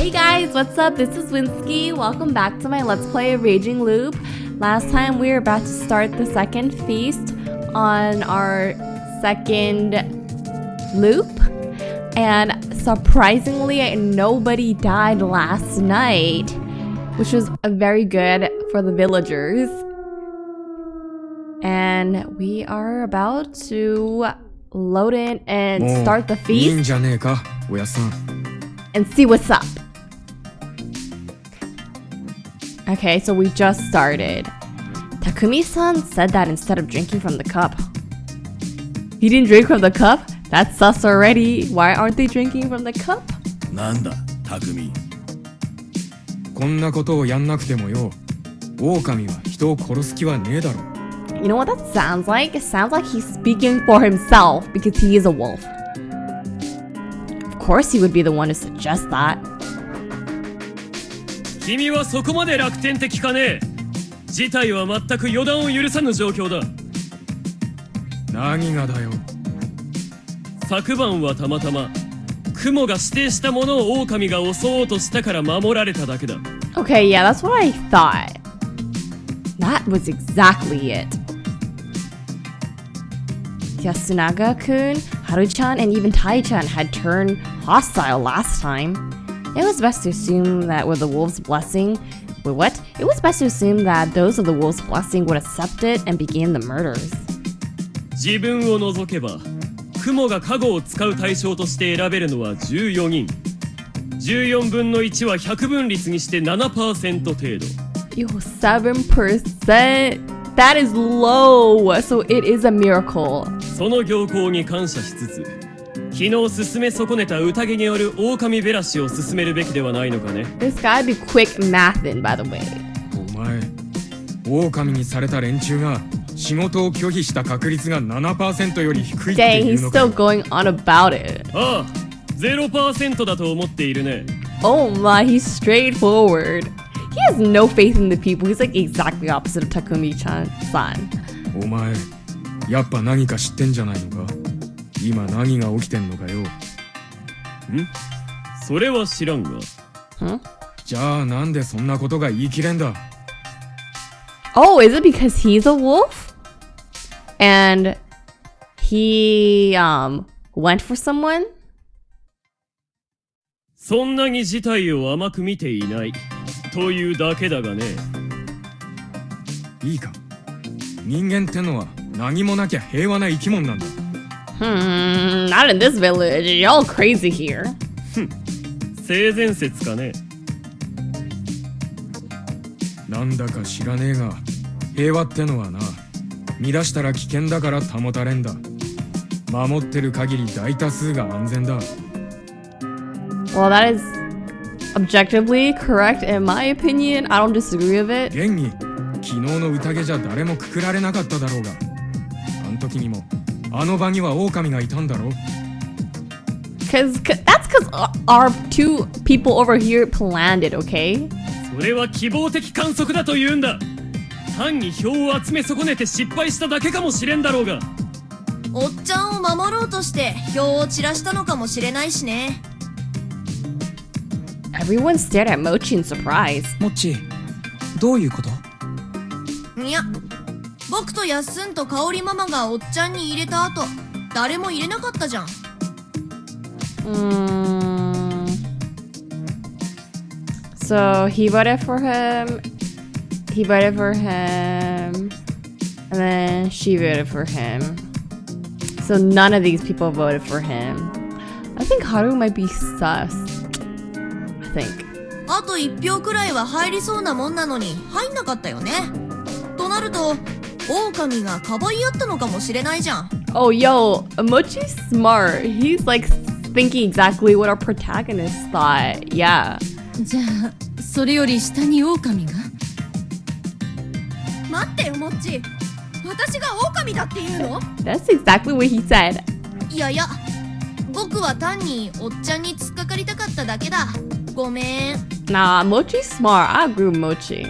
Hey guys, what's up? This is Winsky. Welcome back to my Let's Play Raging Loop. Last time we were about to start the second feast on our second loop. And surprisingly, nobody died last night, which was very good for the villagers. And we are about to load in and start the feast and see what's up. Okay, so we just started. Takumi-san said that instead of drinking from the cup. He didn't drink from the cup? That's sus already. Why aren't they drinking from the cup? なんだ、匠。こんなことをやんなくてもよ、狼は人を殺す気はねえだろ。You know what that sounds like? It sounds like he's speaking for himself because he is a wolf. Of course he would be the one to suggest that. 君はそこまで楽天的かね。事態は全く予断を許さぬ状況だ。何がだよ。昨晩はたまたま雲が指定したものを狼が襲おうとしたから守られただけだ。Okay, yeah, that's what I thought. That was exactly it. Yasunaga-kun, Haru-chan, and even Tai-chan had turned hostile last time. It was best to assume that with the wolf's blessing... Wait, what? It was best to assume that those of the wolf's blessing would accept it and begin the murders. 自分を除けば雲が加護を使う対象として選べるのは14人。14分の1は100分率にして 7% 程度。Yo, 7%? That is low, so it is a miracle. その行幸に感謝しつつ、昨日進め損ねた宴による狼べらしを進めるべきではないのかね。This gotta be quick mathin', by the way. お前、狼にされた連中が仕事を拒否した確率が 7% より低いって Dang, いう he's のか。 still going on about it. ああ、0% だと思っているね。Oh my, he's straightforward. He has no faith in the people. He's like exactly opposite of Takumi-san. お前、やっぱ何か知ってんじゃないのか。今何が起きてんのかよ。ん？それは知らんが。Huh? じゃあなんでそんなことが言い切れんだ。 Oh, is it because he's a wolf? And he went for someone? そんなに事態を甘く見ていないというだけだがね。いいか。人間ってのは何もなきゃ平和な生き物なんだ。Not in this village. Y'all crazy here. 性善説かね。なんだか知らねえが、平和ってのはな、乱したら危険だから保たれんだ。守ってる限り大多数が安全だ。Well, that is objectively correct in my opinion. I don't disagree with it. 現に、昨日の宴じゃ誰もくくられなかっただろうが。あの時にも、あの場には狼がいたんだろう。That's because our two people over here planned it, okay? それは希望的観測だと言うんだ。単に票を集め損ねて失敗しただけかもしれんだろうが。おっちゃんを守ろうとして票を散らしたのかもしれないしね。Everyone stared at Mochi in surprise. もっち、どういうこと？いや、僕とやっすんと香りママがおっちゃんに入れた後、誰も入れなかったじゃん。So he voted for him, he voted for him, and then she voted for him. So none of these people voted for him. I think Haru might be sus. I think. あと1票くらいは入りそうなもんなのに入んなかったよね。となると、狼がかばい合ったのかもしれないじゃん。Oh, yo, Mochi's smart. He's like thinking exactly what our protagonist thought. Yeah. じゃあそれより下に狼が？待ってよ、モッチ。私が狼だって言うの？ That's exactly what he said. いやいや、僕は単におっちゃんに突っかかりたかっただけだ。ごめん。Nah, Mochi's smart. I agree with Mochi.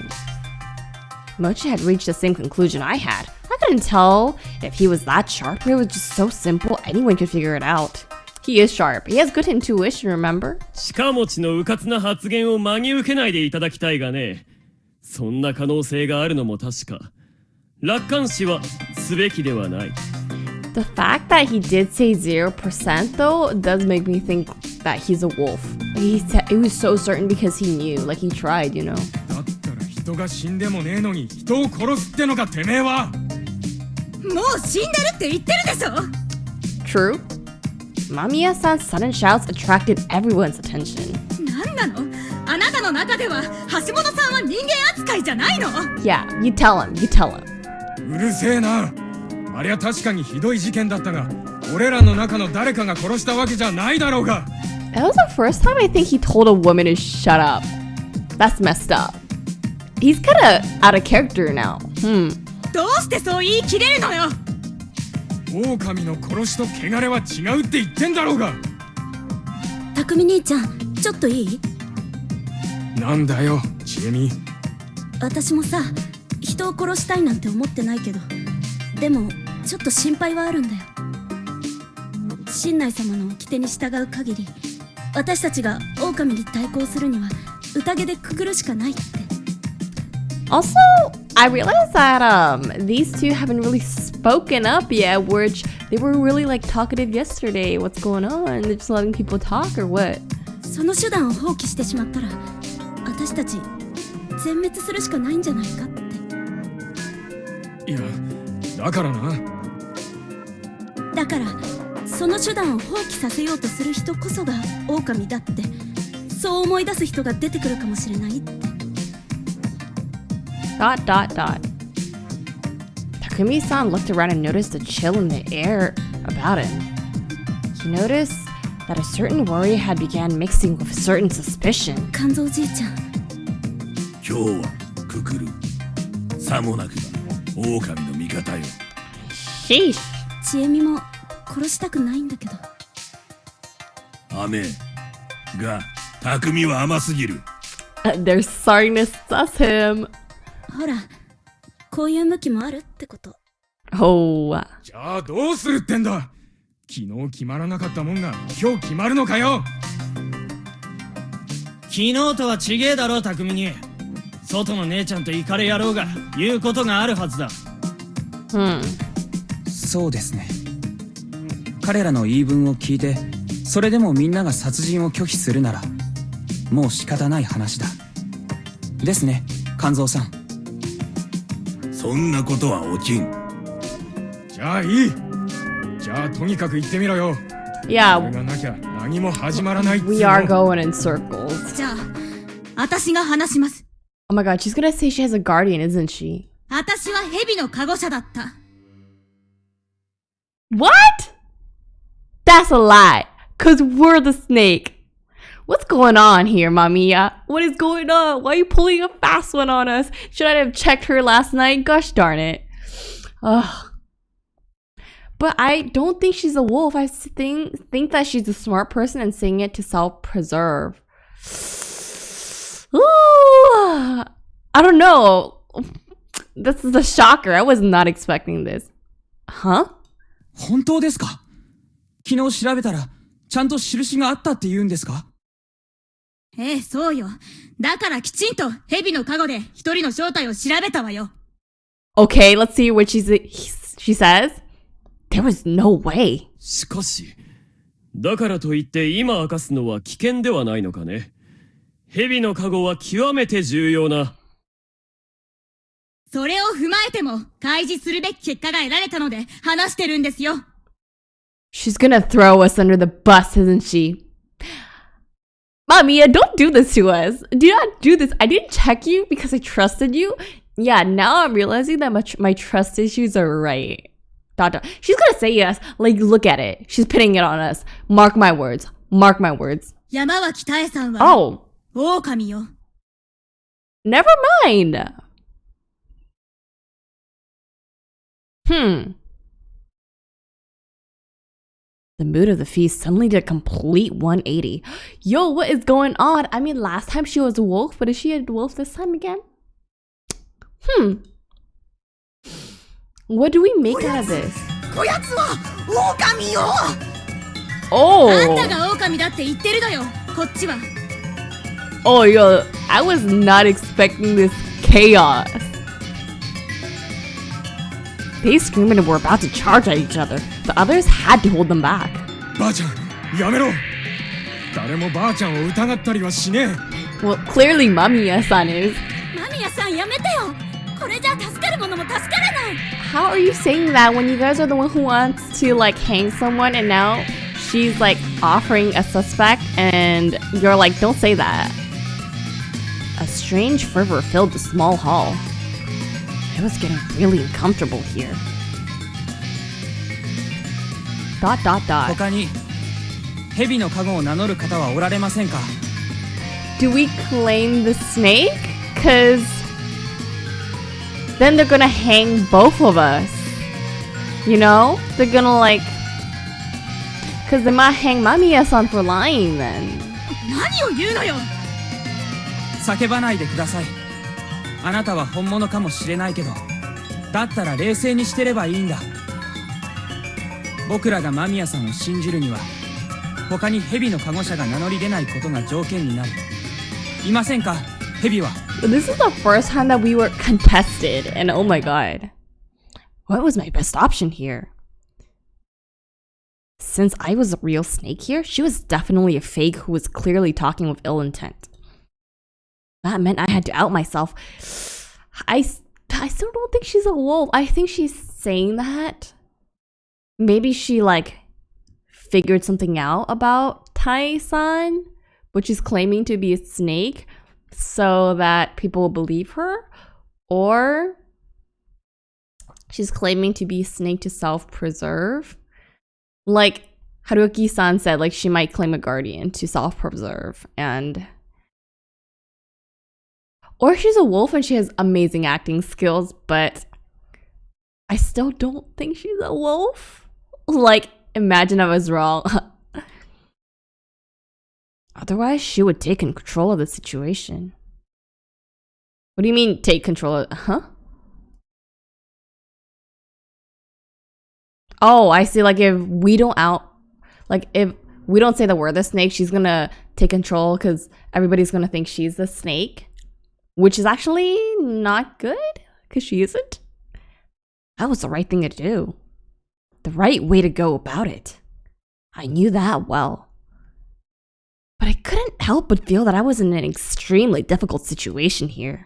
Mochi had reached the same conclusion I had. I couldn't tell if he was that sharp or it was just so simple anyone could figure it out. He is sharp. He has good intuition, remember? 鹿持ちの迂闊な発言を真に受けないでいただきたいがね。そんな可能性があるのも確か。楽観視はすべきではない。The fact that he did say 0% though does make me think that he's a wolf. He was so certain because he knew, like he tried, you know. だったら人が死んでもねえのに人を殺すってのかてめえは。もう死んでるって言ってるでしょ。 True. Mamiya-san's sudden shouts attracted everyone's attention. なんなの？あなたの中では橋本さんは人間扱いじゃないの？ Yeah, you tell him, you tell him. うるせえな。ありゃ確かにひどい事件だったが、俺らの中の誰かが殺したわけじゃないだろうが。That was the first time I think he told a woman to shut up. That's messed up. He's kinda out of character now. どうしてそう言い切れるのよ。狼の殺しと汚れは違うって言ってんだろうが。匠兄ちゃん、ちょっといい？なんだよ、ちえみ。私もさ、人を殺したいなんて思ってないけど、でもちょっと心配はあるんだよ。神内様の掟に従う限り、私たちが狼に対抗するには宴でくくるしかないって。Also, I realized that these two haven't really spoken up yet, which they were really like talkative yesterday. What's going on? They're just letting people talk or what? その手段を放棄してしまったら、私たち全滅するしかないんじゃないかって。いや、だからな。だからその手段を放棄させようとする人こそが狼だって、そう思い出す人が出てくるかもしれないって。Takumi-san looked around and noticed a chill in the air about him. He noticed that a certain worry had began mixing with a certain suspicion. 肝臓じいちゃん、今日はくくる。さもなくば狼の味方よ。 Sheesh. ちえみも殺したくないんだけど。雨が匠は甘すぎる。 They're starting to suss him. ほら、こういう向きもあるってこと。Oh. じゃあどうするってんだ。昨日決まらなかったもんが今日決まるのかよ。昨日とは違えだろ、匠に。外の姉ちゃんとイカレ野郎が言うことがあるはずだ。そうですね。彼らの言い分を聞いて、それでもみんなが殺人を拒否するなら、もう仕方ない話だ。ですね、肝臓さん。そんなことは起きん。じゃあいい。じゃあとにかく行ってみろよ。Yeah. それがなきゃ何も始まらないっつうの。 We are going in circles. じゃあ、私が話します。 Oh my god, she's gonna say she has a guardian, isn't she? 私は蛇のカゴ者だった。What? That's a lie. Cause we're the snake. What's going on here, Mamiya? What is going on? Why are you pulling a fast one on us? Should I have checked her last night? Gosh darn it. Ugh. But I don't think she's a wolf. I think that she's a smart person and saying it to self-preserve. Ooh, I don't know. This is a shocker. I was not expecting this. Huh? 本当ですか？昨日調べたら、ちゃんと印があったって言うんですか？ええ、そうよ。だからきちんと蛇のカゴで一人の正体を調べたわよ。Okay, let's see what she says. There was no way. しかし、だからといって今明かすのは危険ではないのかね。蛇のカゴは極めて重要な。それを踏まえても開示するべき結果が得られたので話してるんですよ。She's gonna throw us under the bus, isn't she? Mamiya, don't do this to us. Do not do this. I didn't check you because I trusted you. Yeah, now I'm realizing that my trust issues are right. ... She's gonna say yes. Like, look at it. She's pinning it on us. Mark my words. Mark my words. 山脇多江さんは Oh, 狼よ。 never mind. The mood of the feast suddenly did a complete 180. Yo, what is going on? I mean, last time she was a wolf, but is she a wolf this time again? What do we make out of this? こやつは狼よ。Oh. あんたが狼だって言ってるのよ、こっちは。 Oh, yo, I was not expecting this chaos. They screamed and were about to charge at each other. The others had to hold them back. ばあちゃんやめろ。誰もばあちゃんを疑ったりはしねえ。 Well, clearly Mamiya-san is. 間宮さんやめてよ。これじゃ助かる者も助からない。 How are you saying that when you guys are the one who wants to like hang someone and now she's like offering a suspect and you're like, don't say that. A strange fervor filled the small hall. It was getting really uncomfortable here. ... 他に蛇の加護を名乗る方はおられませんか？ Do we claim the snake? Cause then they're gonna hang both of us. You know? They're gonna like... Cause they might hang Mamiya-san for lying then. 何を言うのよ。叫ばないでください。あなたは本物かもしれないけど、だったら冷静にしてればいいんだ。僕らが間宮さんを信じるには、他に蛇の加護者が名乗り出ないことが条件になる。いませんか、蛇は。This is the first time that we were contested, and oh my god. What was my best option here? Since I was a real snake here, she was definitely a fake who was clearly talking with ill intent. That meant I had to out myself. I still don't think she's a wolf. I think she's saying that. Maybe she like figured something out about Tai-san, but she's claiming to be a snake so that people will believe her, or she's claiming to be a snake to self-preserve. Like Haruki-san said, like she might claim a guardian to self-preserve, and or she's a wolf and she has amazing acting skills, but I still don't think she's a wolf. Like, imagine I was wrong. Otherwise, she would take control of the situation. What do you mean, take control of... Huh? Oh, I see. Like, if we don't if we don't say that we're the snake, she's gonna take control because everybody's gonna think she's the snake. Which is actually not good, because she isn't. That was the right thing to do. The right way to go about it. I knew that well. But I couldn't help but feel that I was in an extremely difficult situation here.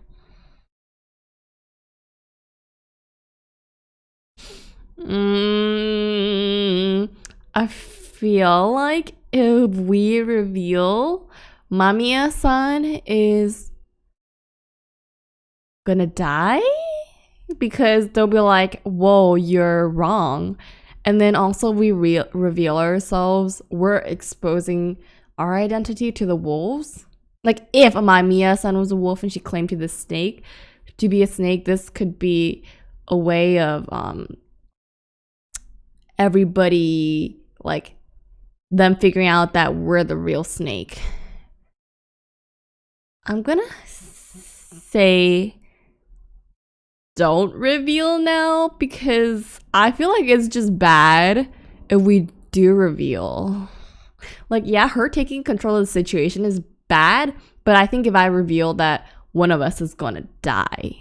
I feel like if we reveal Mamiya-san is gonna die, because they'll be like, whoa, you're wrong. And then also we reveal ourselves, we're exposing our identity to the wolves. Like if Mamiya-san was a wolf and she claimed to be a snake, this could be a way of everybody, like them figuring out that we're the real snake. I'm gonna say don't reveal now, because I feel like it's just bad if we do reveal. Like, yeah, her taking control of the situation is bad, but I think if I reveal that one of us is gonna die,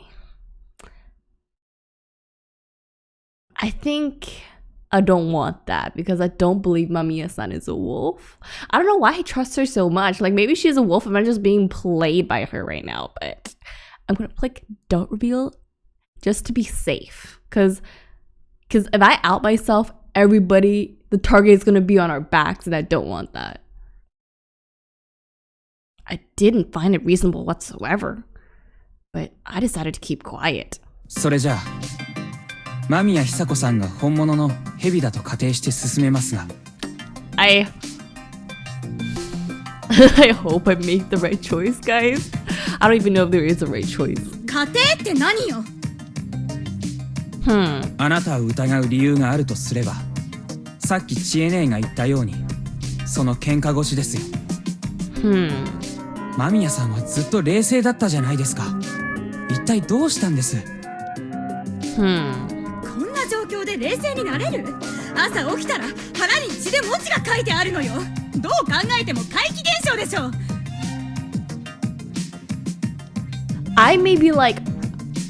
I think I don't want that, because I don't believe Mamiya-san is a wolf. I don't know why I trust her so much. Like, maybe she's a wolf and I'm just being played by her right now, but I'm gonna click don't reveal just to be safe. Because if I out myself, everybody, the target is gonna be on our backs, and I don't want that. I didn't find it reasonable whatsoever, but I decided to keep quiet. それじゃあ、間宮久子さんが本物の蛇だと仮定して進めますが。I hope I make the right choice, guys. I don't even know if there is a right choice. 家庭って何よ。あなたを疑う理由があるとすれば、さっき知恵姉が言ったように、その喧嘩腰ですよ。間宮さんはずっと冷静だったじゃないですか。一体どうしたんです？こんな状況で冷静になれる？朝起きたら腹に血で文字が書いてあるのよ。どう考えても怪奇現象でしょ。 I may be like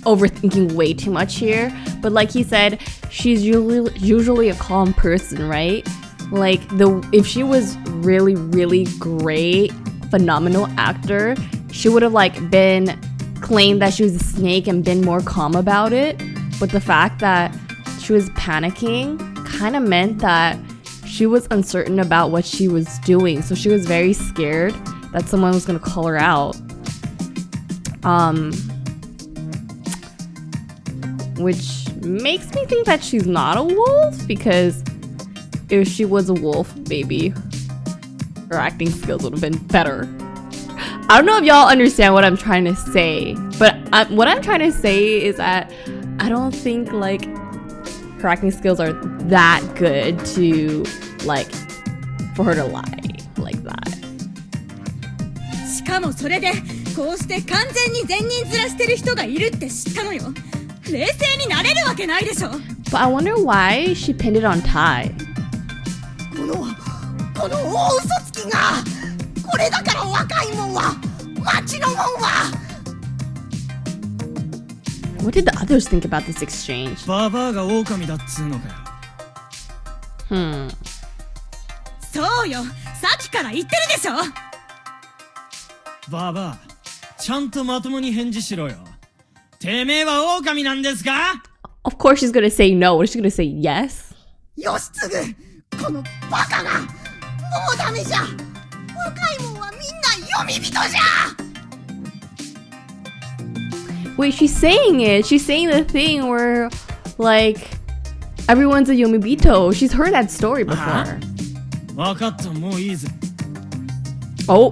overthinking way too much here, but like he said, she's usually a calm person, right? Like if she was really, really great, phenomenal actor, she would have like been claimed that she was a snake and been more calm about it. But the fact that she was panicking kind of meant that she was uncertain about what she was doing. So she was very scared that someone was gonna call her out. Which makes me think that she's not a wolf, because if she was a wolf, maybe her acting skills would have been better. I don't know if y'all understand what I'm trying to say, but what I'm trying to say is that I don't think like her acting skills are that good to like for her to lie like that. しかもそれでこうして完全に善人面してる人がいるって知ったのよ。冷静になれるわけないでしょ。 But I wonder why she pinned it on Ty. この大嘘つきが、これだから若いもんは、町のもんは。 What did the others think about this exchange? ババアが狼だっつうのかよ。そうよ、さっきから言ってるでしょ。ババア、ちゃんとまともに返事しろよ。てめえは狼なんですか？ Of course she's gonna say no. What is she gonna say? Yes? 義継、このバカが、もうダメじゃ。若いもんはみんな読み人じゃ。 Wait, she's saying it. She's saying the thing where, like, everyone's a Yomibito. She's heard that story before. わかった、もういいぜ。 Oh.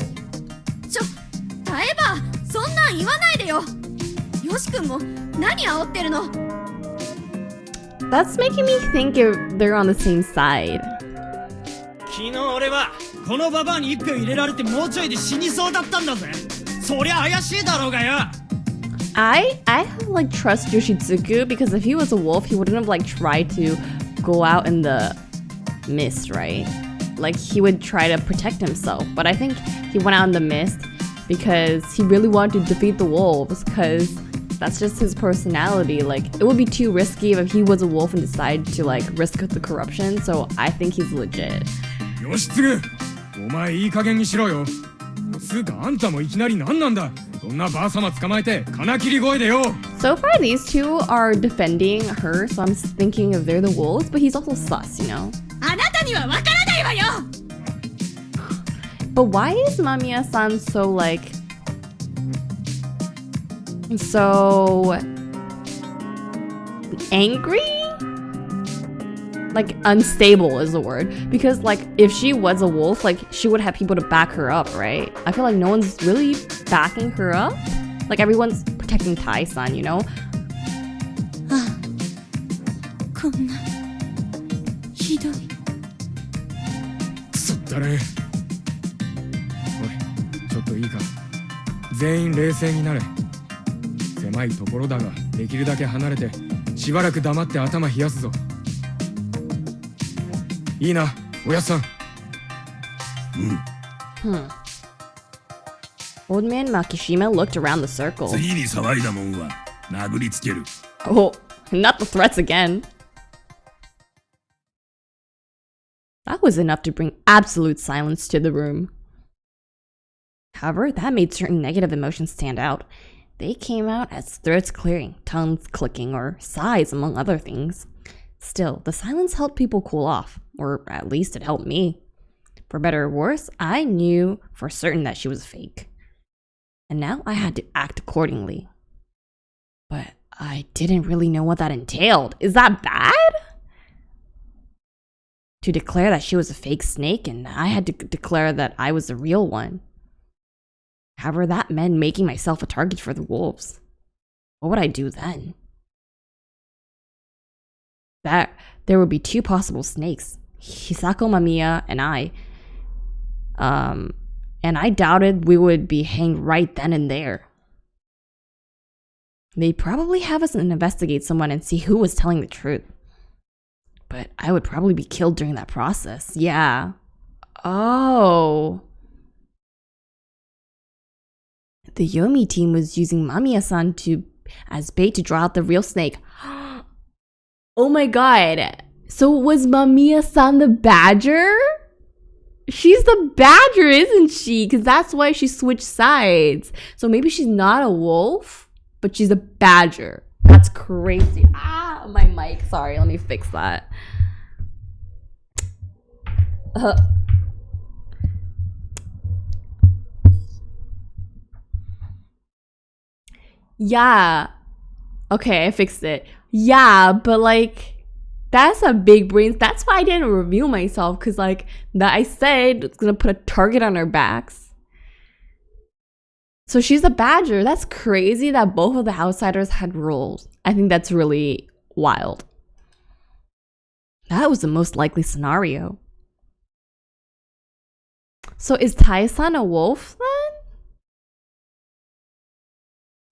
タエバ、そんなん言わないでよ。よし君も何煽ってるの？ That's making me think if they're on the same side. 昨日俺はこのババアに一票入れられてもうちょいで死にそうだったんだぜ。そりゃ怪しいだろうがよ。I like trust Yoshitsugu, because if he was a wolf, he wouldn't have like tried to go out in the mist, right? Like he would try to protect himself. But I think he went out in the mist because he really wanted to defeat the wolves, because that's just his personality. Like it would be too risky if he was a wolf and decided to like risk the corruption. So I think he's legit. 義継、お前いい加減にしろよ。つうかあんたもいきなり何なんだ。こんなばあさま捕まえて金切り声でよ。 So far these two are defending her, so I'm thinking if they're the wolves, but he's also sus, you know? あなたにはわからないわよ。 But why is Mamiya-san so like... so... angry? Like unstable is the word. Because like if she was a wolf, like she would have people to back her up, right? I feel like no one's really backing her up. Like everyone's protecting Tai-san, you know? こんなひどい。くそったれ。おい、ちょっといいか。全員冷静になれ。狭いところだが、できるだけ離れて、しばらく黙って頭冷やすぞ。いいな、おやっさん。Old man Makishima looked around the circle. 次に騒いだもんは殴りつける。 Oh, not the threats again. That was enough to bring absolute silence to the room. However, that made certain negative emotions stand out. They came out as throats clearing, tongues clicking, or sighs, among other things. Still, the silence helped people cool off, or at least it helped me. For better or worse, I knew for certain that she was fake. And now I had to act accordingly. But I didn't really know what that entailed. Is that bad? To declare that she was a fake snake, and I had to declare that I was the real one. However, that meant making myself a target for the wolves. What would I do then? That there would be two possible snakes, Hisako Mamiya and I. And I doubted we would be hanged right then and there. They'd probably have us investigate someone and see who was telling the truth. But I would probably be killed during that process. Yeah. Oh. The Yomi team was using Mamiya-san as bait to draw out the real snake. Oh my god. So was Mamiya-san the badger? She's the badger, isn't she? Because that's why she switched sides. So maybe she's not a wolf, but she's a badger. That's crazy. Ah, my mic. Sorry, let me fix that. Yeah. Okay, I fixed it. Yeah, but like, that's a big brain. That's why I didn't review myself, because like that I said it's gonna put a target on our backs. So she's a badger. That's crazy that both of the outsiders had roles. I think that's really wild. That was the most likely scenario. So is Tai-san a wolf then?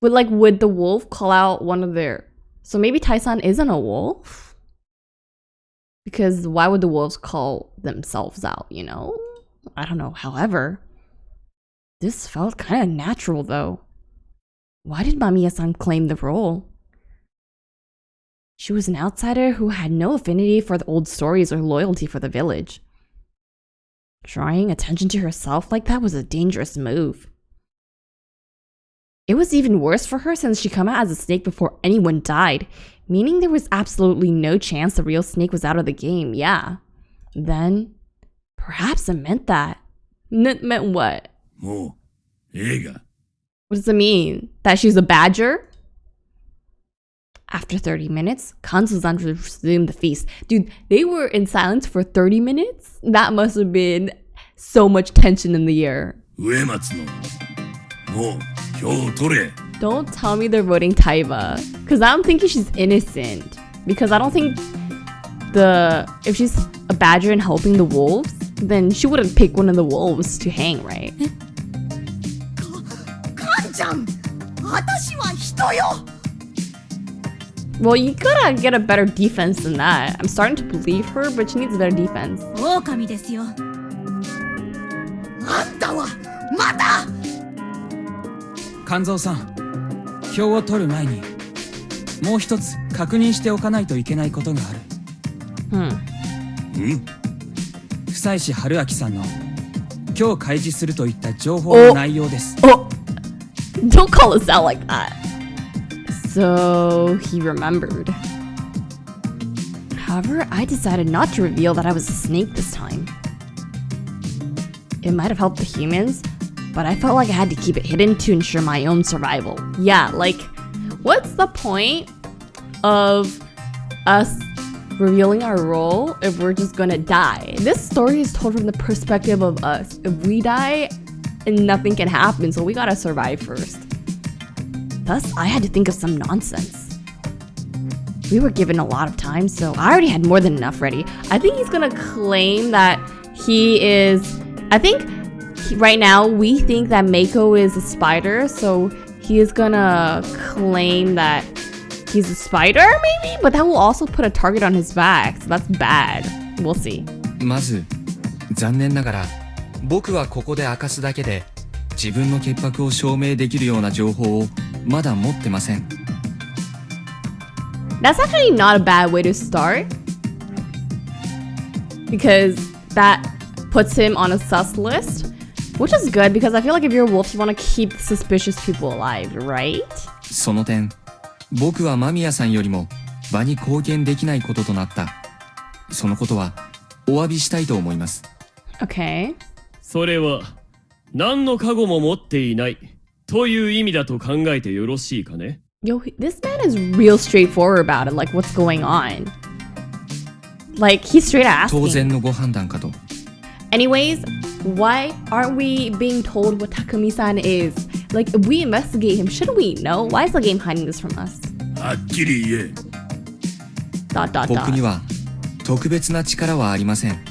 Would the wolf call out one of their... So maybe Tai-san isn't a wolf? Because why would the wolves call themselves out, you know? I don't know. However, this felt kind of natural though. Why did Mamiya-san claim the role? She was an outsider who had no affinity for the old stories or loyalty for the village. Drawing attention to herself like that was a dangerous move. It was even worse for her since she came out as a snake before anyone died, meaning there was absolutely no chance the real snake was out of the game, yeah. Then, perhaps it meant that. Meant what? What does it mean? That she's a badger? After 30 minutes, Kanzo-san resumed the feast. Dude, they were in silence for 30 minutes? That must have been so much tension in the air. Don't tell me they're voting Taiba, because I'm thinking she's innocent. Because I don't think if she's a badger and helping the wolves, then she wouldn't pick one of the wolves to hang, right? Well, you gotta get a better defense than that. I'm starting to believe her, but she needs a better defense. 狼ですよ。あんたはまた肝臓さん、票を取る前にもう一つ確認しておかないといけないことがある。久石春明さんの今日開示するといった情報の内容です。Don't call us out like that. So he remembered. However, I decided not to reveal that I was a snake this time. It might have helped the humans, but I felt like I had to keep it hidden to ensure my own survival. Yeah, like, what's the point of us revealing our role if we're just gonna die? This story is told from the perspective of us. If we die, nothing can happen, so we gotta survive first. Thus, I had to think of some nonsense. We were given a lot of time, so I already had more than enough ready. I think he's gonna claim that he is... right now, we think that Mako is a spider, so he is gonna claim that he's a spider, maybe? But that will also put a target on his back, so that's bad. We'll see. まず、残念ながら、僕はここで明かすだけで、自分の潔白を証明できるような情報をまだ持ってません。That's actually not a bad way to start. Because that puts him on a sus list. Which is good, because I feel like if you're a wolf, you want to keep suspicious people alive, right? その点、僕は間宮さんよりも場に貢献できないこととなった。そのことはお詫びしたいと思います。Okay. それは何の過去も持っていないという意味だと考えてよろしいかね? Yo, this man is real straightforward about it, like what's going on. Like, he's straight asking. 当然のご判断かと。Anyways, why aren't we being told what Takumi-san is? Like, if we investigate him, shouldn't we know? Why is the game hiding this from us? はっきり言え。僕には特別な力はありません。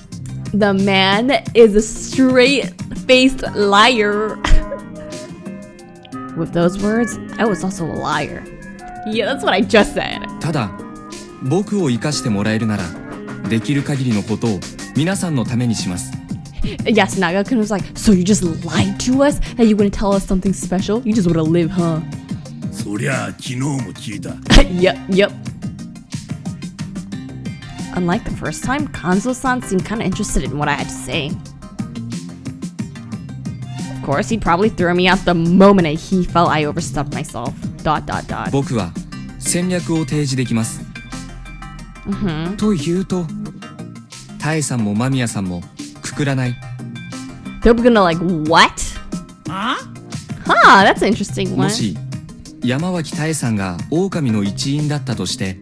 The man is a straight-faced liar. With those words, I was also a liar. Yeah, that's what I just said. ただ、僕を生かしてもらえるなら、できる限りのことを皆さんのためにします。 Yasunaga was like, so you just lied to us? That you wouldn't tell us something special? You just wanna live, huh? そりゃ昨日も聞いた。Yep. Unlike the first time, Kanzo-san seemed kind of interested in what I had to say. Of course, he probably threw me out the moment he felt I overstepped myself. ... 僕は戦略を提示できます。というと、タエさんも間宮さんもくくらない。 They're gonna like, what? あ Huh, that's an interesting も one. し山脇タエさんが狼の一員だったとして、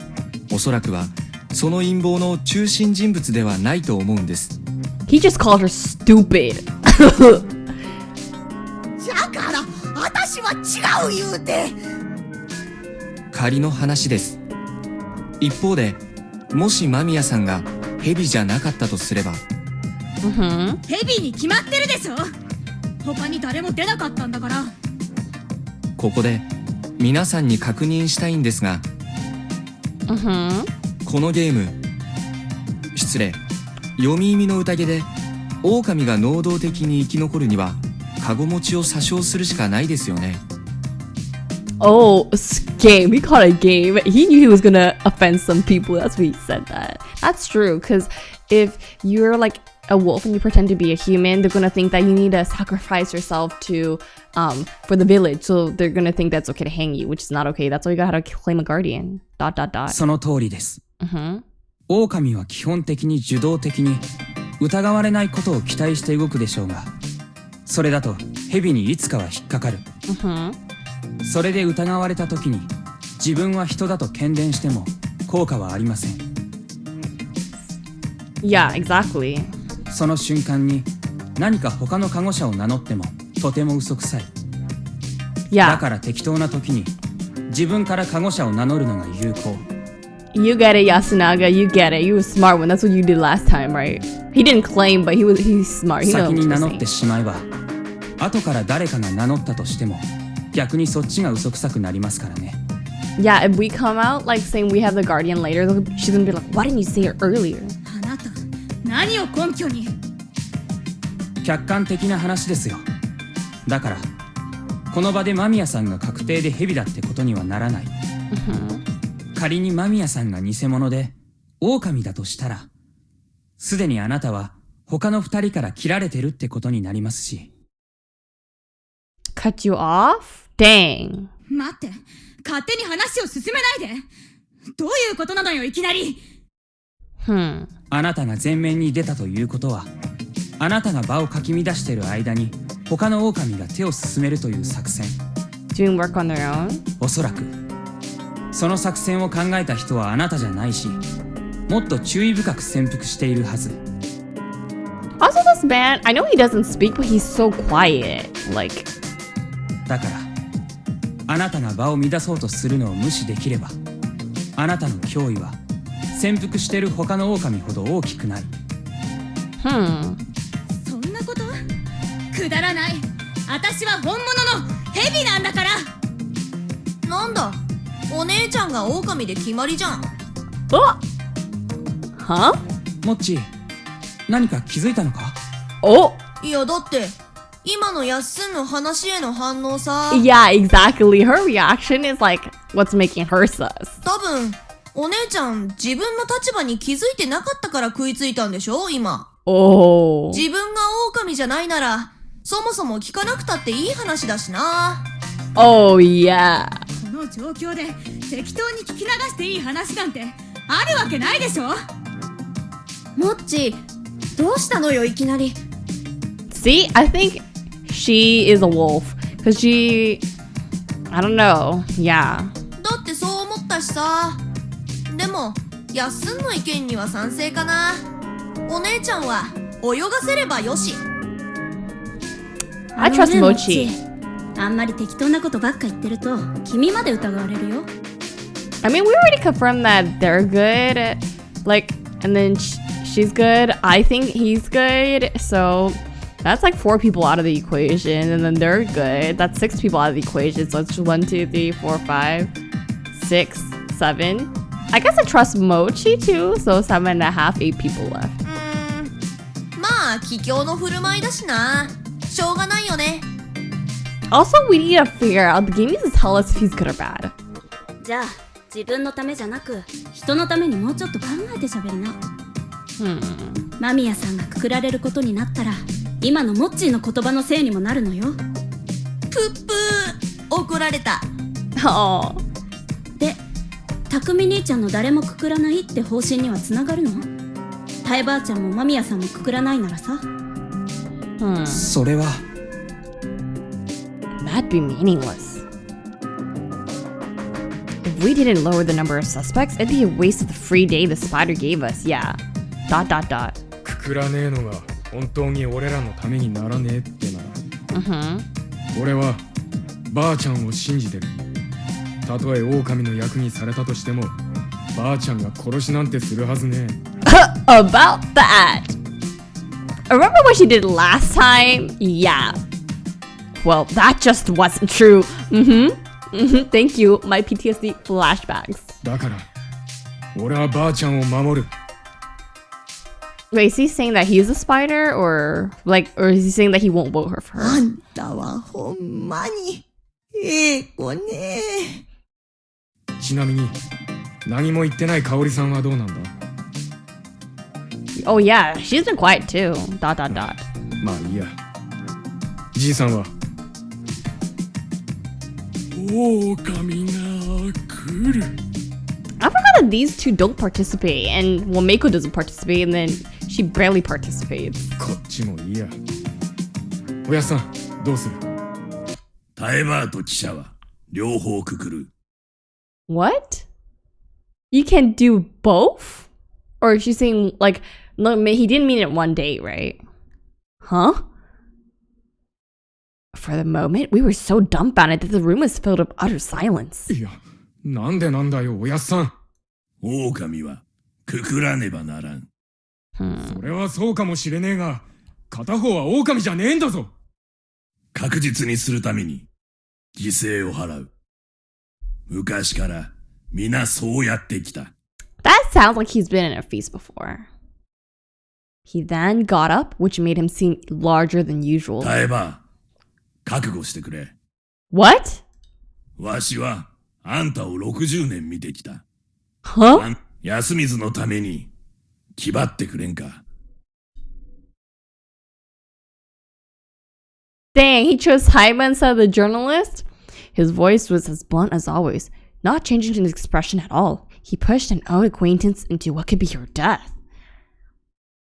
おそらくはその陰謀の中心人物ではないと思うんです。 He just called her stupid. だから私は違う言うて。仮の話です。一方で、もし間宮さんが蛇じゃなかったとすれば、ヘビに決まってるでしょ。他に誰も出なかったんだから。ここで皆さんに確認したいんですが、このゲーム、失礼、読み意味の宴で狼が能動的に生き残るにはカゴ持ちを詐称するしかないですよね。 Oh, game. He called it a game. He knew he was gonna offend some people. That's why he said that. That's true, because if you're like a wolf and you pretend to be a human, they're gonna think that you need to sacrifice yourself to for the village. So they're gonna think that's okay to hang you, which is not okay. That's why you gotta claim a guardian. ... その通りです。狼は基本的に受動的に疑われないことを期待して動くでしょうが、それだと蛇にいつかは引っかかる。それで疑われた時に自分は人だと喧伝しても効果はありません。 Yeah, exactly. その瞬間に何か他のカゴ者を名乗ってもとても嘘くさい。だ Yeah. から適当な時に自分からカゴ者を名乗るのが有効。 You get it, Yasunaga. You get it. You were a smart one. That's what you did last time, right? He didn't claim, but he's smart. He knows 先に what 名 to 乗 say. ってしまえば、後から誰かが名乗ったとしても逆にそっちが嘘くさくなりますからね。 Yeah, if we come out like saying we have the guardian later, she's gonna be like, why didn't you say it earlier? あなた何を根拠に。客観的な話ですよ。だからこの場で間宮さんが確定で蛇だってことにはならない。仮に間宮さんが偽物で狼だとしたら、すでにあなたは他の2人から切られてるってことになりますし。 Cut you off? Dang. 待って、勝手に話を進めないで。どういうことなのよ、いきなり。あなたが前面に出たということは、あなたが場をかき乱している間に他の狼が手を進めるという作戦。 Doing work on their own? おそらくその作戦を考えた人はあなたじゃないし、もっと注意深く潜伏しているはず。 Also, this man, I know he doesn't speak, but he's so quiet. Like, だからあなたが場を乱そうとするのを無視できれば、あなたの脅威は潜伏している他の狼ほど大きくない。そんなこと？くだらない。私は本物の蛇なんだから。なんだ、お姉ちゃんが狼で決まりじゃん。oh, huh? モッチー、何か気づいたのか？ Oh, いやだって今のやっすんの話への反応さ。 yeah, exactly. Her reaction is like, what's making her sus? 多分お姉ちゃん自分の立場に気づいてなかったから食いついたんでしょ今。 Oh. 自分が狼じゃないならそもそも聞かなくたっていい話だしな。 Oh, yeah. この状況で適当に聞き流していい話なんてあるわけないでしょ。もっち、どうしたのよいきなり。 See, I think she is a wolf. Because she, I don't know. Yeah. だってそう思ったしさ。でもやっすんの意見には賛成かな。お姉ちゃんは泳がせればよし。 I trust Mochi. あんまり適当なことばっか言ってると君まで疑われるよ。 I mean, we already confirmed that they're good. Like, and then she's good. I think he's good. So that's like 4 people out of the equation. And then they're good. That's 6 people out of the equation. So it's 1, 2, 3, 4, 5, 6, 7. I guess I trust Mochi too, so 7.5, 8 people left. まあ桔梗の振る舞いだしな。しょうがないよね。 Also, we need to figure out, the game needs to tell us if he's good or bad. じゃあ自分のためじゃなく人のためにもうちょっと考えて喋りな。間宮さんがくくられることになったら今のモッチーの言葉のせいにもなるのよ。ぷっぷー怒られた。 Oh. で匠兄ちゃんの誰もくくらないって方針にはつながるの？タエばあちゃんも間宮さんもくくらないならさ。それは That'd be meaningless. If we didn't lower the number of suspects, it'd be a waste of the free day the spider gave us. Yeah. ... くくらねえのが本当に俺らのためにならねえってなら、俺はばあちゃんを信じてる。たとえ狼の役にされたとしてもばあちゃんが殺しなんてするはずねえ。About that. Remember what she did last time? Yeah. Well, that just wasn't true. Thank you. My PTSD flashbacks. だから俺はばあちゃんを守る。 Wait, is he saying that he's a spider, or is he saying that he won't vote her for あ her? んたはほんまにええ子ね。ちなみに何も言ってない香織さんはどうなんだ？ Oh yeah, she's been quiet too. ... まあいいや。じいさんは狼が来る。 I forgot that these two don't participate, and well, Meiko doesn't participate, and then she barely participates. こっちもいいや。おやっさんどうする？タエバーと記者は両方くくる。 What? You can do both? Or is she saying, like, no, he didn't mean it one day, right? Huh? For the moment, we were so dumbfounded that the room was filled with utter silence. いや、なんでなんだよ、おやっさん。狼はくくらねばならん。それはそうかもしれねえが、片方は狼じゃねえんだぞ。確実にするために犠牲を払う。昔から皆そうやってきた。 That sounds like he's been in a feast before. He then got up, which made him seem larger than usual. タエバー、覚悟してくれ。 What? わしはあんたを60年見てきた。 Huh? 安水のために気張ってくれんか。 Dang, he chose Haiba instead of the journalist? His voice was as blunt as always, not changing his expression at all. He pushed an old acquaintance into what could be her death.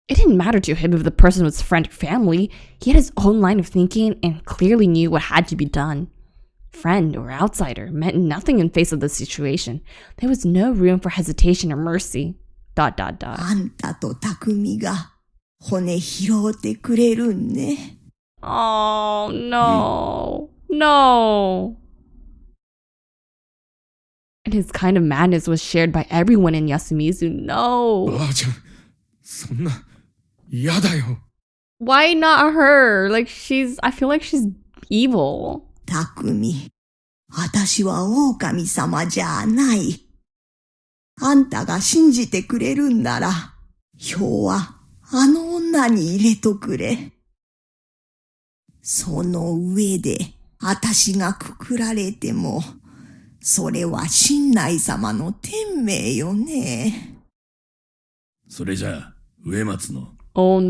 It didn't matter to him if the person was friend or family. He had his own line of thinking and clearly knew what had to be done. Friend or outsider meant nothing in face of the situation. There was no room for hesitation or mercy. ... あんたと匠が骨拾うてくれるんね。 Oh, no. No. And his kind of madness was shared by everyone in Yasumizu. No. ばあちゃん、そんな、嫌だよ。 Why not her? Like, I feel like she's evil. 匠、私は狼様じゃない。あんたが信じてくれるんなら、票はあの女に入れとくれ。その上で、私がくくられても、それは神内様の天命よね。それじゃあ、植松の Oh,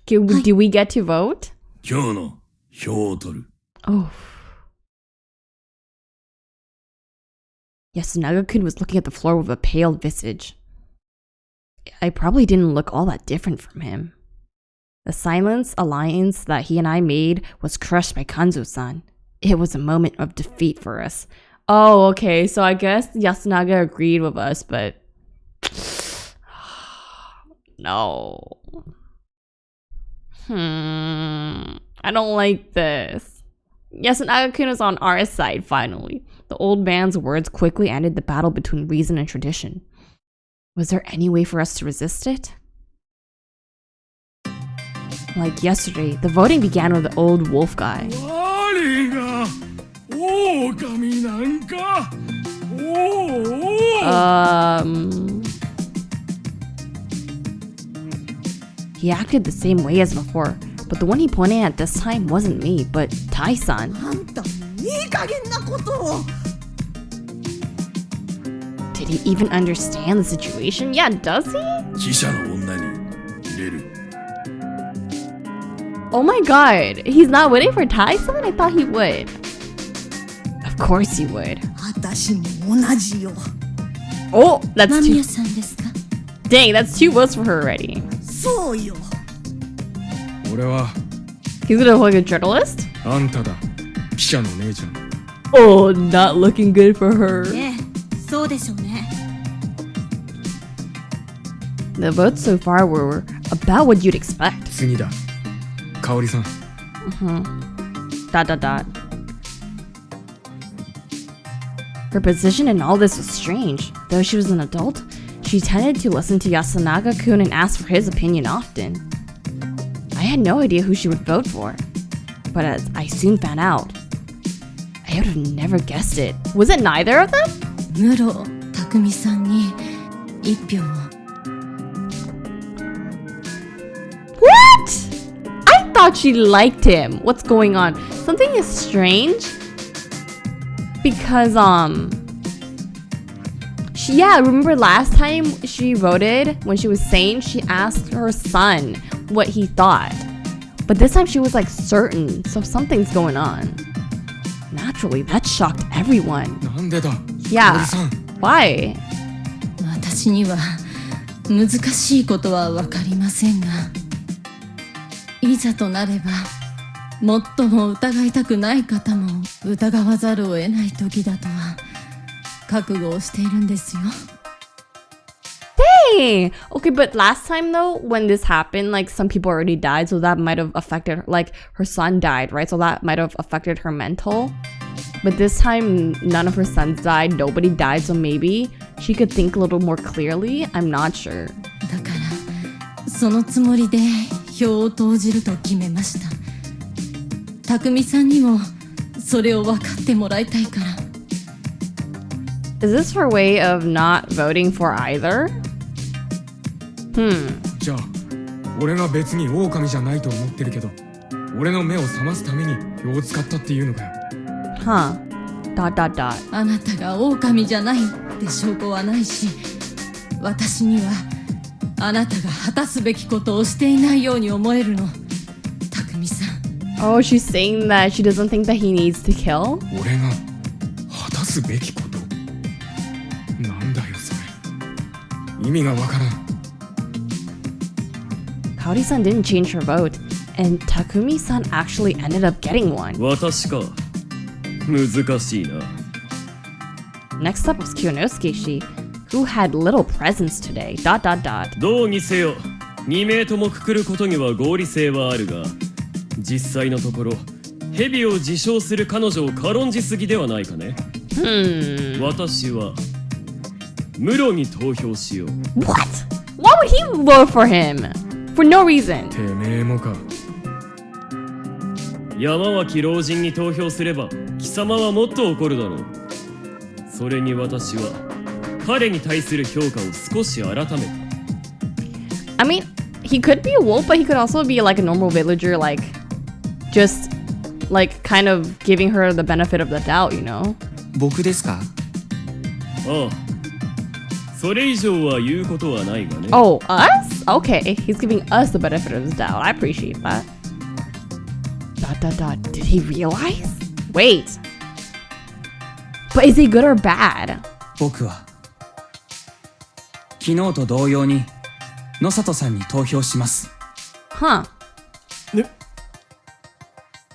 do we get to vote? 今日の票を取る。 Oh. Yasunaga-kun was looking at the floor with a pale visage. I probably didn't look all that different from him. The silence alliance that he and I made was crushed by Kanzo-san. It was a moment of defeat for us. Oh, okay, so I guess Yasunaga agreed with us, but... No. I don't like this. Yasunaga-kun is on our side, finally. The old man's words quickly ended the battle between reason and tradition. Was there any way for us to resist it? Like yesterday, the voting began with the old wolf guy. 我が狼なんか、お He acted the same way as before, but the one he pointed at this time wasn't me, but Tai-san. あんた、いい加減なことを。 Did he even understand the situation? Yeah, does he? 記者の女に入れる。 Oh my god, he's not waiting for Tai-san? I thought he would. Of course he would. 私も同じよ。 Oh, that's 間 two. 宮さんですか？ Dang, that's 2 votes for her already. そうよ。俺は He's gonna look like a journalist? あんただ。記者の姉ちゃん。 Oh, not looking good for her. ええ、そうでしょうね。 The votes so far were about what you'd expect. 次だ。香織さん。 Her position in all this was strange. Though she was an adult, she tended to listen to Yasunaga-kun and ask for his opinion often. I had no idea who she would vote for, but as I soon found out, I would have never guessed it. Was it neither of them? 室匠さんに一票を。 What? I thought she liked him. What's going on? Something is strange. Because, remember last time she voted, when she was sane, she asked her son what he thought. But this time she was like certain, so something's going on. Naturally, that shocked everyone. なんでだ。 Yeah. 香織さん。 Why? 私には難しいことはわかりませんが、いざとなれば、最も疑いたくない方も疑わざるを得ない時だとは覚悟をしているんですよ。 Hey! Okay, but last time though, when this happened, like some people already died, so that might have affected, like her son died, right? So that might have affected her mental. But this time, none of her sons died, nobody died, so maybe she could think a little more clearly. I'm not sure. だからそのつもりで票を投じると決めました。匠さんにもそれを分かってもらいたいから。 Is this her way of not voting for either? じゃあ俺が別に狼じゃないと思ってるけど、俺の目を覚ますために票を使ったっていうのかよ。 Huh. ... あなたが狼じゃないって証拠はないし、私にはあなたが果たすべきことをしていないように思えるの。匠さん。 Oh, she's saying that she doesn't think that he needs to kill? 俺が果たすべきこと。なんだよそれ。意味がわからん。 Kaori-san didn't change her vote, and Takumi-san actually ended up getting one. 私か。難しいな。 Next up was Kyonosuke-shi, who had little presence today. ... どうにせよ、2名ともくくることには合理性はあるが、実際のところ、蛇を自称する彼女を軽んじすぎではないかね。私は、室に投票しよう。 What? Why would he vote for him? For no reason. てめえもか。山脇老人に投票すれば貴様はもっと怒るだろう。それに私は彼に対する評価を少し改めた。 I mean, he could be a wolf, but he could also be like a normal villager, like just like kind of giving her the benefit of the doubt, you know? 僕ですか？ああ、それ以上は言うことはないがね。 Oh, us? Okay, he's giving us the benefit of the doubt. I appreciate that. ... Did he realize? Wait. But is he good or bad? 僕は昨日と同様に野里さんに投票します。 Huh.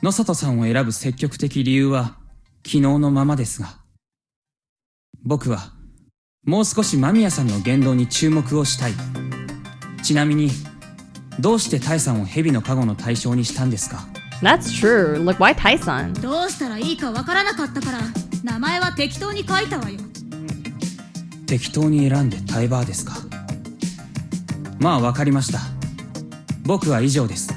野里さんを選ぶ積極的理由は昨日のままですが、僕はもう少し間宮さんの言動に注目をしたい。ちなみにどうしてタイさんを蛇の加護の対象にしたんですか？ That's true. Look, why Tai-san? どうしたらいいかわからなかったから名前は適当に書いたわよ。適当に選んでタイバーですか？まあわかりました。僕は以上です。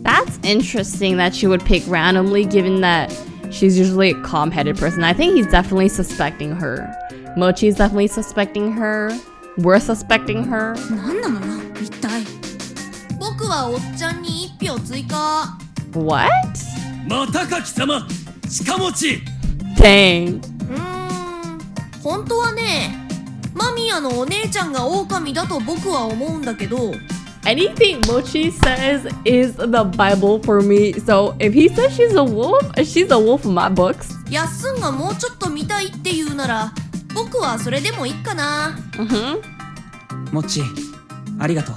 That's interesting that she would pick randomly, given that she's usually a calm-headed person. I think he's definitely suspecting her. Mochi's definitely suspecting her. We're suspecting her. 何なのよ一体。僕はおっちゃんに1票追加。 What? またか貴様近持ち Dang. 本当はね、マミヤのお姉ちゃんが狼だと僕は思うんだけど。 Anything Mochi says is the Bible for me. So if he says she's a wolf in my books. やっすんがもうちょっと見たいって言うなら、僕はそれでもいいかな。もっち、ありがとう。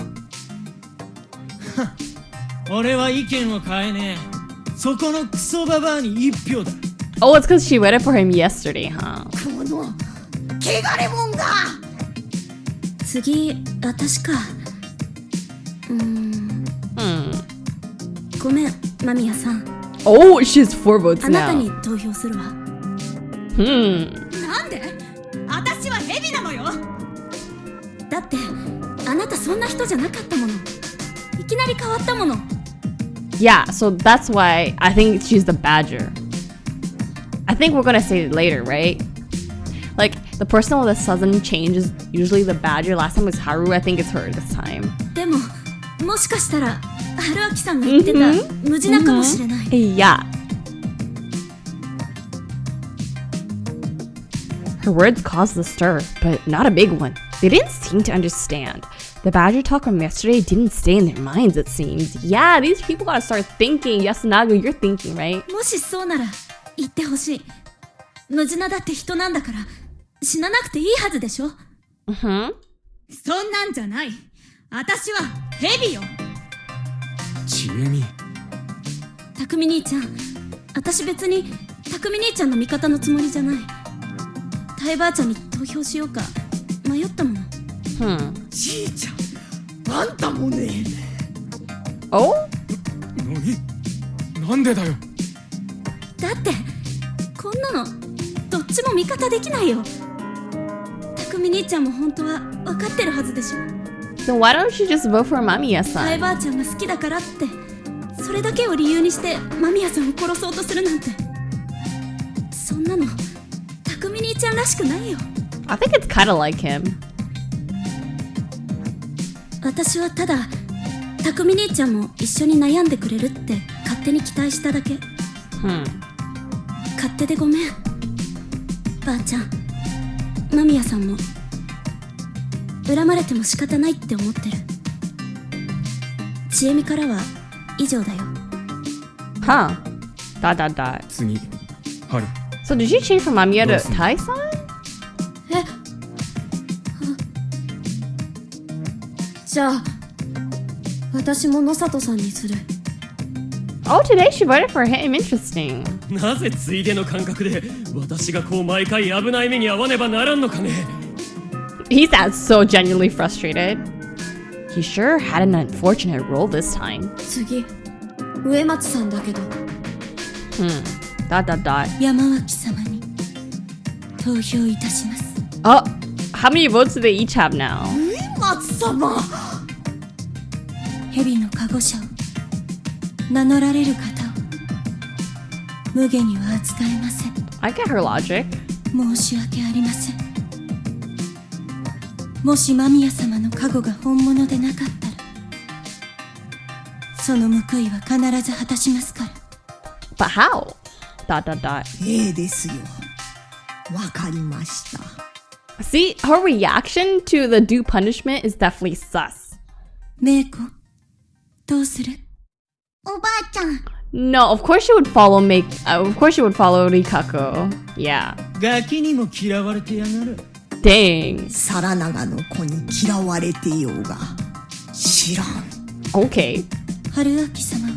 俺は意見を変えねえ。そこのクソババアに1票だ。 Oh, it's because she waited for him yesterday, huh? この汚れもんが。次私か。ごめん間宮さん。 Oh, she's 4 votes あなた now. に投票するわ。なんで？私はヘビなのよ。だってあなたそんな人じゃなかったもの。いきなり変わったもの。 Yeah, so that's why I think she's the badger. I think we're gonna say it later, right? Like, the person with the sudden change is usually the badger. Last time was Haru. I think it's her this time. でももしかしたら春明さんが言ってた無地なかもしれない。 Yeah. Her words caused the stir, but not a big one. They didn't seem to understand. The badger talk from yesterday didn't stay in their minds, it seems. Yeah, these people gotta start thinking. Yasunaga, you're thinking, right? もしそうなら言ってほしい。ムジナだって人なんだから死ななくていいはずでしょ。そんなんじゃない。私はヘビよ。ちえみ。匠兄ちゃん、私別に匠兄ちゃんの味方のつもりじゃない。タイばあちゃんに投票しようか迷ったもの。じいちゃん、あんたもね。Oh? なんでだよ。だってこんなのどっちも味方できないよ。匠兄ちゃんも本当は分かってるはずでしょ。 So why don't you just vote for タイ Mamiya-san? ばあちゃんが好きだからってそれだけを理由にして間宮さんを殺そうとするなんて、そんなの匠兄ちゃんらしくないよ。 I think it's kind of like him. 私はただ匠兄ちゃんも一緒に悩んでくれるって勝手に期待しただけ。勝手でごめんばあちゃん。間宮さんも恨まれても仕方ないって思ってる。ちえみからは以上だよ。 Huh. Dot. 次、春。 So did she change from Mamiya to Listen. Tai-san? じゃあ私も野里さんにする。 Oh, today she voted for him. Interesting. なぜついでの感覚で私がこう毎回危ない目に遭わねばならんのかね。 He sounds so genuinely frustrated. He sure had an unfortunate roll this time. 次植松さんだけど。Dot. 山脇様に投票いたします。 Oh, how many votes do they each have now? 松様。蛇の加護者を名乗られる方を無下には扱えません。 I get her logic. 申し訳ありません。もし間宮様の加護が本物でなかったらその報いは必ず果たしますから。 But how? Dot. ええですよ。わかりました。 See, her reaction to the due punishment is definitely sus. メイコどうする？おばあちゃん。 No, of course she would follow of course she would follow Rikako. Yeah. ガキにも嫌われてやがる。 Dang. 皿長の子に嫌われてようが知らん。 Okay. 春明様は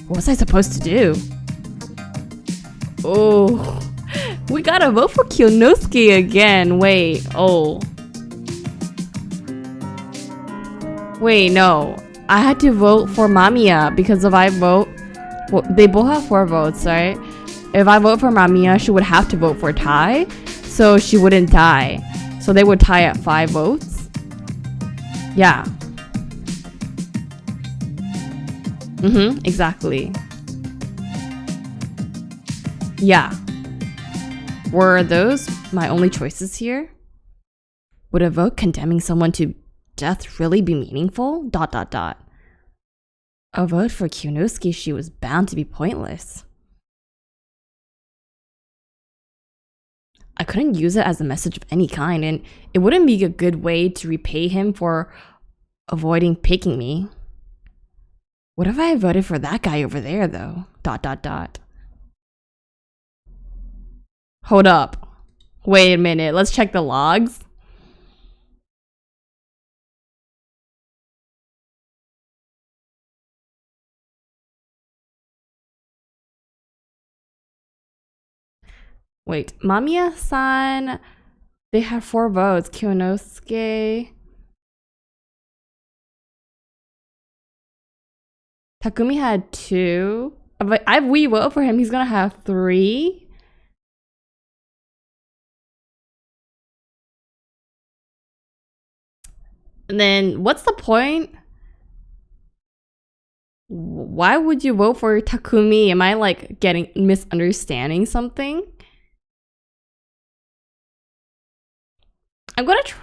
What was I supposed to do? Oh. We gotta vote for Kyonosuke again. Wait. Oh. Wait, no. I had to vote for Mamiya because if I vote... Well, they both have 4 votes, right? If I vote for Mamiya, she would have to vote for Tai. So she wouldn't die. So they would tie at 5 votes. Yeah. Exactly. Yeah. Were those my only choices here? Would a vote condemning someone to death really be meaningful? ... A vote for Kyonosuke was bound to be pointless. I couldn't use it as a message of any kind, and it wouldn't be a good way to repay him for avoiding picking me. What if I voted for that guy over there, though? ... Hold up. Wait a minute. Let's check the logs. Wait, Mamiya-san, they had 4 votes. Kyonosuke. Takumi had 2. But we vote for him. He's gonna have 3. And then, what's the point? Why would you vote for Takumi? Am I like misunderstanding something? I'm gonna try.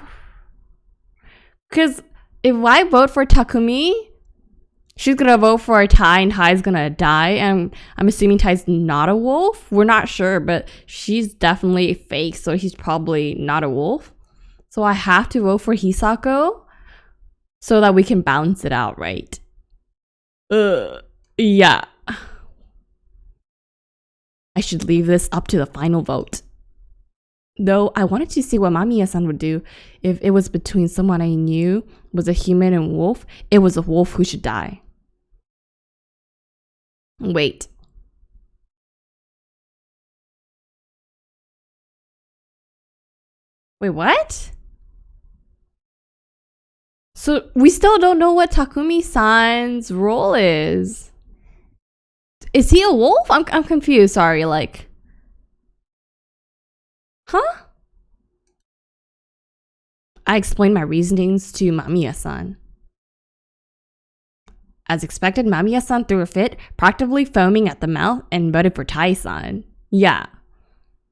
Because if I vote for Takumi, she's gonna vote for Tai, and Tai's gonna die. And I'm assuming Tai's not a wolf. We're not sure, but she's definitely fake, so he's probably not a wolf. So I have to vote for Hisako so that we can balance it out, right? Yeah. I should leave this up to the final vote. Though I wanted to see what Mamiya-san would do if it was between someone I knew was a human and wolf. It was a wolf who should die. Wait. Wait, what? So we still don't know what Takumi-san's role is. Is he a wolf? I'm confused. Sorry, like. Huh? I explained my reasonings to Mamiya-san. As expected, Mamiya-san threw a fit, practically foaming at the mouth, and voted for Tai-san. Yeah.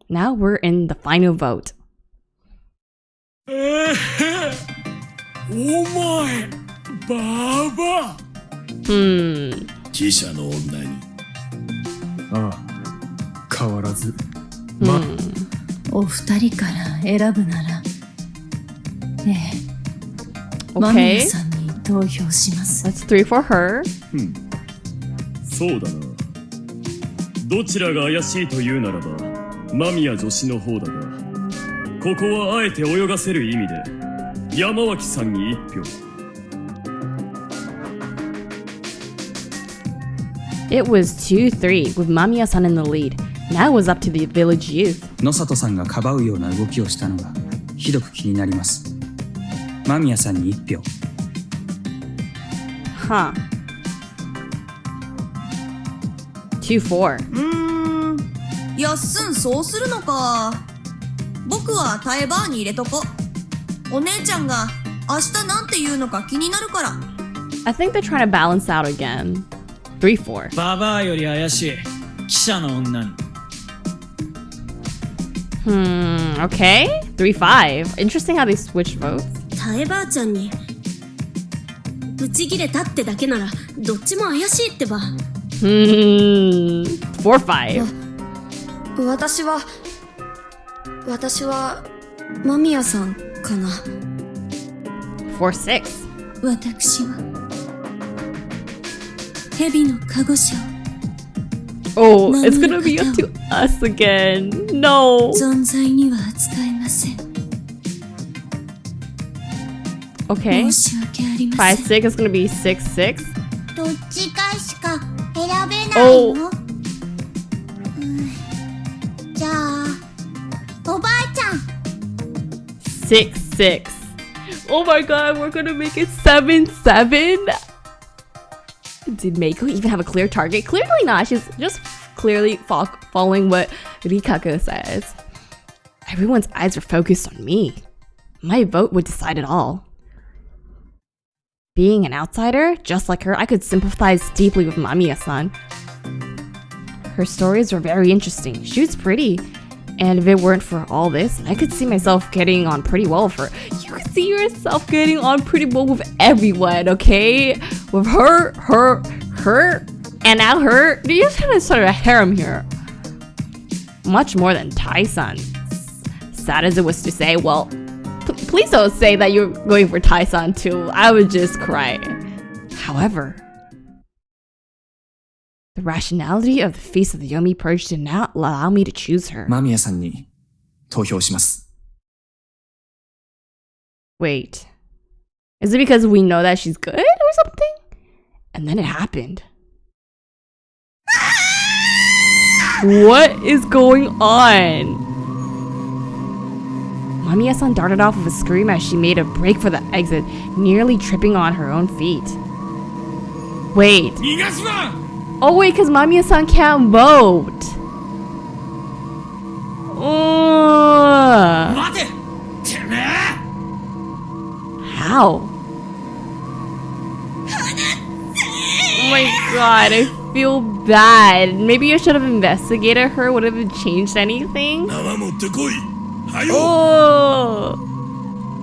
Now we're in the final vote. お前ババ記者の女にああ変わらずお二人から選ぶなら間宮さんに投票します。 That's 3 for her. そうだな。どちらが怪しいというならば間宮女子の方だが、ここはあえて泳がせる意味で山脇さんに1票。 It was 2-3 with Mamiya-san in the lead. Now it was up to the village youth. 野里さんがかばうような動きをしたのがひどく気になります。間宮さんに1票。Huh. 2-4. やっすんそうするのか。僕はタエバーに入れとこ。お姉ちゃんが明日なんて言うのか気になるから。I think they're trying to balance out again. 3-4. ババアより怪しい記者の女に。Okay. 3-5. Interesting how they switched votes. タエばあちゃんにブチギレたってだけならどっちも怪しいってば。4-5. 私は間宮さんかな。 4-6. 私は蛇のカゴショ Oh, it's gonna be up to us again. No. 存在には扱えません。 Okay. 申し訳ありません。 5-6 is gonna be 6-6. どっちかしか選べないの？じゃあおばあちゃん。 6-6. Oh my god, we're gonna make it 7-7. Did Meiko even have a clear target? Clearly not. She's just clearly following what Rikako says. Everyone's eyes are focused on me. My vote would decide it all. Being an outsider, just like her, I could sympathize deeply with Mamiya-san. Her stories were very interesting. She was pretty. And if it weren't for all this, I could see myself getting on pretty well with her. You could see yourself getting on pretty well with everyone, okay? With her, and now her. You just kind of started a harem here. Much more than Tai-san. Sad as it was to say, well, please don't say that you're going for Tai-san too. I would just cry. However, the rationality of the Feast of the Yomi Purge did not allow me to choose her. 間宮さんに投票します。 Wait. Is it because we know that she's good or something? And then it happened. What is going on? Mamiya-san darted off with a scream as she made a break for the exit, nearly tripping on her own feet. Wait. Oh wait, because Mamiya-san can't vote. How? Oh my god, I feel bad. Maybe I should have investigated her. Would have it changed anything? Oh.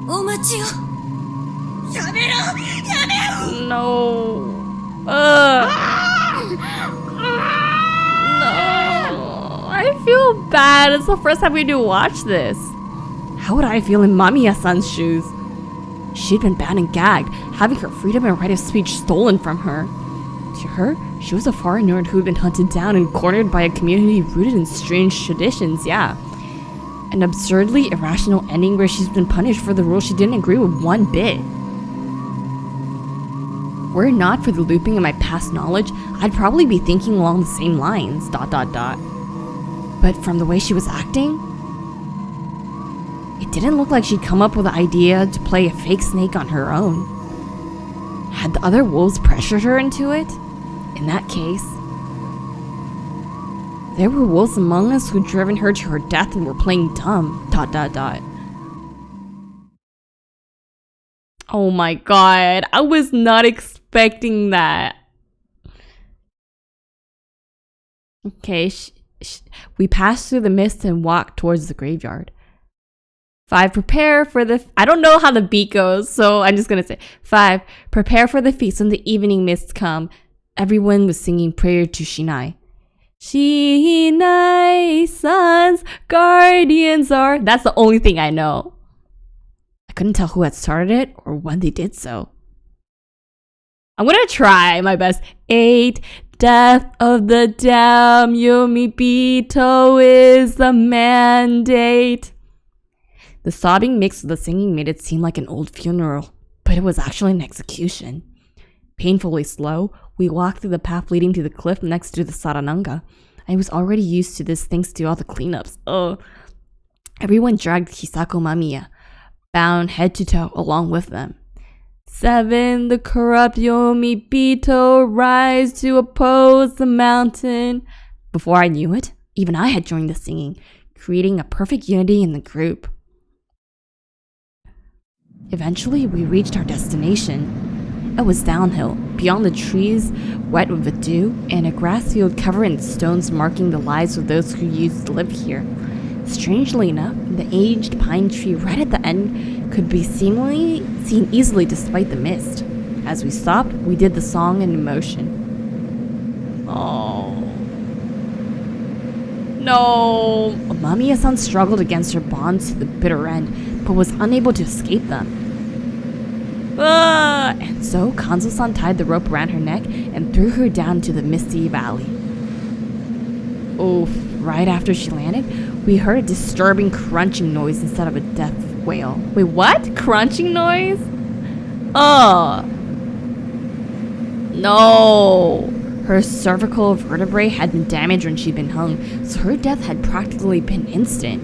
お待ちを。やめろ、やめろ。 No. No. I feel bad. It's the first time we do watch this. How would I feel in Mamiya-san's shoes? She'd been banned and gagged, having her freedom and right of speech stolen from her. To her, she was a foreigner who'd been hunted down and cornered by a community rooted in strange traditions, yeah. An absurdly irrational ending where she's been punished for the rules she didn't agree with one bit. Were it not for the looping of my past knowledge, I'd probably be thinking along the same lines, ... But from the way she was acting, it didn't look like she'd come up with the idea to play a fake snake on her own. Had the other wolves pressured her into it? In that case, there were wolves among us who'd driven her to her death and were playing dumb, ... Oh my god, I was not expecting that. Okay, we passed through the mist and walked towards the graveyard. 5, prepare for the... I don't know how the beat goes, so I'm just gonna say 5, prepare for the feast when the evening mists come. Everyone was singing prayer to Shinai. Shinai-san's guardians are... That's the only thing I know. I couldn't tell who had started it or when they did so. I'm gonna try my best. 8, death of the damned Yomibito is the mandate. The sobbing mixed with the singing made it seem like an old funeral, but it was actually an execution. Painfully slow, we walked through the path leading to the cliff next to the Sarananga. I was already used to this thanks to all the cleanups. Everyone dragged Hisako Mamiya, bound head to toe along with them. 7, the corrupt Yomibito rise to oppose the mountain. Before I knew it, even I had joined the singing, creating a perfect unity in the group. Eventually, we reached our destination. It was downhill, beyond the trees, wet with the dew, and a grass field covered in stones marking the lives of those who used to live here. Strangely enough, the aged pine tree right at the end could be seen easily despite the mist. As we stopped, we did the song in motion. Oh. No. Mamiya-san struggled against her bonds to the bitter end, but was unable to escape them. And so Kanzo-san tied the rope around her neck and threw her down into the misty valley. Oof. Right after she landed, we heard a disturbing crunching noise instead of a death wail. Wait, what? Crunching noise? Oh. No. Her cervical vertebrae had been damaged when she'd been hung, so her death had practically been instant.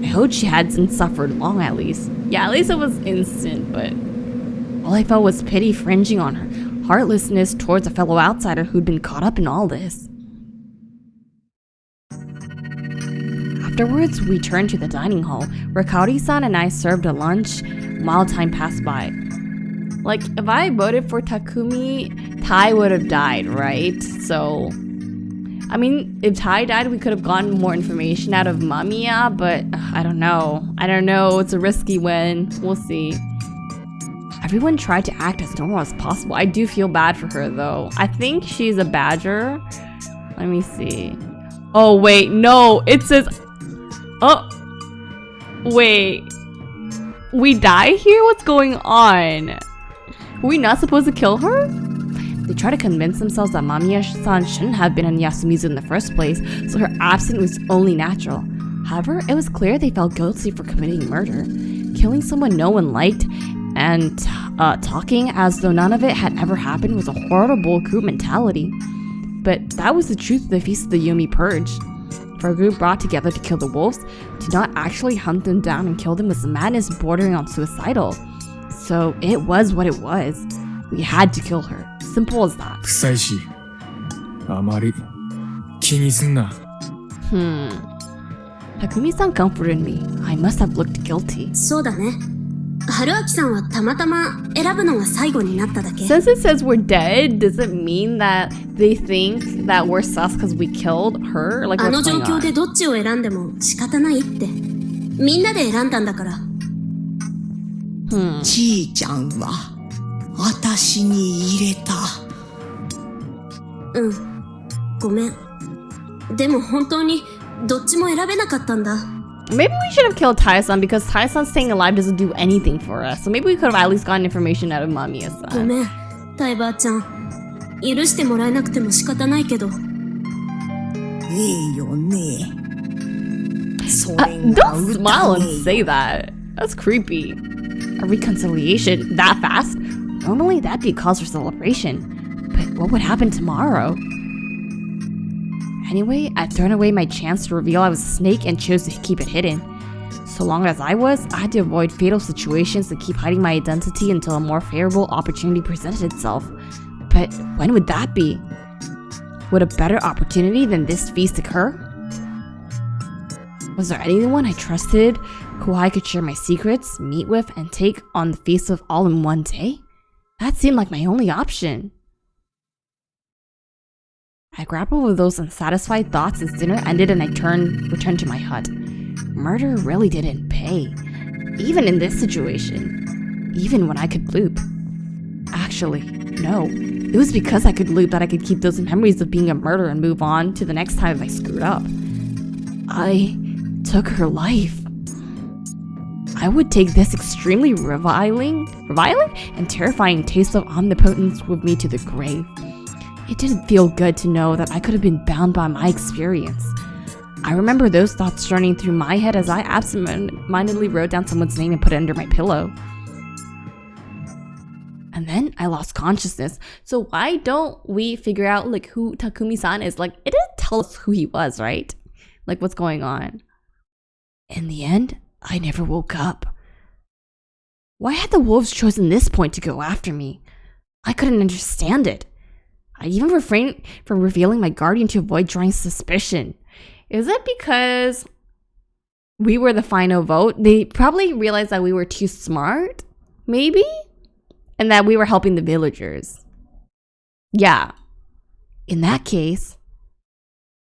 I hope she hadn't suffered long at least. Yeah, at least it was instant, but all I felt was pity fringing on her heartlessness towards a fellow outsider who'd been caught up in all this. Afterwards, we turned to the dining hall, where Kaori-san and I served a lunch while time passed by. Like, if I voted for Takumi, Tai would have died, right? So, I mean, if Tai died, we could have gotten more information out of Mamiya, but I don't know. It's a risky win. We'll see. Everyone tried to act as normal as possible. I do feel bad for her, though. I think she's a badger. Let me see. Oh, wait. No, it says... Oh. Wait. We die here? What's going on? Were we not supposed to kill her? They try to convince themselves that Mamiya-san shouldn't have been in Yasumizu in the first place, so her absence was only natural. However, it was clear they felt guilty for committing murder. Killing someone no one liked and talking as though none of it had ever happened was a horrible group mentality. But that was the truth of the Feast of the Yomi Purge. For a group brought together to kill the wolves, to not actually hunt them down and kill them was madness bordering on suicidal. So it was what it was. We had to kill her. Simple as that. 臭いし、あまり気にすんな。Takumi-san comforted me. I must have looked guilty. そうだね。春明さんはたまたま選ぶのが最後になっただけ。 Since it says we're dead, does it mean that they think that we're sus because we killed her? Like, あの what's 状 going 況 on? でどっちを選んでも仕方ないって。みんなで選んだんだから。じいちゃんは私に入れた。うん。ごめん。でも本当にどっちも選べなかったんだ。 Maybe we should have killed Tai-san because Tai-san staying alive doesn't do anything for us. So maybe we could have at least gotten information out of ご Mamiya-san. めん、タイバーちゃん。許してもらえなくても仕方ないけど。ええよね。それが Don't smile 歌 and ねえ say that. That's creepy. A reconciliation that fast? Normally that'd be cause for celebration. But what would happen tomorrow? Anyway, I'd thrown away my chance to reveal I was a snake and chose to keep it hidden. So long as I had to avoid fatal situations and keep hiding my identity until a more favorable opportunity presented itself. But when would that be? Would a better opportunity than this feast occur? Was there anyone I trusted who I could share my secrets, meet with, and take on the feast with all in one day? That seemed like my only option. I grappled with those unsatisfied thoughts as dinner ended and I returned to my hut. Murder really didn't pay. Even in this situation. Even when I could loop. Actually, no. It was because I could loop that I could keep those memories of being a murderer and move on to the next time if I screwed up. I took her life. I would take this extremely reviling and terrifying taste of omnipotence with me to the grave. It didn't feel good to know that I could have been bound by my experience. I remember those thoughts running through my head as I absentmindedly wrote down someone's name and put it under my pillow. And then I lost consciousness. So why don't we figure out like who Takumi-san is? Like, it didn't tell us who he was, right? Like, what's going on? In the end, I never woke up. Why had the wolves chosen this point to go after me? I couldn't understand it. I even refrained from revealing my guardian to avoid drawing suspicion. Is it because we were the final vote? They probably realized that we were too smart, maybe? And that we were helping the villagers. Yeah. In that case,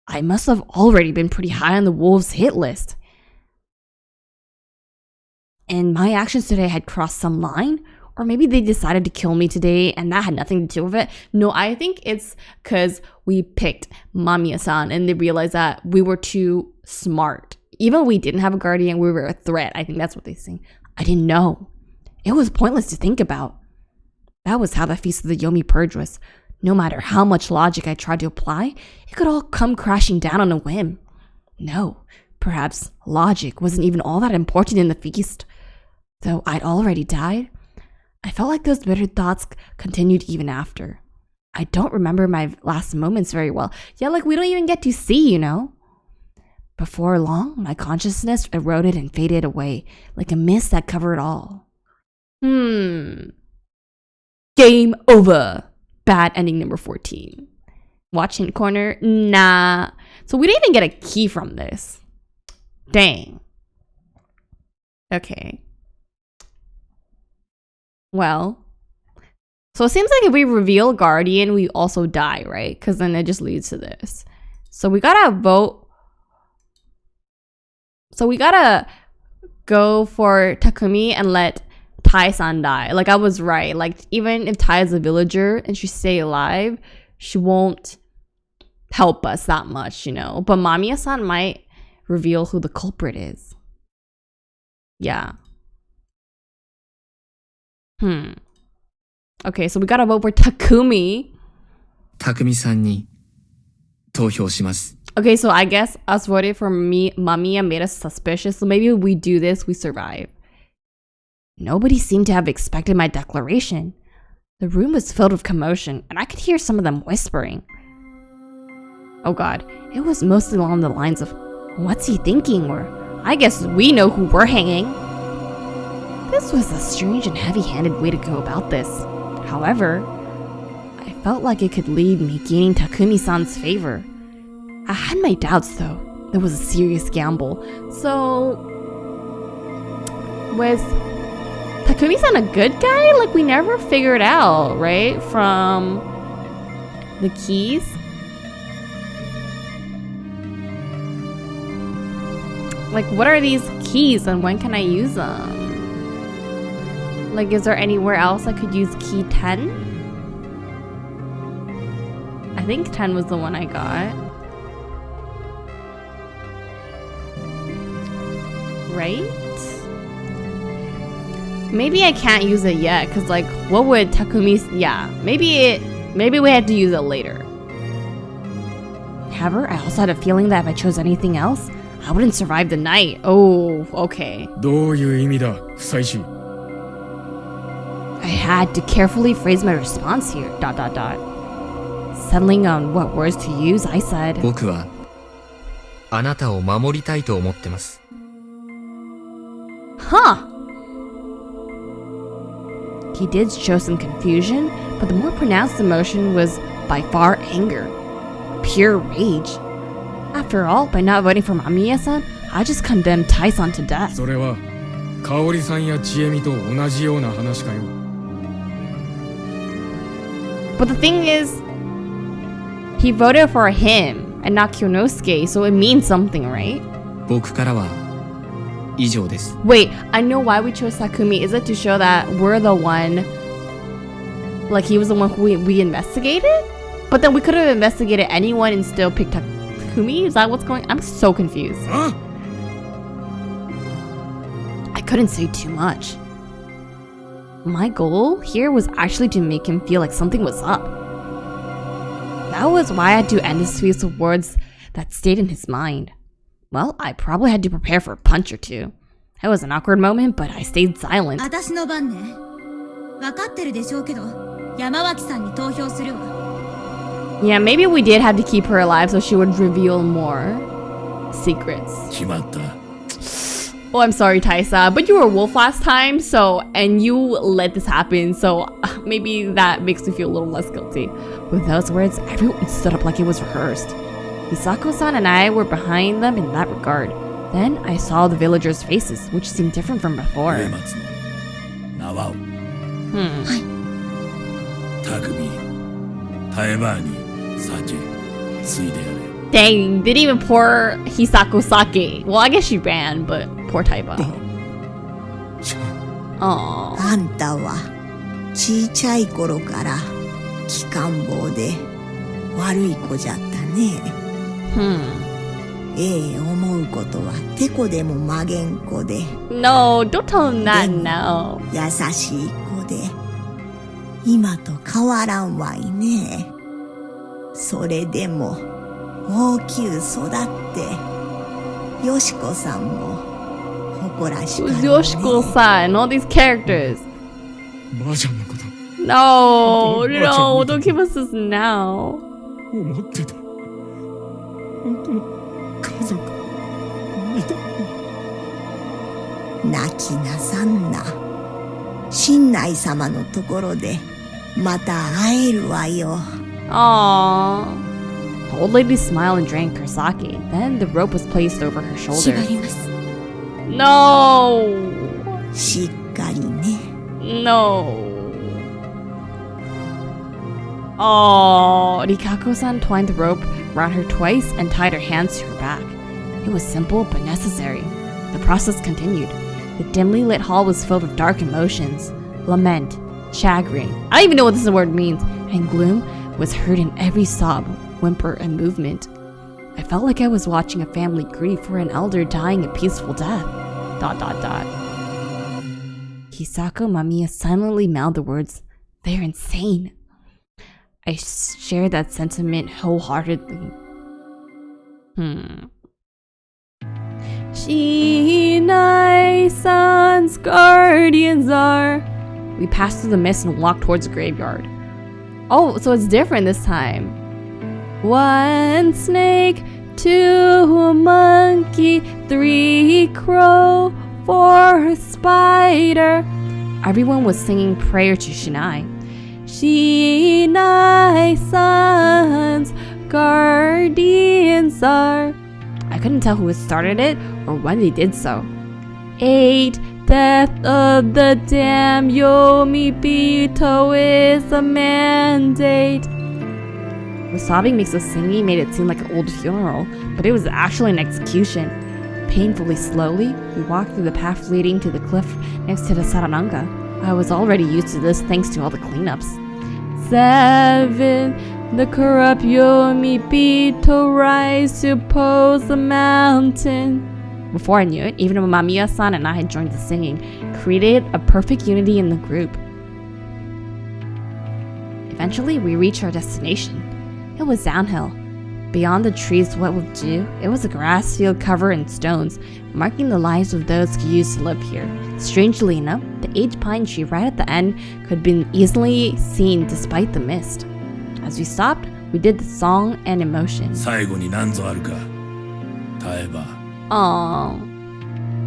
I must have already been pretty high on the wolves' hit list. And my actions today had crossed some line. Or maybe they decided to kill me today and that had nothing to do with it. No, I think it's because we picked Mamiya-san and they realized that we were too smart. Even if we didn't have a guardian, we were a threat. I think that's what they say. I didn't know. It was pointless to think about. That was how the Feast of the Yomi Purge was. No matter how much logic I tried to apply, it could all come crashing down on a whim. No, perhaps logic wasn't even all that important in the feast. Though I'd already died, I felt like those bitter thoughts continued even after. I don't remember my last moments very well. Yeah, like we don't even get to see, you know? Before long, my consciousness eroded and faded away, like a mist that covered all. Game over. Bad ending number 14. Watch hint corner? Nah. So we didn't even get a key from this. Dang. Okay. Well, so it seems like if we reveal Guardian, we also die, right? Because then it just leads to this. So we gotta vote. So we gotta go for Takumi and let Tai-san die. Like, I was right. Like, even if Tai is a villager and she stay alive, she won't help us that much, you know. But Mamiya-san might reveal who the culprit is. Yeah. Okay, so we gotta vote for Takumi. 匠さんに投票します。 Okay, so I guess us voting for Mamiya made us suspicious. So maybe if we do this, we survive. Nobody seemed to have expected my declaration. The room was filled with commotion, and I could hear some of them whispering. Oh god, it was mostly along the lines of, what's he thinking? Or, I guess we know who we're hanging. This was a strange and heavy-handed way to go about this. However, I felt like it could lead me gaining Takumi-san's favor. I had my doubts though. It was a serious gamble. So, was Takumi-san a good guy? Like, we never figured out, right? From the keys. Like, what are these keys and when can I use them? Like, is there anywhere else I could use key 10? I think 10 was the one I got. Right? Maybe I can't use it yet, because like, what would Takumi's... Yeah, maybe we had to use it later. However, I also had a feeling that if I chose anything else, I wouldn't survive the night. Oh, okay. どういう意味だ、不採取。 I had to carefully phrase my response here, ... Settling on what words to use, I said, 僕はあなたを守りたいと思ってます。 Huh. He did show some confusion, but the more pronounced emotion was by far anger. Pure rage. After all, by not voting for Mamiya-san, I just condemned Tai-san to death. それは香織さんや千恵美と同じような話かよ。 But the thing is, he voted for him and not Kyonosuke, so it means something, right? 僕からは以上です。 Wait, I know why we chose Takumi. Is it to show that we're the one, like he was the one who we investigated? But then we could have investigated anyone and still picked Takumi? Is that what's going on? I'm so confused. Huh? I couldn't say too much. My goal here was actually to make him feel like something was up. That was why I had to end his speech with words that stayed in his mind. Well, I probably had to prepare for a punch or two. It was an awkward moment, but I stayed silent. 私の番ね。分かってるでしょうけど、山脇さんに投票するわ。 Yeah, maybe we did have to keep her alive so she would reveal more secrets. 決まった。 Oh, I'm sorry, Taisa, but you were a wolf last time, so, and you let this happen, so maybe that makes me feel a little less guilty. With those words, everyone stood up like it was rehearsed. Hisako-san and I were behind them in that regard. Then I saw the villagers' faces, which seemed different from before. 植松の縄を。匠、タエバーに酒、ついでやれ。 Dang, didn't even pour Hisako sake. Well, I guess she ran, but poor Taiba. Aww. あんたはちいちゃい頃から気感棒で悪い子じゃったね。思うことはてこでも曲げん子で。 No, don't tell him that now. 優しい子で今と変わらんわいね。それでも大きゅう育ってよしこさんも誇らしかろうね。 Who's Yoshiko-san? All these characters. ばあちゃんのこと No, no, don't give us this now. 思ってた。本当の家族みたい。泣きなさんな。親内様のところでまた会えるわよ。 Aww. The old lady smiled and drank her sake. Then the rope was placed over her shoulder. 縛ります。 No! しっかりね。 No. Oh, Rikako-san twined the rope around her twice and tied her hands to her back. It was simple but necessary. The process continued. The dimly lit hall was filled with dark emotions, lament, chagrin, I don't even know what this word means, and gloom was heard in every sob, whimper, and movement. I felt like I was watching a family grieve for an elder dying a peaceful death. ... Hisako Mamiya silently mouthed the words, "They're insane." I share that sentiment wholeheartedly. Shinai-san's guardians are... We passed through the mist and walked towards the graveyard. Oh, so it's different this time. One snake, two monkey, three crow, four spider. Everyone was singing prayer to Shinai. Shinai-san's guardians are... I couldn't tell who had started it or when they did so. 8. Death of the damned Yomibito is a mandate. The sobbing mix of singing made it seem like an old funeral, but it was actually an execution. Painfully slowly, we walked through the path leading to the cliff next to the Sarananga. I was already used to this thanks to all the cleanups. 7. The corrupt Yomibito rise to pose the mountain. Before I knew it, even Mamiya-san and I had joined the singing, created a perfect unity in the group. Eventually, we reached our destination. It was downhill. Beyond the trees what would do, it was a grass field covered in stones, marking the lives of those who used to live here. Strangely enough, the aged pine tree right at the end could have been easily seen despite the mist. As we stopped, we did the song and emotion. 最後に何ぞあるか。耐えば。Aww.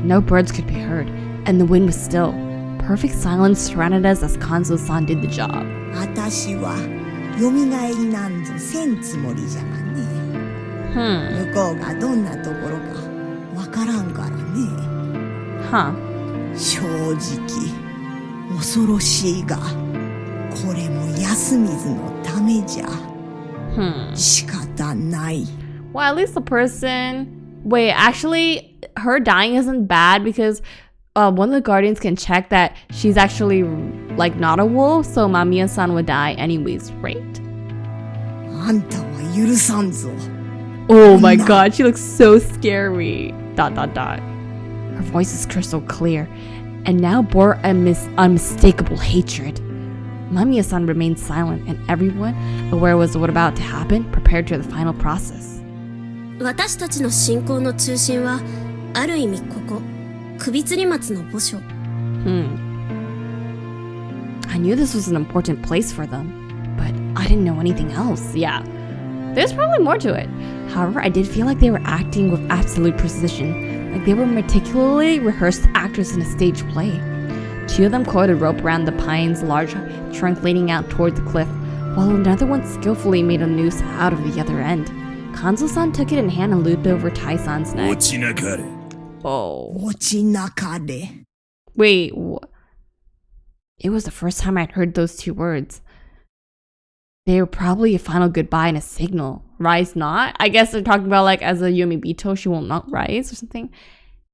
No birds could be heard, and the wind was still. Perfect silence surrounded us as Kanzo-san did the job. 私は蘇りなんぞせんつもりじゃがね。向こうがどんなところかわからんからね。正直恐ろしいが、これも安水のためじゃ。仕方ない。Well, at least the person... Wait, actually, her dying isn't bad because one of the guardians can check that she's actually, like, not a wolf, so Mamiya-san would die anyways, right? あんたは許さんぞ。Oh my god, she looks so scary. ... Her voice is crystal clear, and now bore unmistakable hatred. Mamiya-san remained silent, and everyone, aware was what about to happen, prepared for the final process. 私たちの信仰の中心はある意味ここ首吊り松の墓所。I knew this was an important place for them, but I didn't know anything else. Yeah, there's probably more to it. However, I did feel like they were acting with absolute precision, like they were meticulously rehearsed actors in a stage play. 2 of them coiled a rope around the pine's large trunk leading out toward the cliff, while another one skillfully made a noose out of the other end. Kanzo-san took it in hand and looped over Tai-san's neck. 落ちなかれ。Oh. 落ちなかれ。 Wait, it was the first time I'd heard those 2 words. They were probably a final goodbye and a signal. Rise not? I guess they're talking about like as a Yomibito, she will not rise or something.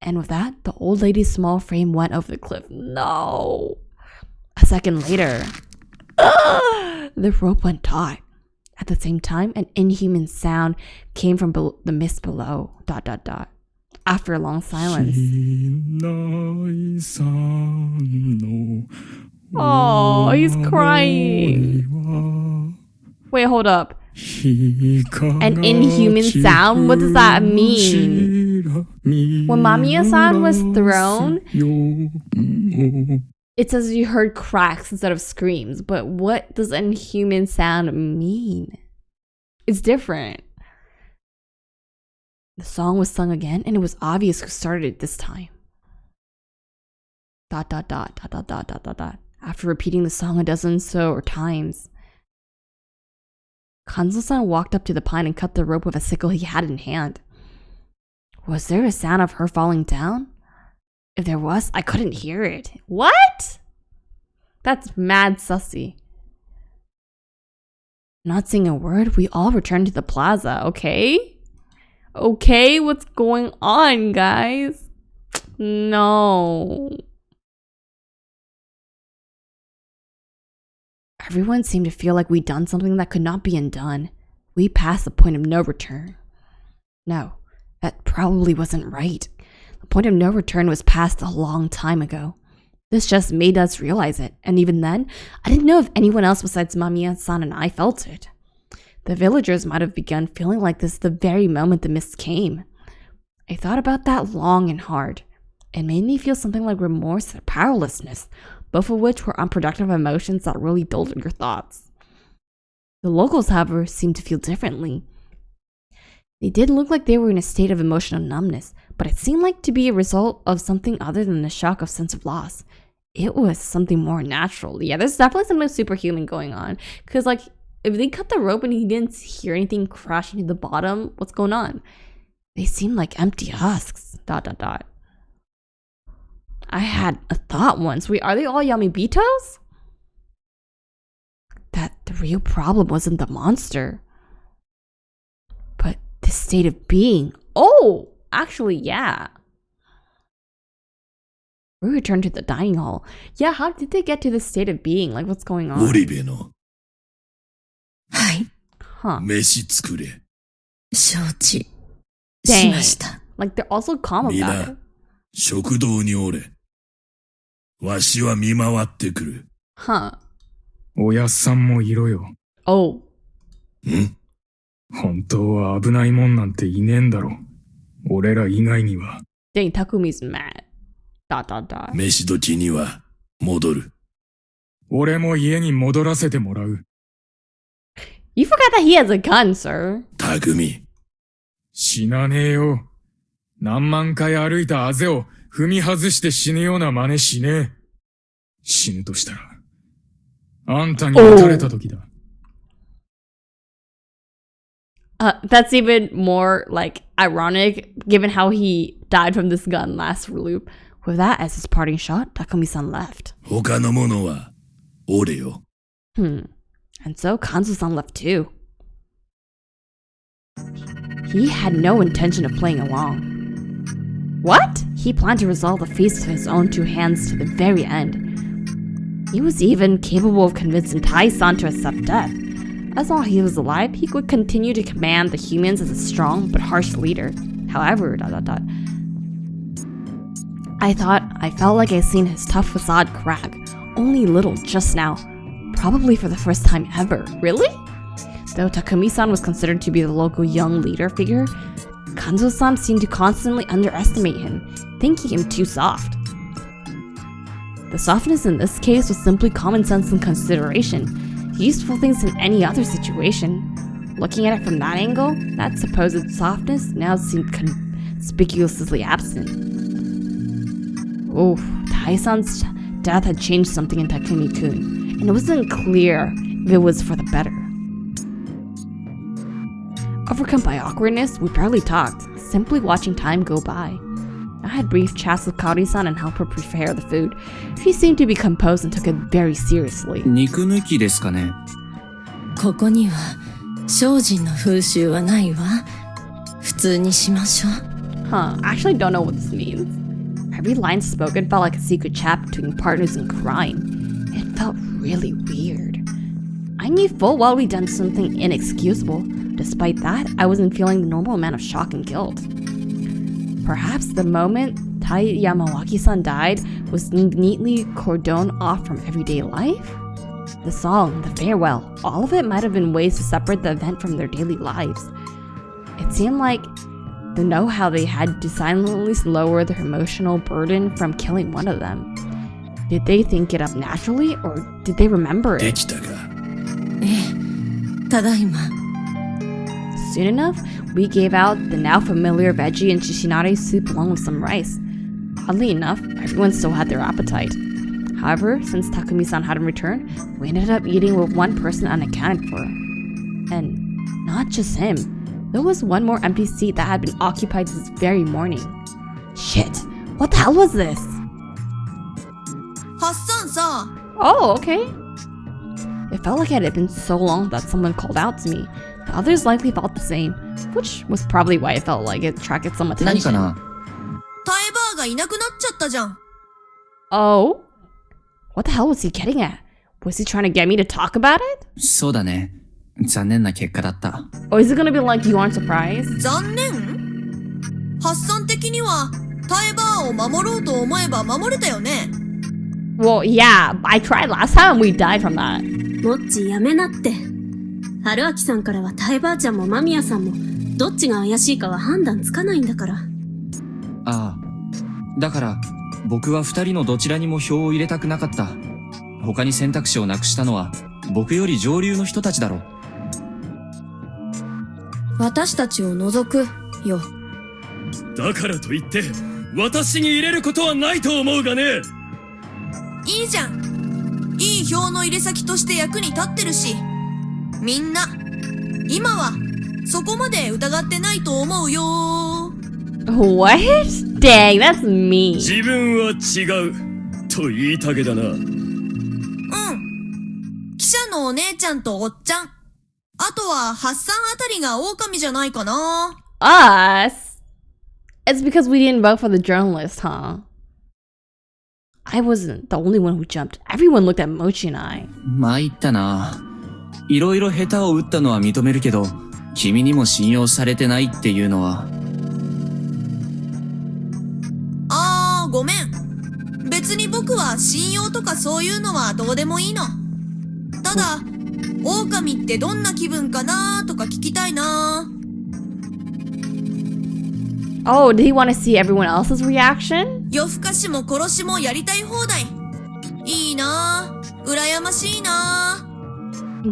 And with that, the old lady's small frame went over the cliff. No. A second later, the rope went taut. At the same time, an inhuman sound came from the mist below. ... After a long silence. Oh, he's crying. Wait, hold up. An inhuman sound? What does that mean? When Mamiya-san was thrown, it says you heard cracks instead of screams, but what does inhuman sound mean? It's different. The song was sung again, and it was obvious who started it this time. ... After repeating the song a dozen times, Kanzo-san walked up to the pine and cut the rope with a sickle he had in hand. Was there a sound of her falling down? If there was, I couldn't hear it. What? That's mad sussy. Not saying a word, we all returned to the plaza, okay? Okay, what's going on, guys? No. Everyone seemed to feel like we'd done something that could not be undone. We passed the point of no return. No, that probably wasn't right. The point of no return was passed a long time ago. This just made us realize it, and even then, I didn't know if anyone else besides Mamiya-san and I felt it. The villagers might have begun feeling like this the very moment the mist came. I thought about that long and hard. It made me feel something like remorse and powerlessness, both of which were unproductive emotions that really dulled your thoughts. The locals, however, seemed to feel differently. They did look like they were in a state of emotional numbness, but it seemed like to be a result of something other than the shock of sense of loss. It was something more natural. Yeah, there's definitely something superhuman going on. Because, like, if they cut the rope and he didn't hear anything crashing to the bottom, what's going on? They seemed like empty husks. ... I had a thought once. Are they all Yamibitos? That the real problem wasn't the monster, but the state of being. Oh, actually, yeah. We returned to the dining hall. Yeah, how did they get to this state of being? Like, what's going on? 織部の はい。 Huh. 飯作れ。承知 Dang. しました。 Like, they're also calm about 皆 it. 食堂におれ。わしは見回ってくる。 Huh. おやっさんもいろよ。 Oh. ん？本当は危ないもんなんていねえんだろ。俺ら以外には。 Dang, Takumi's mad. ... 飯時には戻る。俺も家に戻らせてもらう。 You forgot that he has a gun, sir. 匠。死なねえよ。何万回歩いたあぜを踏み外して死ぬような真似しねえ。死ぬとしたら、あんたに撃たれた時だ。That's even more, like, ironic, given how he died from this gun last loop. With that as his parting shot, Takumi-san left. 他のものはおれよ。 And so Kanzo-san left too. He had no intention of playing along. What? He planned to resolve the feast with his own two hands to the very end. He was even capable of convincing Tai-san to accept death. As long as he was alive, he would continue to command the humans as a strong but harsh leader. However, ... I felt like I'd seen his tough facade crack, only little just now. Probably for the first time ever. Really? Though Takumi-san was considered to be the local young leader figure, Kanzo-san seemed to constantly underestimate him, thinking him too soft. The softness in this case was simply common sense and consideration, useful things in any other situation. Looking at it from that angle, that supposed softness now seemed conspicuously absent. Oh, Tai-san's death had changed something in Takumi-kun, and it wasn't clear if it was for the better. Overcome by awkwardness, we barely talked, simply watching time go by. I had brief chats with Kaori-san and helped her prepare the food. She seemed to be composed and took it very seriously. 肉抜きですかね。ここには精進の風習はないわ。普通にしましょう。 Huh, I actually don't know what this means. Every line spoken felt like a secret chat between partners in crime. It felt really weird. I knew full well we'd done something inexcusable. Despite that, I wasn't feeling the normal amount of shock and guilt. Perhaps the moment Tai Yamawaki-san died was neatly cordoned off from everyday life? The song, the farewell, all of it might have been ways to separate the event from their daily lives. It seemed like they know how they had to silently lower their emotional burden from killing one of them. Did they think it up naturally, or did they remember で it? きたか。ただいま。 Soon enough, we gave out the now familiar veggie and shishinare soup along with some rice. Oddly enough, everyone still had their appetite. However, since Takumi-san hadn't returned, we ended up eating with one person unaccounted for. And not just him. There was one more empty seat that had been occupied this very morning. Shit, what the hell was this? ハッサンさん、 Oh, okay. It felt like it had been so long that someone called out to me. The others likely felt the same, which was probably why it felt like it attracted some 何か attention. な？タイバーがいなくなっちゃったじゃん。 Oh? What the hell was he getting at? Was he trying to get me to talk about it? そうだね。残念な結果だった。Or is it gonna be like you aren't surprised? 残念？ハッサン的にはタイバーを守ろうと思えば守れたよね。Well, yeah, I tried last time and we died from that. もっちやめなって。春明さんからはタイバーちゃんも間宮さんもどっちが怪しいかは判断つかないんだから。ああ。だから、僕は二人のどちらにも票を入れたくなかった。他に選択肢をなくしたのは、僕より上流の人たちだろう。私たちを除くよ。だからといって私に入れることはないと思うがね。いいじゃん。いい票の入れ先として役に立ってるし、みんな今はそこまで疑ってないと思うよ。 What? Dang, that's mean. 自分は違うと言いたげだな。記者のお姉ちゃんとおっちゃん、あとはハッサンあたりが狼じゃないかな。 Us? It's because we didn't vote for the journalist, huh? I wasn't the only one who jumped. Everyone looked at Mochi and I. 参ったな。いろいろ下手を打ったのは認めるけど、君にも信用されてないっていうのは。ごめん。別に僕は信用とかそういうのはどうでもいいの。ただ、狼ってどんな気分かなとか聞きたいな。Oh, did he want to see everyone else's reaction? 夜更かしも殺しもやりたい放題。いいな。羨ましいな。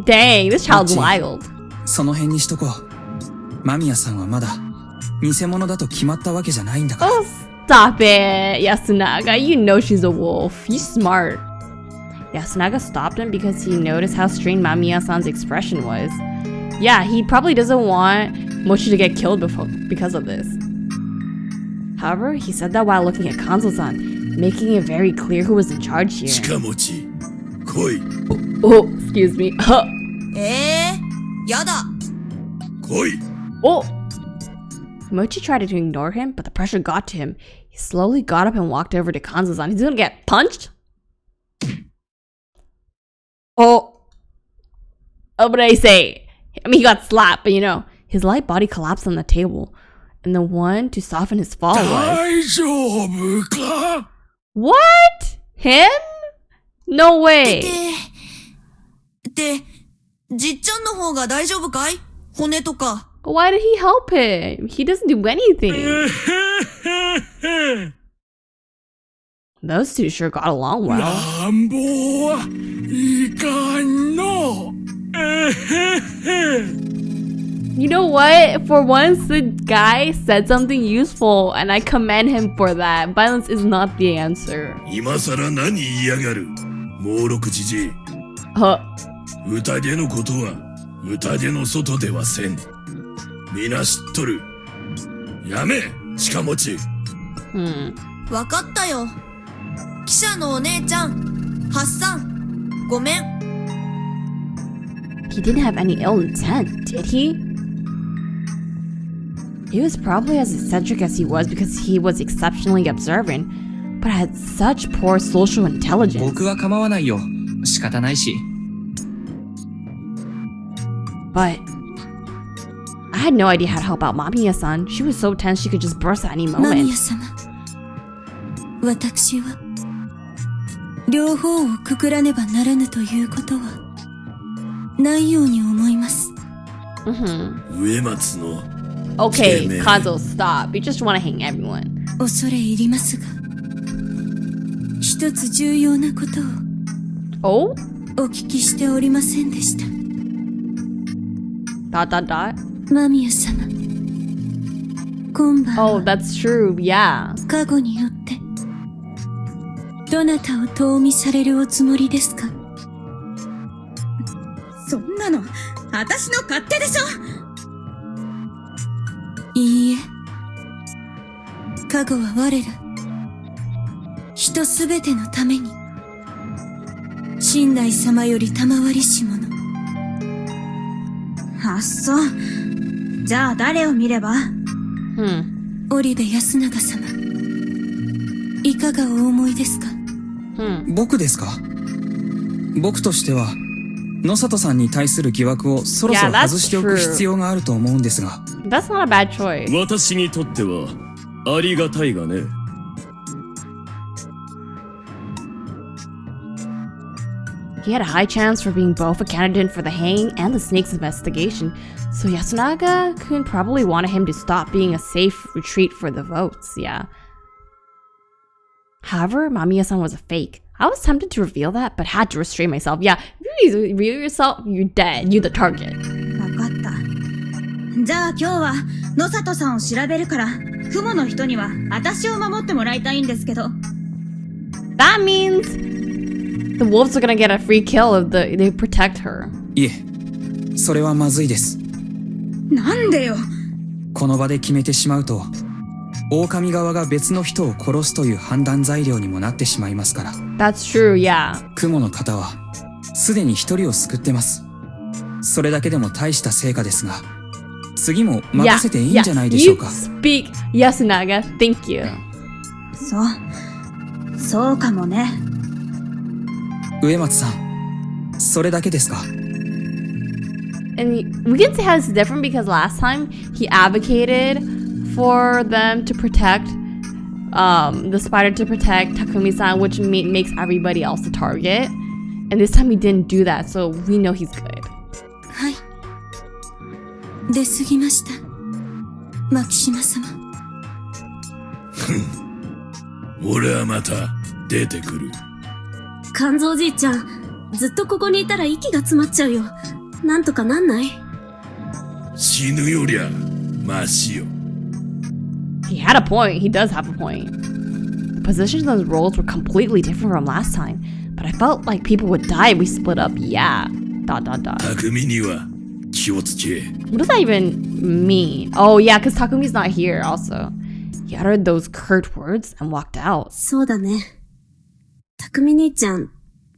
Dang, this child's wild. その辺にしとこう。間宮さんはまだ偽物だと決まったわけじゃないんだから。Oh, stop it, Yasunaga. You know she's a wolf. You smart. Yasunaga stopped him because he noticed how strained Mamiya-san's expression was. Yeah, he probably doesn't want Mochi to get killed because of this. However, he said that while looking at Kanzo-san, making it very clear who was in charge here. 近持来い。Oh, excuse me. やだ。来い。 Oh! Mochi tried to ignore him, but the pressure got to him. He slowly got up and walked over to Kanzo-san. He's gonna get punched? Oh. Oh, what did I say? I mean, he got slapped, but you know, his light body collapsed on the table. And the one to soften his fall was... 大丈夫か? What? Him? No way. ってじっちゃんの方が大丈夫かい？骨とか。Why did he help him? He doesn't do anything. Those two sure got along well. 乱暴はいかんの。 You know what? For once, the guy said something useful, and I commend him for that. Violence is not the answer. 今さら何言いやがる。猛録じじい。宴のことは宴の外ではせん。皆知っとる。やめ、近持ち。わかったよ。記者のお姉ちゃん、ハッサン、ごめん。He didn't have any ill intent, did he? He was probably as eccentric as he was because he was exceptionally observant, but had such poor social intelligence. 僕は構わないよ。仕方ないし。But I had no idea how to help out Mamiya-san. She was so tense she could just burst at any 間 moment. 宮様、私は両方をくくらねばならぬということはないように思います。上松の Okay, Kazo, stop. You just want to hang everyone. 恐れ入りますが、一つ重要なことを Oh? お聞きしておりませんでした。Dot. 間宮様、今晩 Oh, that's true. Yeah. 加護によってどなたを遠見されるおつもりですか？そんなの私の勝手でしょ。いいえ、加護は我ら人すべてのために寝台様より賜りし者。あ、そう。じゃあ誰を見れば？織部安永様。いかがお思いですか？僕ですか？僕としては野里さんに対する疑惑をそろそろ外しておく必要があると思うんですが。That's not a bad choice. 私にとってはありがたいがね。He had a high chance for being both a candidate for the hang and the snake's investigation, so Yasunaga-kun probably wanted him to stop being a safe retreat for the votes, yeah. However, Mamiya-san was a fake. I was tempted to reveal that, but had to restrain myself. Yeah, if you reveal yourself, you're dead. You're the target. わかった。じゃあ今日は野里さんを調べるから、雲の人には私を守ってもらいたいんですけど。That means the wolves are gonna get a free kill if they protect her. いえ、それはまずいです。なんでよ。この場で決めてしまうと、狼側が別の人を殺すという判断材料にもなってしまいますから。That's true, yeah. 雲の方はすでに一人を救ってます。それだけでも大した成果ですが、次も任せていいんじゃないでしょうか。You speak Yasunaga, thank you. そうかもね。植松さん、それだけですか？ And we can see how it's different because last time he advocated for them to protect the spider to protect Takumi-san, which makes everybody else a target. And this time he didn't do that, so we know he's good. はい。出過ぎました。牧島様。俺はまた出てくる。肝臓じいちゃん、ずっとここにいたら息が詰まっちゃうよ。なんとかなんない？死ぬよりゃマシよ。He had a point. He does have a point. The positions and roles were completely different from last time, but I felt like people would die if we split up. Yeah. ... 匠には気をつけ。 What does that even mean? Oh yeah, because Takumi's not here also. He uttered those curt words and walked out. そうだね。匠兄ちゃん、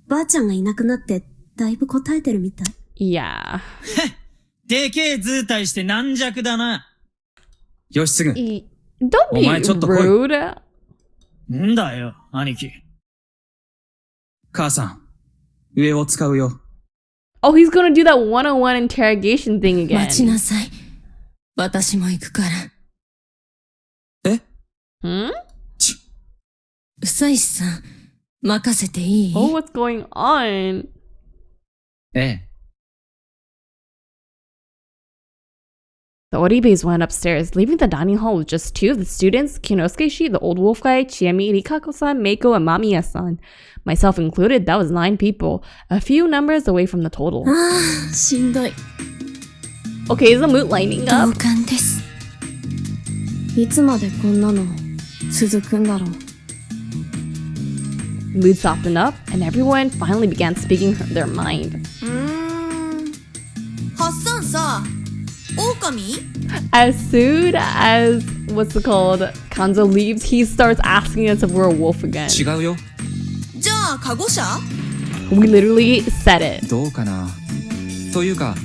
ばあちゃんがいなくなってだいぶ答えてるみたい。Yeah. でけえ図体して軟弱だな。よしすぐ。 Don't be rude. んだよ、兄貴。母さん、上を使うよ。Oh, he's gonna do that one-on-one interrogation thing again. 待ちなさい。私も行くから。え？うさいしさん、任せていい？ Oh, what's going on? ええ。The Oribes went upstairs, leaving the dining hall with just two of the students, Kinosuke-shi, the old wolf guy, Chiemi, Rikako-san, Meiko, and Mamiya-san. Myself included, that was 9 people, a few numbers away from the total. しんどい。 Okay, is the mood lighting 同 up? 感です。いつまでこんなの続くんだろう。Mood softened up, and everyone finally began speaking their mind. ハッサンさ、狼？ As soon as, what's it called, Kanzo leaves, he starts asking us if we're a wolf again. 違うよ。じゃあ、カゴ車？ We literally said it. どうかな。というか、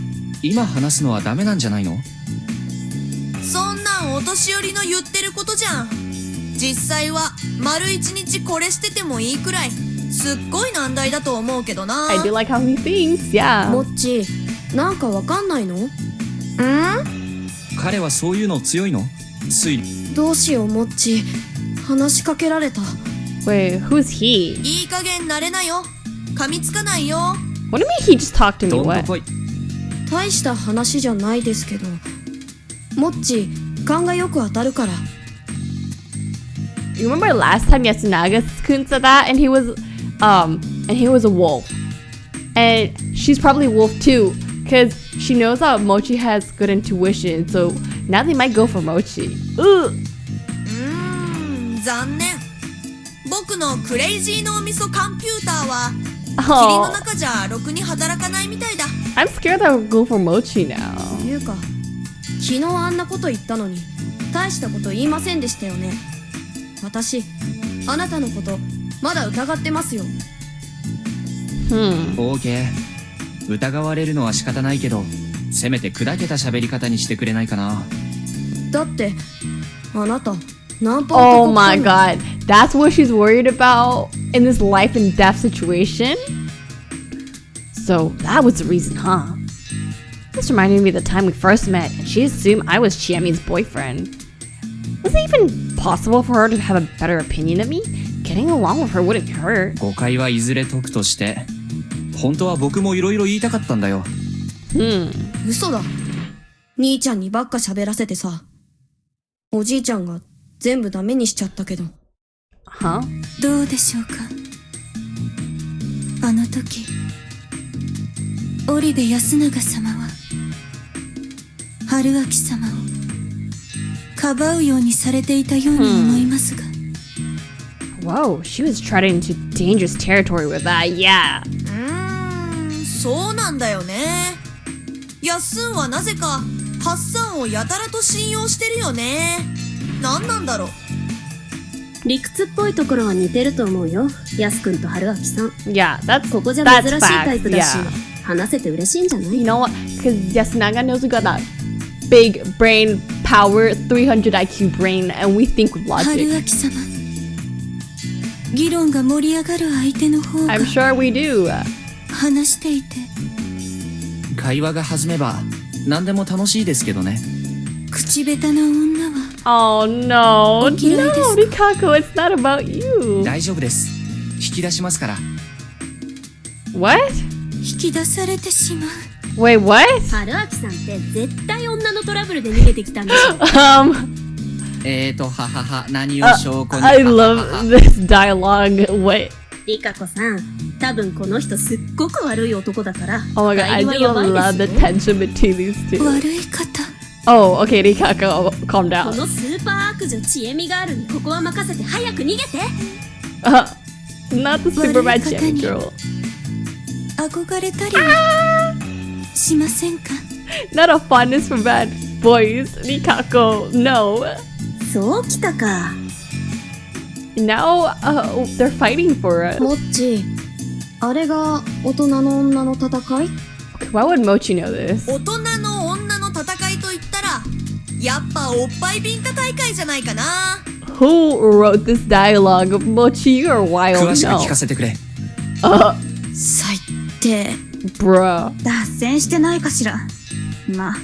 今話すのはダメなんじゃないの？そんなんお年寄りの言ってることじゃん。実際は丸一日これしててもいいくらいすっごい難題だと思うけどな。 I do like how he thinks, yeah. もっち、なんかわかんないの？彼はそういうの強いの？推理。どうしよう、もっち。話しかけられた。Wait, who's he? いい加減慣れなよ。噛みつかないよ。 What do you mean he just talked to me? どんと What? 来い。大した話じゃないですけど、もっち、勘がよく当たるから。You remember last time Yasunaga-kun said that, and he was a wolf, and she's probably a wolf too, because she knows that Mochi has good intuition. So now they might go for Mochi. Ugh. 残念。僕のクレイジー脳みそコンピューターは霧の中じゃろくに働かないみたいだ。I'm scared that we'll go for Mochi now. いうか、昨日あんなこと言ったのに大したこと言いませんでしたよね。私、あなたのことまだ疑ってますよ。OK。疑われるのは仕方ないけど、せめて砕けた喋り方にしてくれないかな。だって、あなた、ナンパ Oh my god. That's what she's worried about in this life and death situation? So that was the reason, huh? This reminded me of the time we first met and she assumed I was Chiami's boyfriend. Was it even possible for her to have a better opinion of me? Getting along with her wouldn't hurt. 誤解はいずれ解くとして、本当は僕もいろいろ言いたかったんだよ。嘘だ。兄ちゃんにばっか喋らせてさ。おじいちゃんが全部ダメにしちゃったけど。Huh? どうでしょうか。あの時、織部安永様は、春明様を、かばうようにされていたように思いますが。Whoa, she was treading into dangerous territory with that, yeah. そうなんだよね。やっすんはなぜか、ハッサンをやたらと信用してるよね。なんなんだろう。理屈っぽいところは似てると思うよ。やすくんと春明さん。Yeah, that's ここじゃ珍しい facts, タイプだし、 yeah. 話せて嬉しいんじゃない？ You know what? Because Yasunaga knows we got that big brain power, 300 IQ brain, and we think with 春 logic. 明様、議論が盛り上がる相手の方が I'm sure we do. 話していて、会話が弾めば何でも楽しいですけどね。口下手な女は Oh no, no, お嫌いですか？ Rikako, it's not about you. 大丈夫です。引き出しますから。What? 引き出されてしまう。 Wait, what? 春明さんって絶対女のトラブルで逃げてきたんでしょ。ははは、何を証拠に。I love this dialogue. What? リカコさん、多分この人すっごく悪い男だから。 Oh my god, I 態度は just やばい love で the すよ。 tension between these two. 悪い方。Oh, okay, Rikako, calm こ down. のスーパー悪女チエミガールにここは任せて早く逃げて。Not the super bad Chiemi girl. 憧れたりしませんか？ Not a fondness for bad boys, Rikako. No. そうきたか。 Now, they're fighting for it. モッチ、あれが大人の女の戦い？ Okay, why would Mochi know this? 大人の女の戦いと言ったら、やっぱおっぱいビンタ大会じゃないかな。Who wrote this dialogue? Mochi or 詳 Wild? しく No. 聞かせてくれ。最低。 Bruh. 脱線してないかしら。まあ、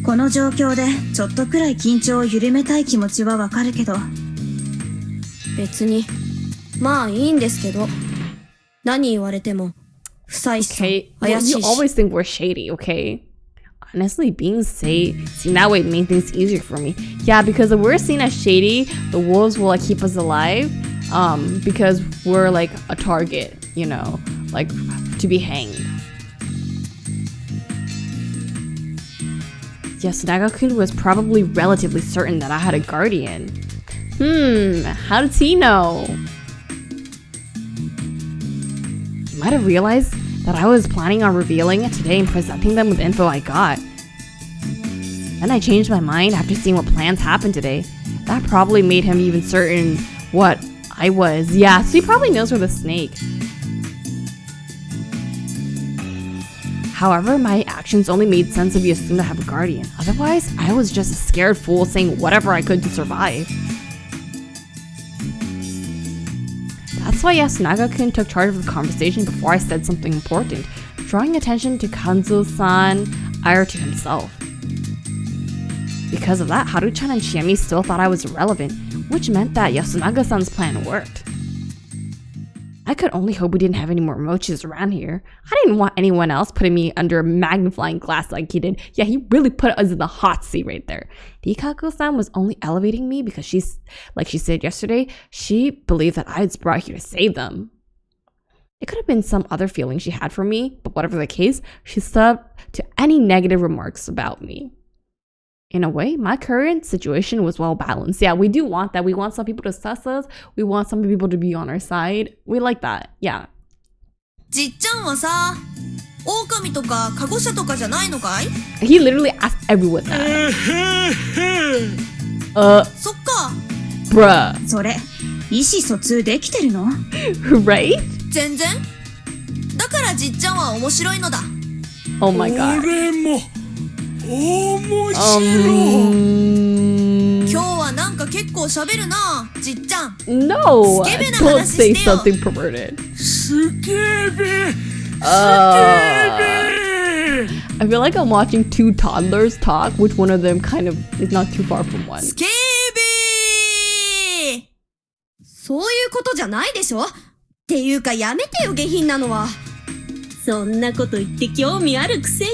この状況でちょっとくらい緊張を緩めたい気持ちはわかるけど。別に、まあいいんですけど。何言われても、不採しさ、 Okay, 怪 well, し you いし。 always think we're shady, okay? Honestly, being seen that way made things easier for me. Yeah, because if we're seen as shady, the wolves will like keep us alive. Because we're like a target, you know, like to be hanged. Yes, Nagakun was probably relatively certain that I had a guardian. How did he know? He might have realized that I was planning on revealing it today and presenting them with info I got. Then I changed my mind after seeing what plans happened today. That probably made him even certain what I was. Yeah, so he probably knows we're the snake. However, my actions only made sense if he assumed I have a guardian. Otherwise, I was just a scared fool saying whatever I could to survive. That's why Yasunaga-kun took charge of the conversation before I said something important, drawing attention to Kanzo-san, ire to himself. Because of that, Haru-chan and Chiemi still thought I was irrelevant, which meant that Yasunaga-san's plan worked. I could only hope we didn't have any more mochis around here. I didn't want anyone else putting me under a magnifying glass like he did. Yeah, he really put us in the hot seat right there. Rikako-san was only elevating me because she's, like she said yesterday, she believed that I was brought here to save them. It could have been some other feeling she had for me, but whatever the case, she stood up to any negative remarks about me. In a way, my current situation was well balanced. Yeah, we do want that. We want some people to suss us. We want some people to be on our side. We like that. Yeah. じっちゃんはさ、狼とかカゴ車とかじゃないのかい？ He literally asked everyone that. そっか。 Bruh. それ、意思疎通できてるの？ Right? 全然。だだからじっちゃんは面白いのだ。Oh my god. 俺も面白い。今日はなんか結構喋るな、じっちゃん。 No! スケベな Don't 話 say してよ。 something perverted. スケベ。 I feel like I'm watching two toddlers talk, which one of them kind of is not too far from one. スケベー。そういうことじゃないでしょ。っていうかやめてよ、下品なのは。そんなこと言って興味あるくせに。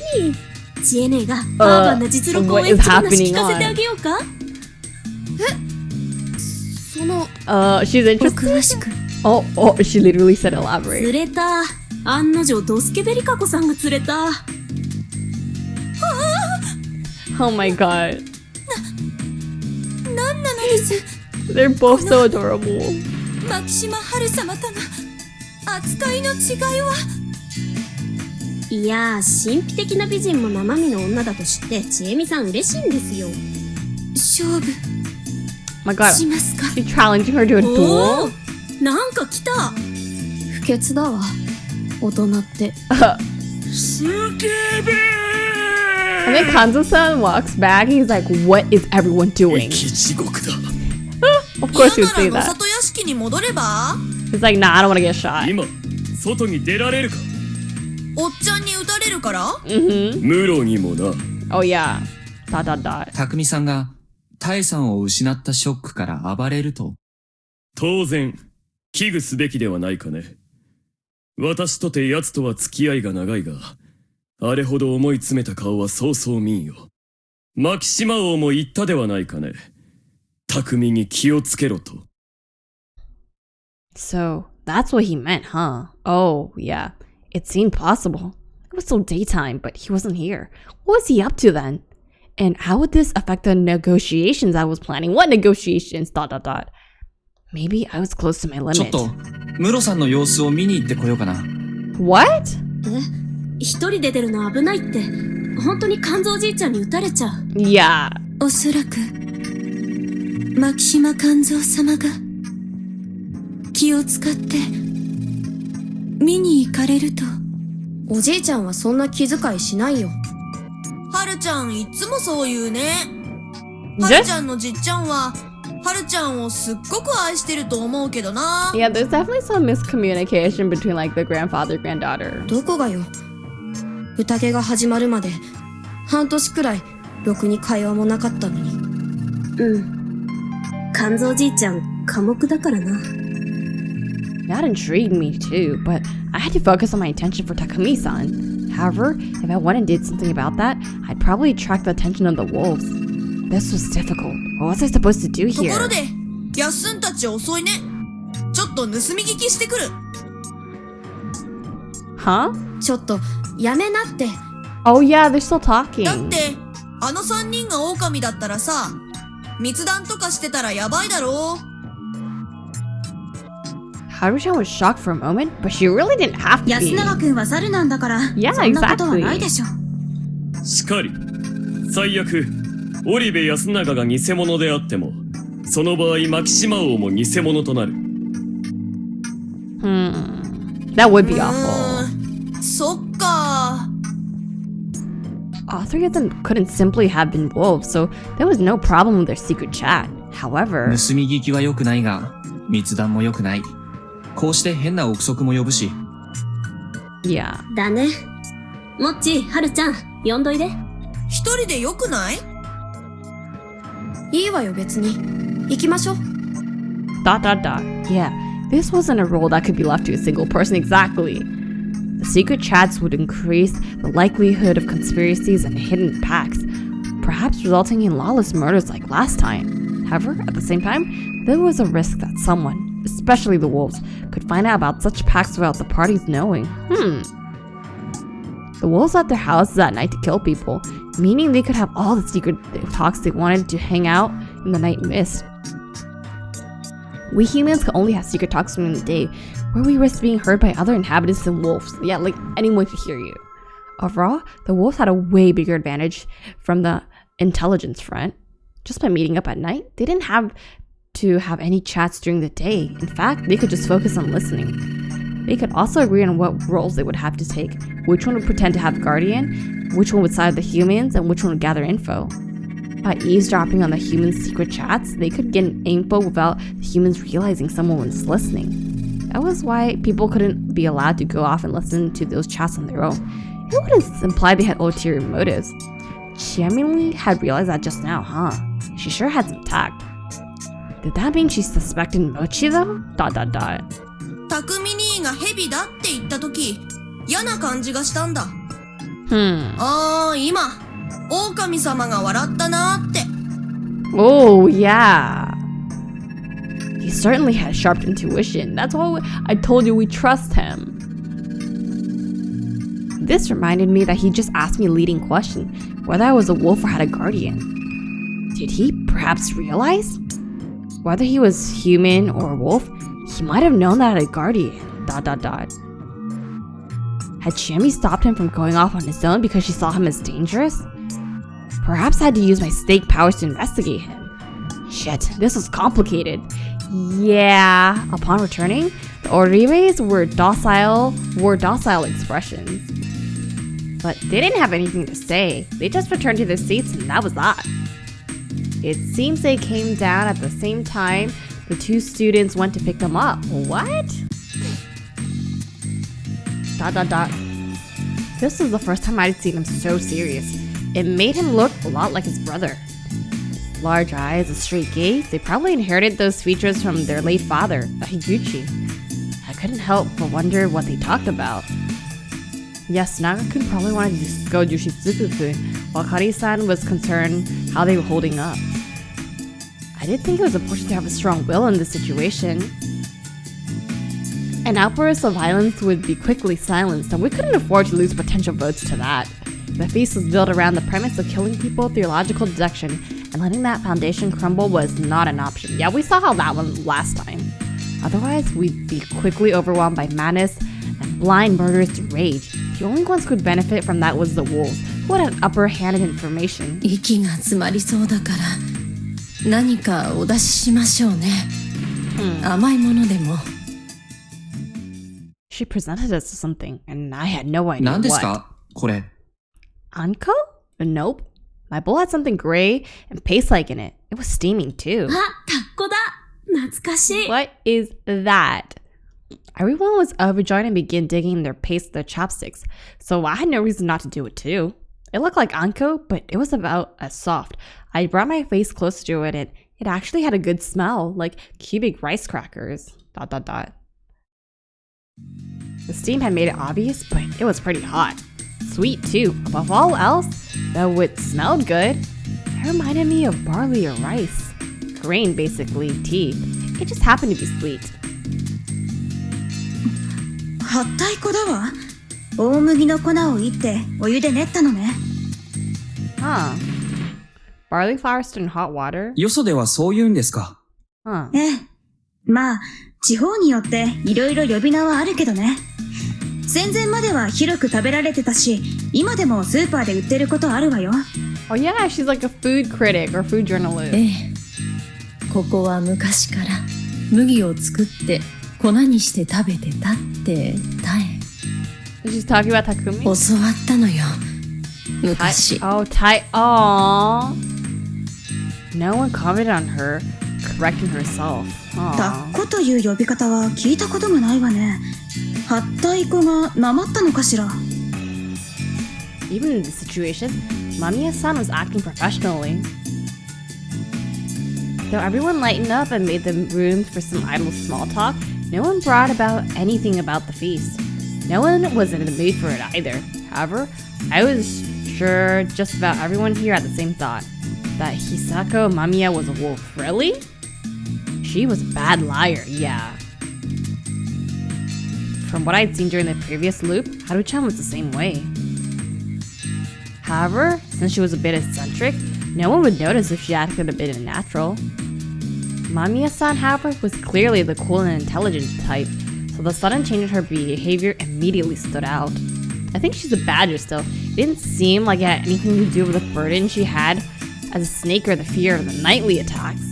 知恵姉がアーバンな実録をエッチ話聞かせてあげようか。その、she's interested? 詳しく。Oh, she literally said elaborate. 釣れた。案の定ドスケベリカコさんが釣れた。Oh my god. 何なのです。 They're both so adorable. 牧島春様との扱いの違いは。いやー、神秘的な美人も生身の女だと知ってちえみさん嬉しいんですよ。勝負 My god. しますか。 She's challenging her to a お duel? ー、なんか来た。不潔だわ、大人って。スケベ。 And then Kanzo-san walks back and he's like, what is everyone doing? 地獄だ。 Of course he would say 嫌なら that. 野里屋敷に戻れば。 He's like, nah, I don't want to get shot. 今外に出られるか。おっちゃんに撃たれるから。ムロにもな。 Oh yeah. Dot dot dot. 匠さんがタエさんを失ったショックから暴れると。当然危惧すべきではないかね。私とて奴とは付き合いが長いが、あれほど思い詰めた顔はそうそう見んよ。牧島王も言ったではないかね。匠に気をつけろと。 So that's what he meant, huh? Oh yeah. It seemed possible. It was still daytime, but he wasn't here. What was he up to then? And how would this affect the negotiations I was planning? What negotiations? Dot dot dot. Maybe I was close to my ちょっ limit. とムロさんの様子を見に行ってこようかな。 What? 一人で出るの危ないって。本当に肝臓じいちゃんに撃たれちゃう。Yeah. おそらく牧島勘三様が気を使って見に行かれると。おじいちゃんはそんな気遣いしないよ。はるちゃんいつもそう言うね。はるちゃんのじっちゃんははるちゃんをすっごく愛してると思うけどな。 Yeah, there's definitely some miscommunication between like the grandfather, granddaughter. どこがよ。宴が始まるまで半年くらいろくに会話もなかったのに。うん。肝臓じいちゃん寡黙だからな。That intrigued me too, but I had to focus on my attention for Takumi-san. However, if I went and did something about that, I'd probably attract the attention of the wolves. This was difficult. What was I supposed to do と here? ころでやっすんたち遅いね。ちょっと盗み聞きしてくる。 Huh? ちょっとやめなって。 Oh yeah, they're still だっ talking. てあの3人が狼だったらさ、密談とかしてたらやばいだろう。Haru-chan was shocked for a moment, but she really didn't have to 安 be. 永くんは猿なんだから、 Yeah, そんなことはないでしょ。しかり最悪織部安永が偽物であっても、その場合牧島王も偽物となる。 That would be awful. そっか。 All three of them couldn't simply have been wolves, so there was no problem with their secret chat. However, 盗み聞きは良くないが、密談も良くない。こうして変な憶測も呼ぶし。yeah. だね。もっち、はるちゃん、呼んどいで。一人でよくない？いいわよ別に。行きましょう。 Dot dot dot. Yeah, this wasn't a role that could be left to a single person exactly. The secret chats would increase the likelihood of conspiracies and hidden pacts, perhaps resulting in lawless murders like last time. However, at the same time, there was a risk that someone, especially the wolves, could find out about such pacts without the parties knowing. The wolves left their houses at night to kill people, meaning they could have all the secret talks they wanted to hang out in the night mist. We humans can only have secret talks during the day, where we risk being heard by other inhabitants than wolves. Yeah, like anyone could hear you. Overall, the wolves had a way bigger advantage from the intelligence front. Just by meeting up at night, they didn't have to have any chats during the day. In fact, they could just focus on listening. They could also agree on what roles they would have to take, which one would pretend to have Guardian, which one would side with the humans, and which one would gather info. By eavesdropping on the humans' secret chats, they could get info without the humans realizing someone was listening. That was why people couldn't be allowed to go off and listen to those chats on their own. It would have implied they had ulterior motives. She genuinely had realized that just now, huh? She sure had some tact. Did that mean she suspected Mochi though? ... 匠兄がヘビだって言ったとき、嫌な感じがしたんだ。今、狼様が笑ったなーって。Oh, yeah. He certainly has sharp intuition. That's why I told you we trust him. This reminded me that he just asked me a leading question, whether I was a wolf or had a guardian. Did he perhaps realize? Whether he was human or a wolf, he might have known that I had a guardian. ... Had Chiemi stopped him from going off on his own because she saw him as dangerous? Perhaps I had to use my snake powers to investigate him. Shit, this was complicated. Yeah, upon returning, the Oribes were docile expressions. But they didn't have anything to say. They just returned to their seats and that was that. It seems they came down at the same time the two students went to pick them up. What? ... This was the first time I'd seen him so serious. It made him look a lot like his brother. Large eyes, a straight gaze, they probably inherited those features from their late father, Higuchi. I couldn't help but wonder what they talked about. Yes, Naga-kun probably wanted to go Yushitsuku, while Kari-san was concerned how they were holding up. I did think it was important to have a strong will in this situation. An outburst of violence would be quickly silenced, and we couldn't afford to lose potential votes to that. The feast was built around the premise of killing people through logical deduction, and letting that foundation crumble was not an option. Yeah, we saw how that went last time. Otherwise, we'd be quickly overwhelmed by madness and blind murderous rage. The only ones who would benefit from that was the wolves, who had an upper hand in information. 息が詰まりそうだから何かお出ししましょうね。甘いものでも。She presented us with something, and I had no idea 何です what. かこれ。 Anko? Nope. My bowl had something gray and paste-like in it. It was steaming too. あ、タッコだ。懐かしい。 What is that? Everyone was overjoyed and began digging their their chopsticks, so I had no reason not to do it too. It looked like Anko, but it was about as soft. I brought my face close to it, and it actually had a good smell, like cubic rice crackers. ... The steam had made it obvious, but it was pretty hot. Sweet too. Above all else, though it smelled good, it reminded me of barley or rice. Grain, basically, tea. It just happened to be sweet. はったい粉だわ。大麦の粉をいってお湯で練ったのね。Huh. Barley flour stood in hot water? よそではそう言うんですか。Huh. ええ。まあ、地方によっていろいろ呼び名はあるけどね。戦前までは広く食べられてたし、今でもスーパーで売ってることあるわよ。Oh yeah, she's like a food critic or food journalist. ええ。ここは昔から麦を作って粉にして食べてたってタエ。She's talking about Takumi? 教わったのよ。昔。Oh, Aww. No one commented on her correcting herself. タッコという呼び方は聞いたことがないわね。はったい粉がなまったのかしら。Even in this situation, Mamiya-san was acting professionally. Though everyone lightened up and made the room for some idle small talk, no one brought about anything about the feast. No one was in the mood for it either. However, I was sure just about everyone here had the same thought. That Hisako Mamiya was a wolf. Really? She was a bad liar, yeah. From what I'd seen during the previous loop, Haru-chan was the same way. However, since she was a bit eccentric, no one would notice if she acted a bit unnatural. Mamiya-san, however, was clearly the cool and intelligent type, so the sudden change in her behavior immediately stood out. I think she's a badger still. It didn't seem like it had anything to do with the burden she had as a snake or the fear of the nightly attacks.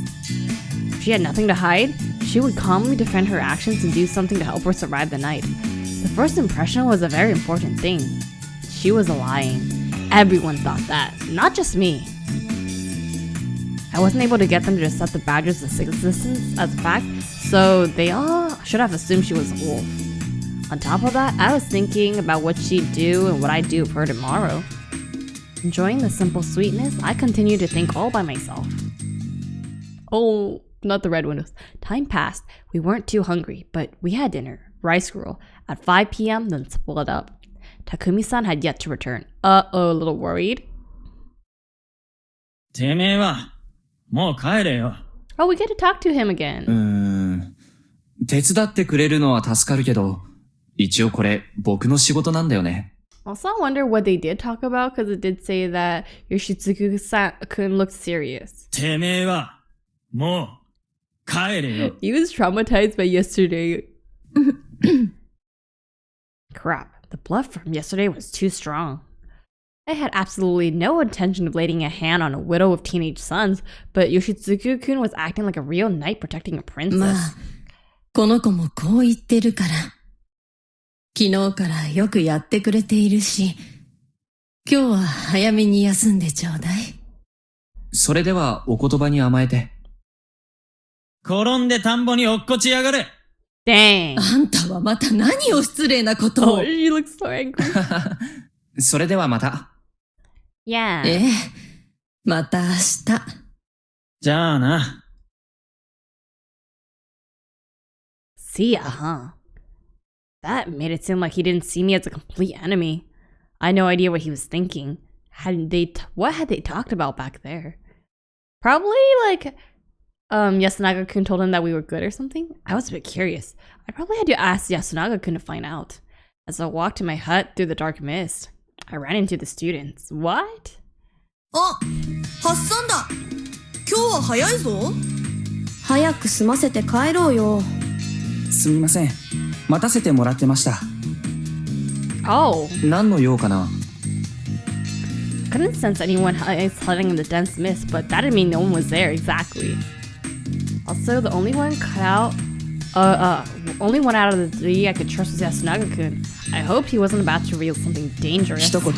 If she had nothing to hide, she would calmly defend her actions and do something to help her survive the night. The first impression was a very important thing. She was lying. Everyone thought that, not just me. I wasn't able to get them to accept the badger's existence as a fact, so they all should have assumed she was a wolf. On top of that, I was thinking about what she'd do and what I'd do for her tomorrow. Enjoying the simple sweetness, I continued to think all by myself. Oh, not the red windows. Time passed. We weren't too hungry, but we had dinner. Rice roll. At 5 p.m., then split up. Takumi-san had yet to return. Uh-oh, a little worried. てめえは、もう帰れよ。Oh, we get to talk to him again. 手伝ってくれるのは助かるけど、一応これ僕の仕事なんだよね。Also, I wonder what they did talk about, because it did say that Yoshitsugu-kun looked serious. てめえは、もう、帰れよ。He was traumatized by yesterday. Crap, the blood from yesterday was too strong. I had absolutely no intention of laying a hand on a widow with teenage sons, but Yoshitsugu-kun was acting like a real knight protecting a princess. まあ、この子もこう言ってるから。昨日からよくやってくれているし、今日は早めに休んでちょうだい。それではお言葉に甘えて。転んで田んぼに落っこちやがれ。Dang. あんたはまた何を失礼なことを。Oh, she looks so angry. それではまた。Yeah. ええ、また明日。じゃあな。See ya, huh? That made it seem like he didn't see me as a complete enemy. I had no idea what he was thinking. What had they talked about back there? Probably like, Yasunaga-kun told him that we were good or something. I was a bit curious. I probably had to ask Yasunaga-kun to find out. As I walked to my hut through the dark mist, I ran into the students. What? あ、ハッサンだ。今日は早いぞ。早く済ませて帰ろうよ。すみません。待たせてもらってました。Oh. 何の用かな？ Couldn't sense anyone hiding in the dense mist, but that didn't mean no one was there exactly. Also, the only one out of the three I could trust was Yasunaga-kun. I hoped he wasn't about to reveal something dangerous. 一言、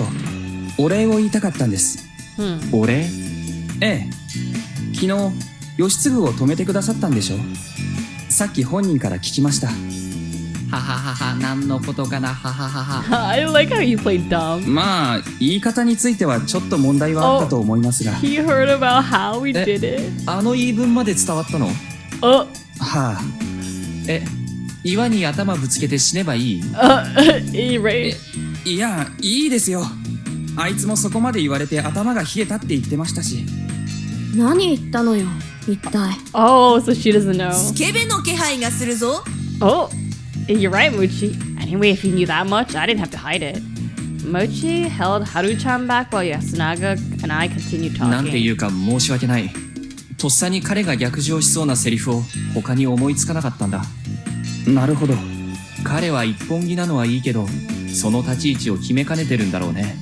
お礼を言いたかったんです。お礼？ええ。昨日、義継を止めてくださったんでしょ？さっき本人から聞きました。はははは、何のことかな、はははは。I like how you played dumb. まあ、言い方についてはちょっと問題はあったと思いますが。He heard about how we did it. あの言い分まで伝わったの？はあ。岩に頭ぶつけて死ねばいい？right. いや、いいですよ。あいつもそこまで言われて頭が冷えたって言ってましたし。何言ったのよ、一体。Oh, so she doesn't know. スケベの気配がするぞ。Oh, you're right, Mochi. Anyway, if he knew that much, I didn't have to hide it. Mochi held Haru-chan back while Yasunaga and I continued talking. なんていうか申し訳ない。とっさに彼が逆上しそうなセリフを他に思いつかなかったんだ。なるほど。彼は一本気なのはいいけど、その立ち位置を決めかねてるんだろうね。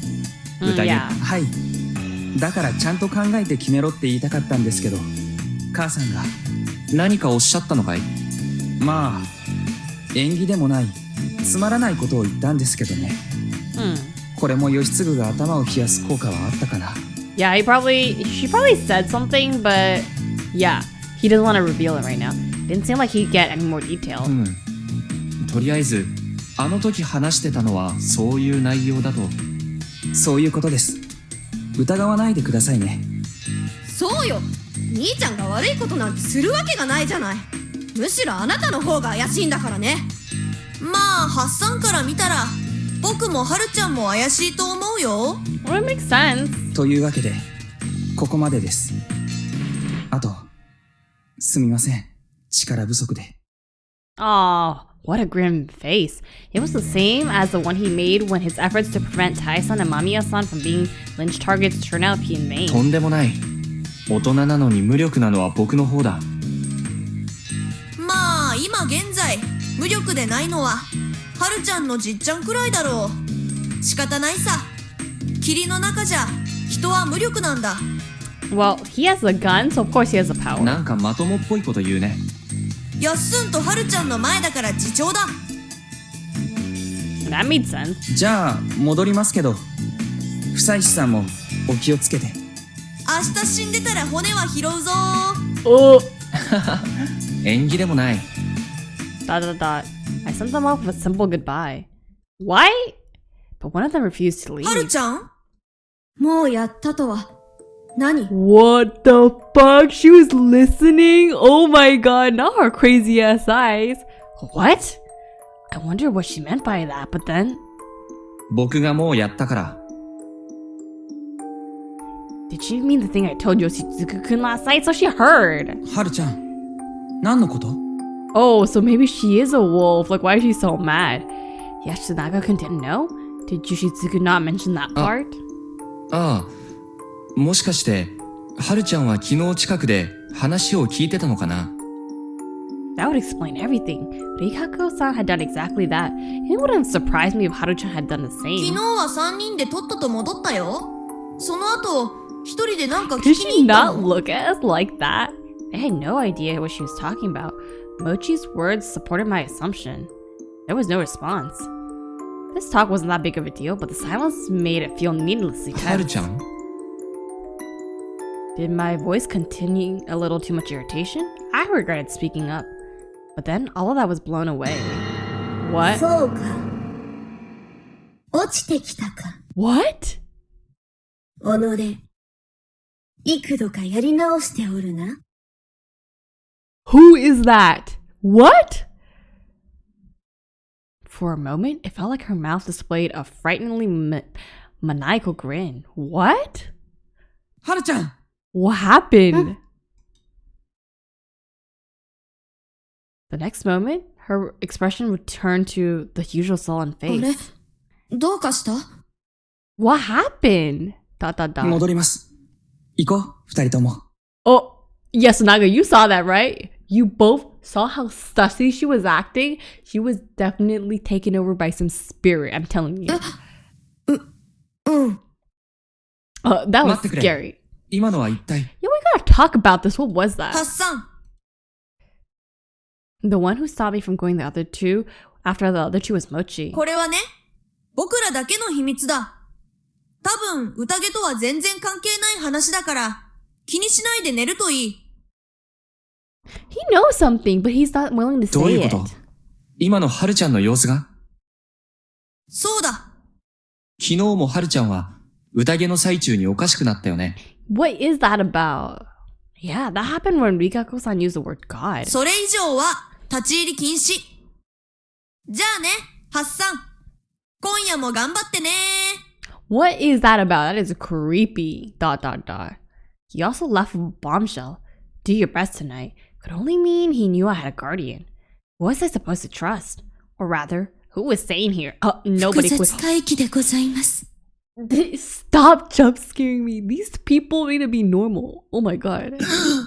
宴。はい。だからちゃんと考えて決めろって言いたかったんですけど、母さんが何かおっしゃったのかい？まあ、縁起でもない、つまらないことを言ったんですけどね。これも義継が頭を冷やす効果はあったかな。Yeah, she probably said something, but yeah, he doesn't want to reveal it right now. Didn't seem like he'd get any more detail. とりあえず、あの時話してたのはそういう内容だと。そういうことです。疑わないでくださいね。そうよ。兄ちゃんが悪いことなんてするわけがないじゃない。むしろあなたの方が怪しいんだからね。まあ、ハッサンから見たら、僕もハルちゃんも怪しいと思うよ。Well, it makes sense. というわけで、ここまでです。あと、すみません。力不足で。Aw, what a grim face. It was the same as the one he made when his efforts to prevent Tai-san and Mamiya-san from being lynch targets turned out to be in vain. とんでもない。大人なのに無力なのは僕の方だ。まあ、今現在、無力でないのは、ハルちゃんのじっちゃんくらいだろう。仕方ないさ。霧の中じゃ、人は無力なんだ。Well, he has a gun, so of course he has the power. なんかまともっぽいこと言うね。やっすんとはるちゃんの前だから自重だ。 That made sense. じゃあ戻りますけど、夫妻子さんもお気をつけて。明日死んでたら骨は拾うぞ。 Oh. 縁起でもない。 ... I sent them off with a simple goodbye. Why? But one of them refused to leave. はるちゃん、もうやったとは何？ What the fuck? She was listening? Oh my god, not her crazy ass eyes. What? I wonder what she meant by that, but then... 僕がもうやったから。 Did she mean the thing I told Yoshizuku-kun last night? So she heard. はるちゃん、何のこと？ Oh, so maybe she is a wolf. Like, why is she so mad? Yasunaga-kun didn't know? Did Yoshizuku not mention that part? ああ、もしかして、はるちゃんは昨日近くで話を聞いてたのかな？ That would explain everything. Rikako-san had done exactly that. It wouldn't surprise me if Haru-chan had done the 昨 same. 日は3人でとっとと戻ったよ。その後、一人でなんか聞 Did き she に行った not の？ look at us like that? I had no idea what she was talking about. Mochi's words supported my assumption. There was no response. This talk wasn't that big of a deal, but the silence made it feel needlessly はる tense. ちゃん？ Did my voice continue a little too much irritation? I regretted speaking up. But then all of that was blown away. What? そうか。落ちてきたか。 What? 己、幾度かやり直しておるな。Who is that? What? For a moment, it felt like her mouth displayed a frighteningly maniacal grin. What? はるちゃん！ What happened? The next moment, her expression returned to the usual sullen あれ？ face. どうかした？ What happened? ... 戻ります。行こう、二人とも。 Oh, yes, Naga, you saw that, right? You both saw how sussy she was acting? She was definitely taken over by some spirit, I'm telling you. That was 待ってくれ。 scary. 今のは一体。 Yeah, we gotta talk about this. What was that? ハッサン、 The one who stopped me from going the other two after the other two was Mochi. これはね、僕らだけの秘密だ。多分、宴とは全然関係ない話だから、気にしないで寝るといい。He knows something, but he's not willing to どうい say うこと？ it. 今のはるちゃんの様子が？そうだ。昨日もはるちゃんは宴の最中におかしくなったよね。What is that about? Yeah, that happened when Rikako-san used the word God. それ以上は、立ち入り禁止。じゃあね、ハッサン。今夜も頑張ってね。 What is that about? That is creepy. ... He also left with a bombshell. Do your best tonight. Could only mean he knew I had a guardian. Who was I supposed to trust? Or rather, who was sane here? Nobody 複 quit. 雑回帰でございます。 Stop jump scaring me. These people need to be normal. Oh my god.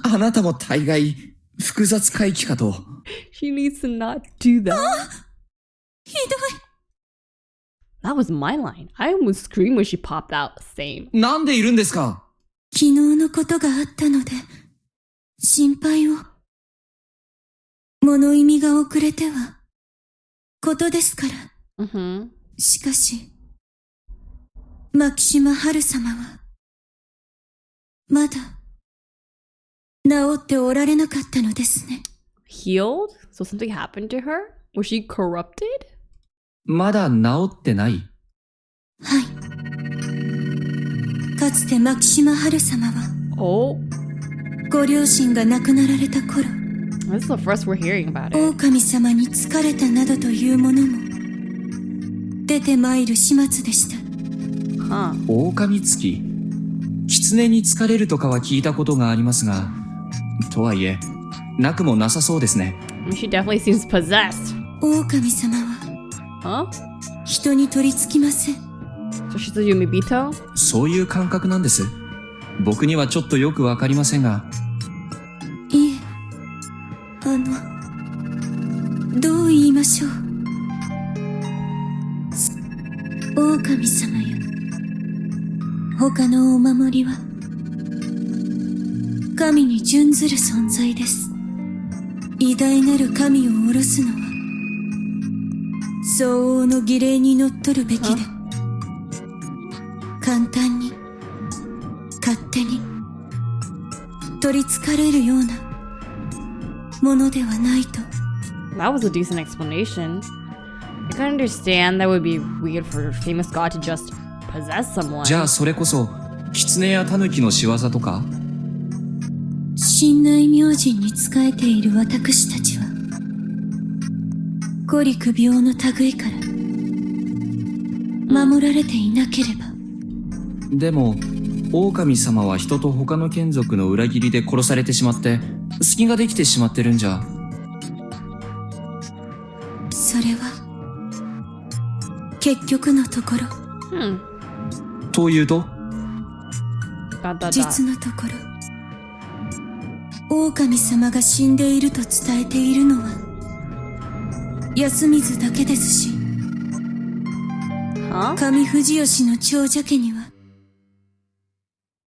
あなたも大概複雑回帰かと。 She needs to not do that. ひどい。 That was my line. I almost screamed when she popped out. Same. なんでいるんですか？昨日のことがあったので、心配を。物意味が遅れては、ことですから。しかし、牧島春様は、まだ、治っておられなかったのですね。Healed? So something happened to her? Was she corrupted? まだ治ってない？はい。かつて牧島春様は、Oh, ご両親が亡くなられた頃、 this is the first we're hearing about it. 狼様に疲れたなどというものも、出てまいる始末でした。Huh. 狼つき？狐に疲れるとかは聞いたことがありますが、とはいえ、なくもなさそうですね。She definitely seems possessed. 狼様は、人に取り付きません。So she's a Yumibito? そういう感覚なんです。僕にはちょっとよくわかりませんが。いえ、どう言いましょう。狼様や、他のお守りは、神に準ずる存在です。偉大なる神を下ろすのは相応の儀礼にのっとるべきで、簡単に勝手に取りつかれるようなものではないと。 That was a decent explanation. I can understand that would be weird for a famous god to just possess someone. じゃあそれこそ狐や狸の仕業とか？神内明神に仕えている私たちは五陸病の類から守られていなければ。でも狼様は人と他の眷属の裏切りで殺されてしまって隙ができてしまってるんじゃ。それは結局のところ、というと実のところ狼様が死んでいると伝えているのは安水だけですし、上藤吉の長者家には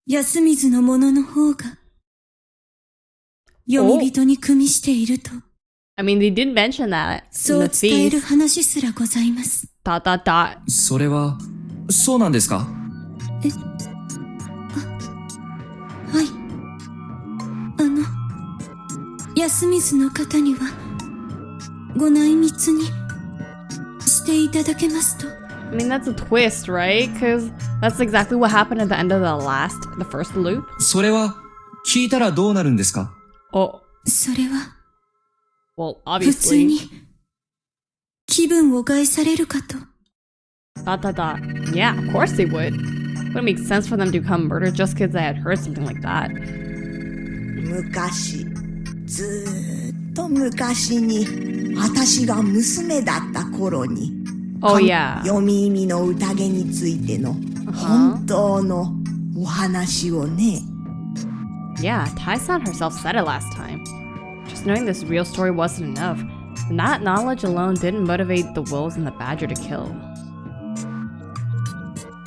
安水の者の方が読み人に組みしていると、I mean, they did mention that そう伝える話すらございます。それはそうなんですか？はい。安水の方にはご内密にしていただけますと。I mean, that's a twist, right? Because that's exactly what happened at the end of the first loop. それは聞いたらどうなるんですか？それは Well, 普通 obviously. に気分を害されるかと。Yeah, of course they would. Wouldn't make sense for them to become murdered just because they had heard something like that. 昔、ずーっと昔に、私が娘だった頃に、読み意味の宴についての本当のお話をね。Yeah, Tai-san herself said it last time. Just knowing this real story wasn't enough, and that knowledge alone didn't motivate the wolves and the badger to kill.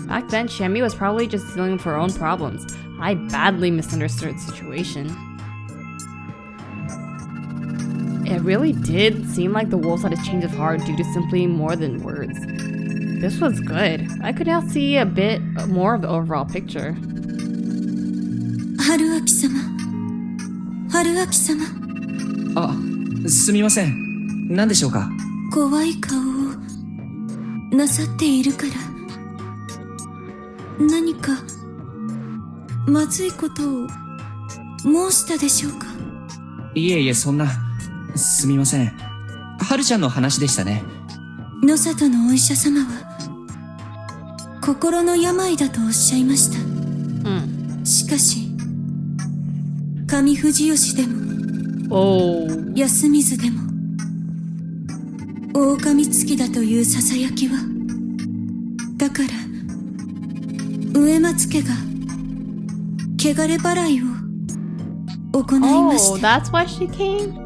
Back then, Shammy was probably just dealing with her own problems. I badly misunderstood the situation. It really did seem like the wolves had a change of heart due to simply more than words. This was good. I could now see a bit more of the overall picture. 春秋様。春秋様。すみません。何でしょうか？怖い顔をなさっているから、何かまずいことを申したでしょうか？いえいえ、そんな。すみません。春ちゃんの話でしたね。野里のお医者様は心の病だとおっしゃいました。しかし上藤吉でも安水でも狼つきだというささやきは、だから植松家が汚れ払いを行いました。That's why she came?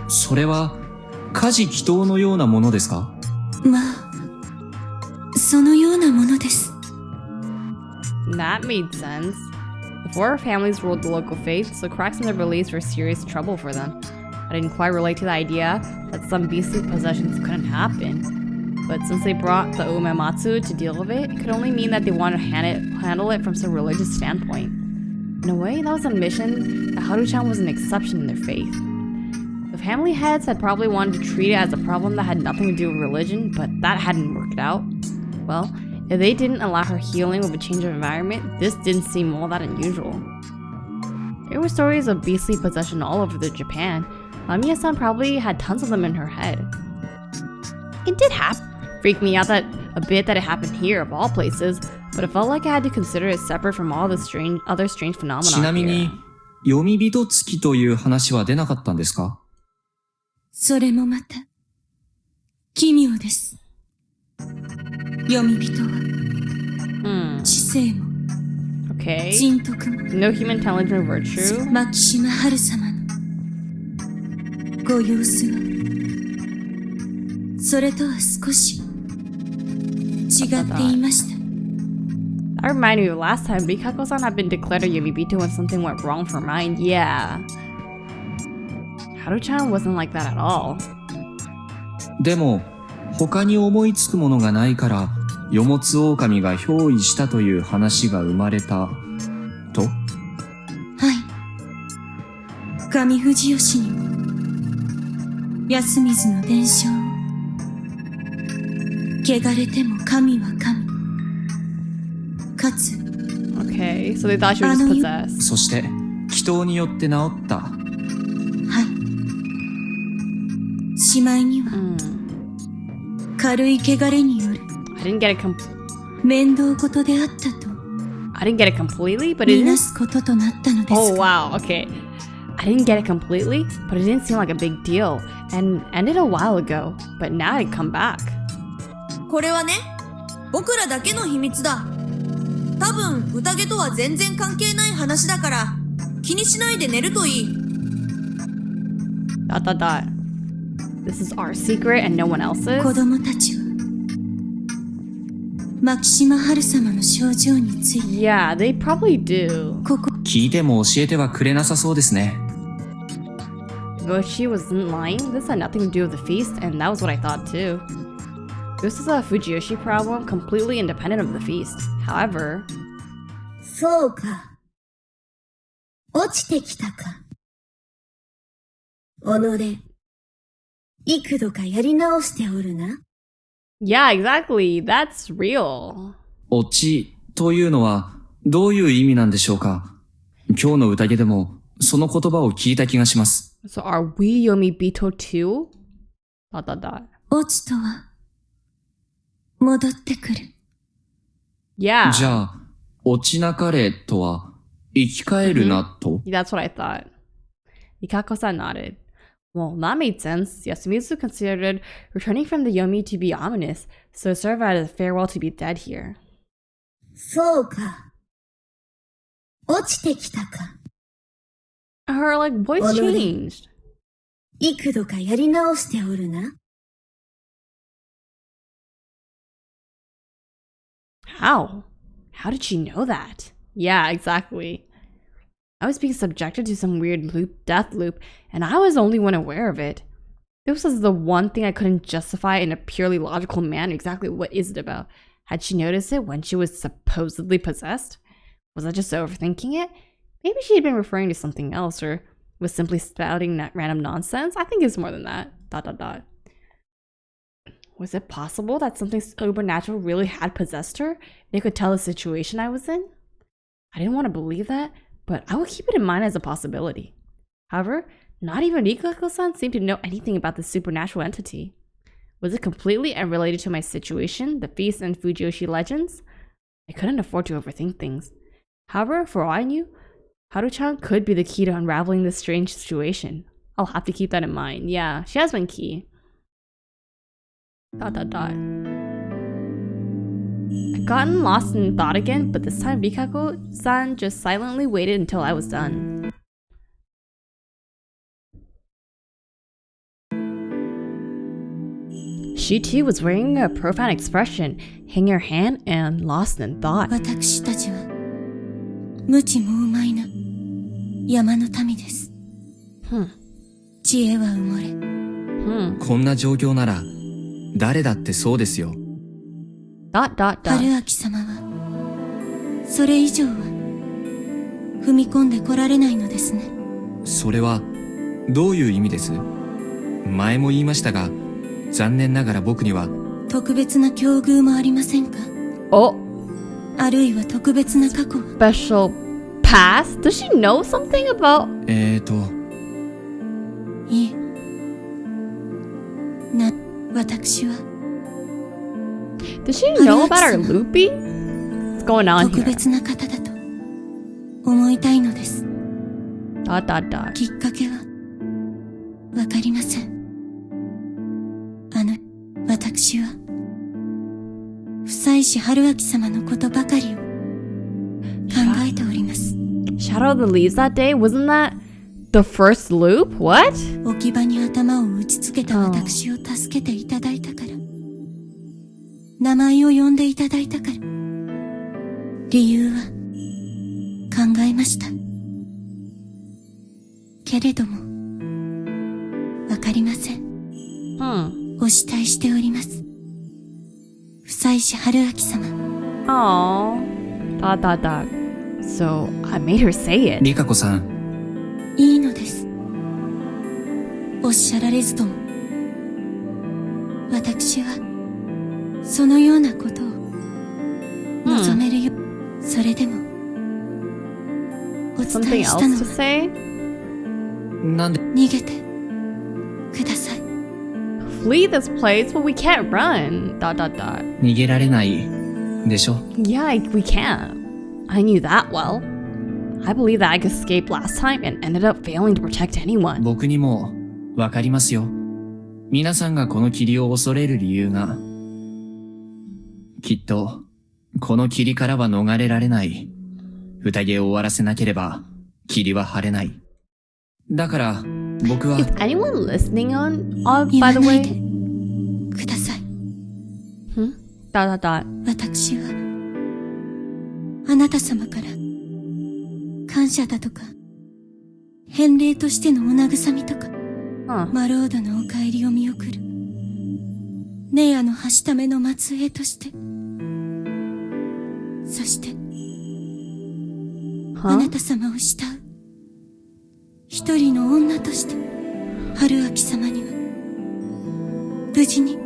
それは家事祈祷のようなものですか？まあ、そのようなものです。That made sense. Before, families ruled the local faith, so cracks in their beliefs were serious trouble for them. I didn't quite relate to the idea that some beastly possessions couldn't happen. But since they brought the Umematsu to deal with it, it could only mean that they wanted to handle it from some religious standpoint. In a way, that was a admission that Haru-chan was an exception in their faith. The family heads had probably wanted to treat it as a problem that had nothing to do with religion, but that hadn't worked out. Well, if they didn't allow her healing with a change of environment, this didn't seem all that unusual. There were stories of beastly possession all over Japan. Mamiya-san probably had tons of them in her head. It did freak me out a bit that it happened here, of all places, but it felt like I had to consider it separate from all the other strange phenomena. ちなみに、読み人付きという話は出なかったんですか？それもまた奇妙です。読み人は、知性も、人徳も、no human intelligent virtue. 牧島春様のご様子は、それとは少し違っていました。That reminded me of last time Mikako-san had been declared a Yomibito when something went wrong for her mind. Yeah. Haru-chan wasn't like that at all. でも、他に思いつくものがないから、よもつ狼が憑依したという話が生まれた、と？はい。上藤吉にも、安水の伝承を。汚れても神は神。かつ、Okay, so they thought she was just possessed. そして、祈祷によって治った。はい。しまいには、軽い汚れによる I didn't get it 面倒事であったと I didn't get it completely, but it みな didn't... すこととなったのです Oh, wow, okay. I didn't get it completely, but it didn't seem like a big deal. And ended a while ago, but now it come back. これはね、僕らだけの秘密だ。多分、宴とは全然関係ない話だから、気にしないで寝るといい。This is our secret and no one else's? 子供たちは牧島春様の症状について Yeah, they probably do. 聞いても教えてはくれなさそうですね。Though she wasn't lying, this had nothing to do with the feast, and that was what I thought too. This is a Fujiyoshi problem completely independent of the feast. However... そうか。落ちてきたか。己、幾度かやり直しておるな。Yeah, exactly. That's real. 落ちというのはどういう意味なんでしょうか。今日の宴でもその言葉を聞いた気がします。So are we Yomibito too? ... 落ちとは戻ってくる。Yeah. じゃあ、落ちなかれとは生き返るなと、That's what I thought. Ikako-san nodded. Well, that made sense. Yasumitsu considered returning from the Yomi to be ominous, so it served as a farewell to be dead here. そうか。落ちてきたか。Her, like, voice changed. 幾度かやり直しておるな。How? How did she know that? Yeah, exactly. I was being subjected to some weird death loop, and I was the only one aware of it. This was the one thing I couldn't justify in a purely logical manner. Exactly what is it about? Had she noticed it when she was supposedly possessed? Was I just overthinking it? Maybe she had been referring to something else, or was simply spouting that random nonsense. I think it's more than that. ... Was it possible that something supernatural really had possessed her? They could tell the situation I was in? I didn't want to believe that, but I would keep it in mind as a possibility. However, not even Ikako-san seemed to know anything about the supernatural entity. Was it completely unrelated to my situation, the feast and Fujiyoshi legends? I couldn't afford to overthink things. However, for all I knew, Haru-chan could be the key to unraveling this strange situation. I'll have to keep that in mind. Yeah, she has been key. ... I'd gotten lost in thought again, but this time Rikako-san just silently waited until I was done. She too was wearing a profound expression, hanging her hand and lost in thought. 私たちは無知もうまいな山の民です。知恵は埋もれ。こんな状況なら誰だってそうですよ。春明様はそれ以上は踏み込んでこられないのですね。それはどういう意味です？前も言いましたが、残念ながら僕には特別な境遇もありませんか？あるいは特別な過去は Special past? Does she know something about? いえ。私は Does she know about our loopy? What's going on 特 here? 別な方だと思いたいのです。きっかけはわかりません。私は夫妻子春明様のことばかりを考えております。Shadow of the Leaves that day? Wasn't that the first loop? What? 置き場に頭を打ちつけた私を助けていただいたから、名前を呼んでいただいたから、理由は考えました。けれどもりません。お慕いしております。房石春明様。Aww. Dot dot dot. So, I made her say it. リカ子さん。いいのです。おっしゃられずとも。私は、そのようなことを、望めるよ。それでも、お伝えしたのは、なんで逃げて、ください。Flee this place? But we can't run. Dot dot dot. 逃げられないでしょ。 Yeah, we can't. I knew that well. I believe that I escaped last time and ended up failing to protect anyone. 僕にもわかりますよ。皆さんがこの霧を恐れる理由が、きっとこの霧からは逃れられない。宴を終わらせなければ霧は晴れない。だから僕は Is anyone listening on? By 言わ the ない way? でください。Dot dot dot. 私は、あなた様から、感謝だとか、返礼としてのお慰みとか、マロードのお帰りを見送る、ネアの橋ための末裔として、そして、あなた様を慕う、一人の女として、春明様には、無事に、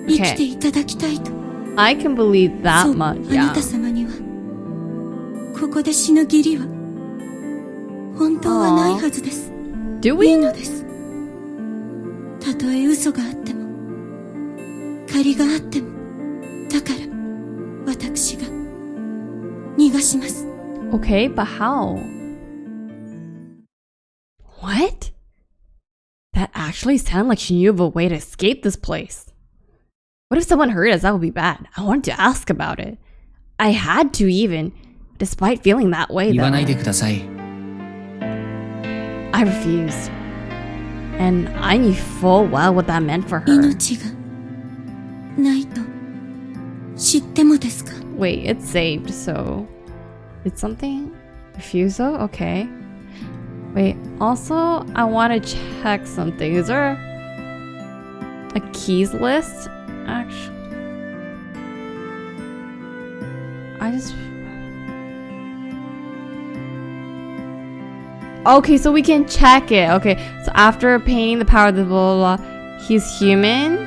生きていただきたいと。I can believe that そう、 much. あ Yeah. なた様には、ここで死ぬ義理は、本当はないはずです。Do いい we? のです。たとえ嘘があっても、借りがあっても、だから、私が、逃がします。Okay, but how? What? That actually sounded like she knew of a way to escape this place. What if someone heard us? That would be bad. I wanted to ask about it. I had to even, despite feeling that way 言わない though. でください。I refused. And I knew full well what that meant for her. 命が、ないと、知ってもですか？ Wait, it's saved, so... It's something? Refusal? Okay. Wait, also, I want to check something. Is there a keys list? Actually... I just... Okay, so we can check it. Okay, so after paying the power of the blah, blah, blah, he's human?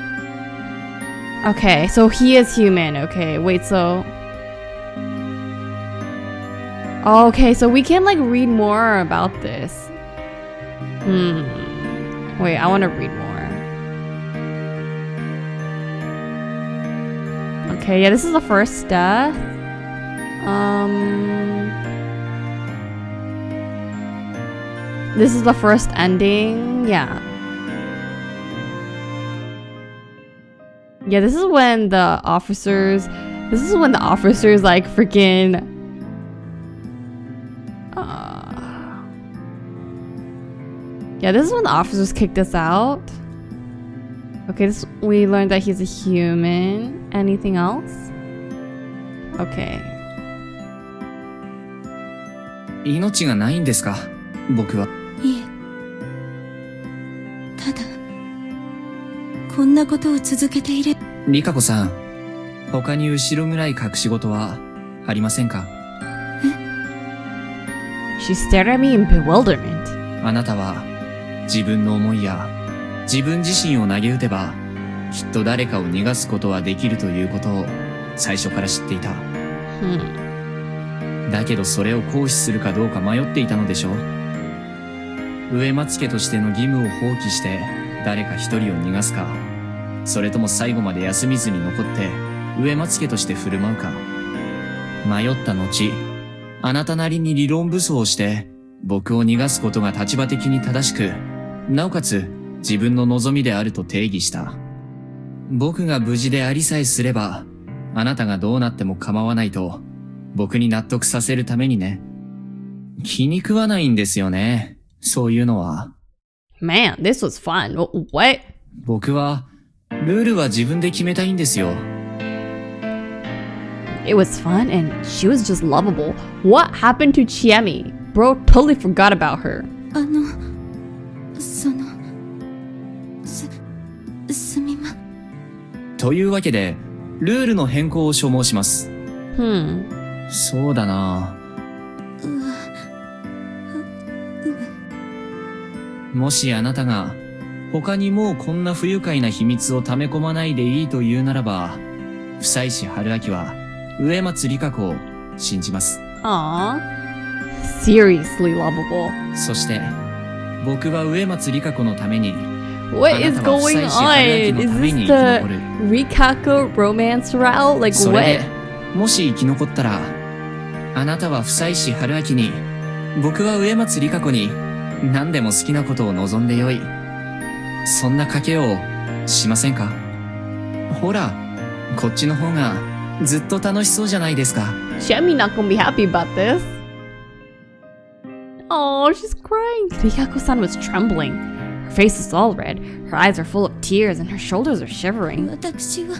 Okay, so he is human. Okay, wait, so... Okay, so we can like read more about this. Wait, I want to read more. Okay, yeah, this is the first death. This is the first ending. Yeah. Yeah, this is when the officers like freaking yeah, this is when the officers kicked us out. Okay, we learned that he's a human. Anything else? Okay. 命がないんですか？僕は。いえ。ただ、こんなことを続けていれば。リカ子さん、他に後ろ暗い隠し事はありませんか？ She stared at me in bewilderment. あなたは自分の思いや自分自身を投げ打てばきっと誰かを逃がすことはできるということを最初から知っていた。だけどそれを行使するかどうか迷っていたのでしょう。植松家としての義務を放棄して誰か一人を逃がすか、それとも最後まで休みずに残って植松家として振る舞うか。迷った後、あなたなりに理論武装をして僕を逃がすことが立場的に正しく、なおかつ自分の望みであると定義した。僕が無事でありさえすればあなたがどうなっても構わないと僕に納得させるためにね。気に食わないんですよね、そういうのは。Man, this was fun. What? 僕はルールは自分で決めたいんですよ。It was fun and she was just lovable. What happened to Chiemi? Bro totally forgot about her. その、すみま。というわけで、ルールの変更を所申します。Hmm. そうだな。もしあなたが、他にもうこんな不愉快な秘密を溜め込まないでいいと言うならば、久石春明は、植松里香子を信じます。Aww. Seriously lovable. そして、僕は植松里香子のために、What is going on? Is this the Rikako romance route? Like それ what? で、もし生き残ったら、あなたは久石春明に、僕は植松里香子に、何でも好きなことを望んでよい。そんな賭けをしませんか？ほら、こっちの方がずっと楽しそうじゃないですか。Shami not gonna be happy about this. Oh, she's crying. Rikako-san was trembling. Her face is all red. Her eyes are full of tears and her shoulders are shivering. 私は、